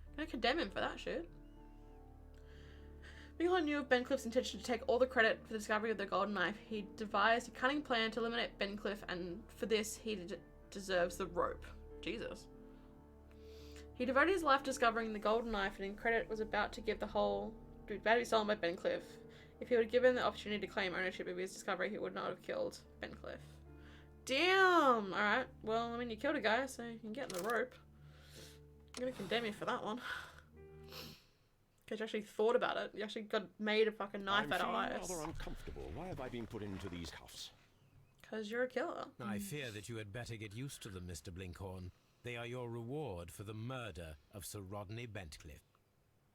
C: I'm gonna condemn him for that shit. Bigelow knew of Bencliffe's intention to take all the credit for the discovery of the golden knife. He devised a cunning plan to eliminate Bencliffe, and for this he deserves the rope. Jesus. He devoted his life discovering the golden knife, and in credit was about to give the whole about to be stolen by Bencliffe. If he would given the opportunity to claim ownership of his discovery, he would not have killed Bencliffe. Damn! Alright, well, I mean, you killed a guy, so you can get in the rope. I'm gonna condemn you for that one. Because you actually thought about it. You actually made a fucking knife out of ice.
E: I'm rather uncomfortable. Why have I been put into these cuffs?
C: Because you're a killer.
G: I fear that you had better get used to them, Mr. Blinkhorn. They are your reward for the murder of Sir Rodney Bentcliffe.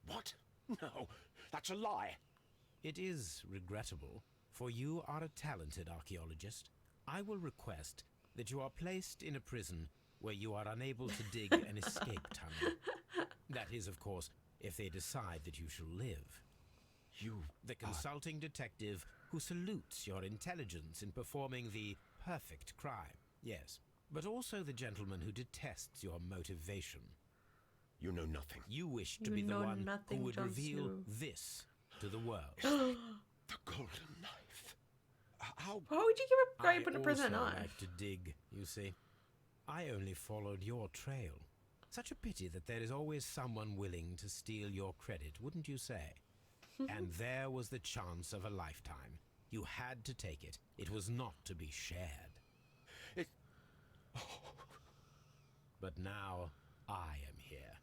E: What? No, that's a lie.
G: It is regrettable, for you are a talented archaeologist. I will request that you are placed in a prison where you are unable to dig an escape tunnel. That is, of course, if they decide that you shall live.
E: You...
G: The consulting detective who salutes your intelligence in performing the perfect crime. Yes, but also the gentleman who detests your motivation.
E: You know nothing.
G: You wish to be the one who would reveal this to the world.
E: The golden knife. How...
C: Why would you give a guy put in prison a
G: I also
C: knife?
G: like to dig, you see. I only followed your trail. Such a pity that there is always someone willing to steal your credit, wouldn't you say? And there was the chance of a lifetime. You had to take it. It was not to be shared.
E: It...
G: But now I am here,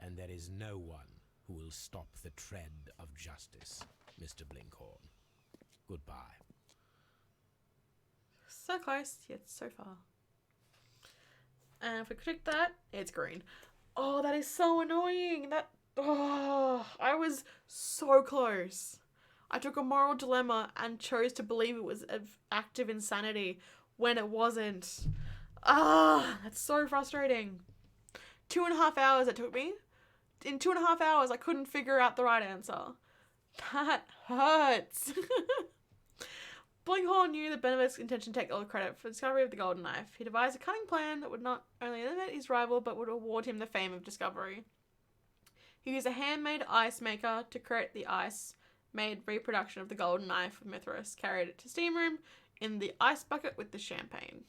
G: and there is no one who will stop the tread of justice, Mr. Blinkhorn. Goodbye.
C: So close, yet so far. And if we click that, it's green. Oh, that is so annoying. I was so close. I took a moral dilemma and chose to believe it was an act of insanity when it wasn't. That's so frustrating. 2.5 hours it took me. In 2.5 hours, I couldn't figure out the right answer. That hurts. Blinkhorn knew that Bennett's intention to take all the credit for the discovery of the golden knife. He devised a cunning plan that would not only eliminate his rival, but would award him the fame of discovery. He used a handmade ice maker to create the ice-made reproduction of the golden knife of Mithras, carried it to steam room in the ice bucket with the champagne.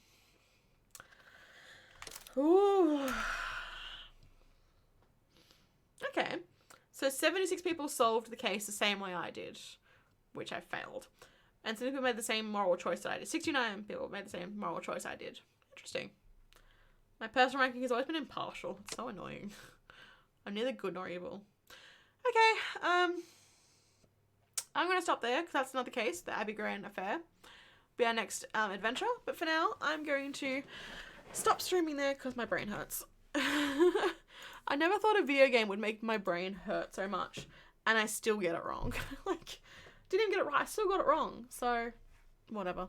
C: Ooh. Okay, so 76 people solved the case the same way I did, which I failed. And some people made the same moral choice that I did. 69 people made the same moral choice I did. Interesting. My personal ranking has always been impartial. It's so annoying. I'm neither good nor evil. Okay, I'm going to stop there because that's not the case. The Abbey Grant affair will be our next adventure. But for now, I'm going to stop streaming there because my brain hurts. I never thought a video game would make my brain hurt so much. And I still get it wrong. Didn't even get it right. I still got it wrong. So, whatever.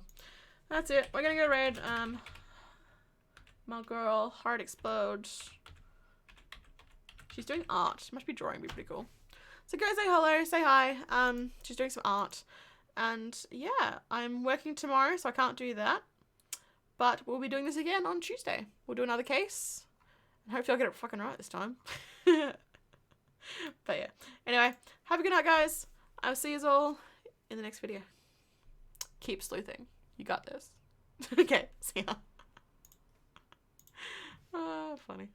C: That's it. We're going to go read my girl, Heart Explodes. She's doing art. She must be drawing. Be pretty cool. So go say hello, say hi. She's doing some art. And yeah, I'm working tomorrow, so I can't do that. But we'll be doing this again on Tuesday. We'll do another case. And hopefully I'll get it fucking right this time. But yeah. Anyway, have a good night, guys. I'll see you all in the next video. Keep sleuthing. You got this. Okay, see ya. Funny.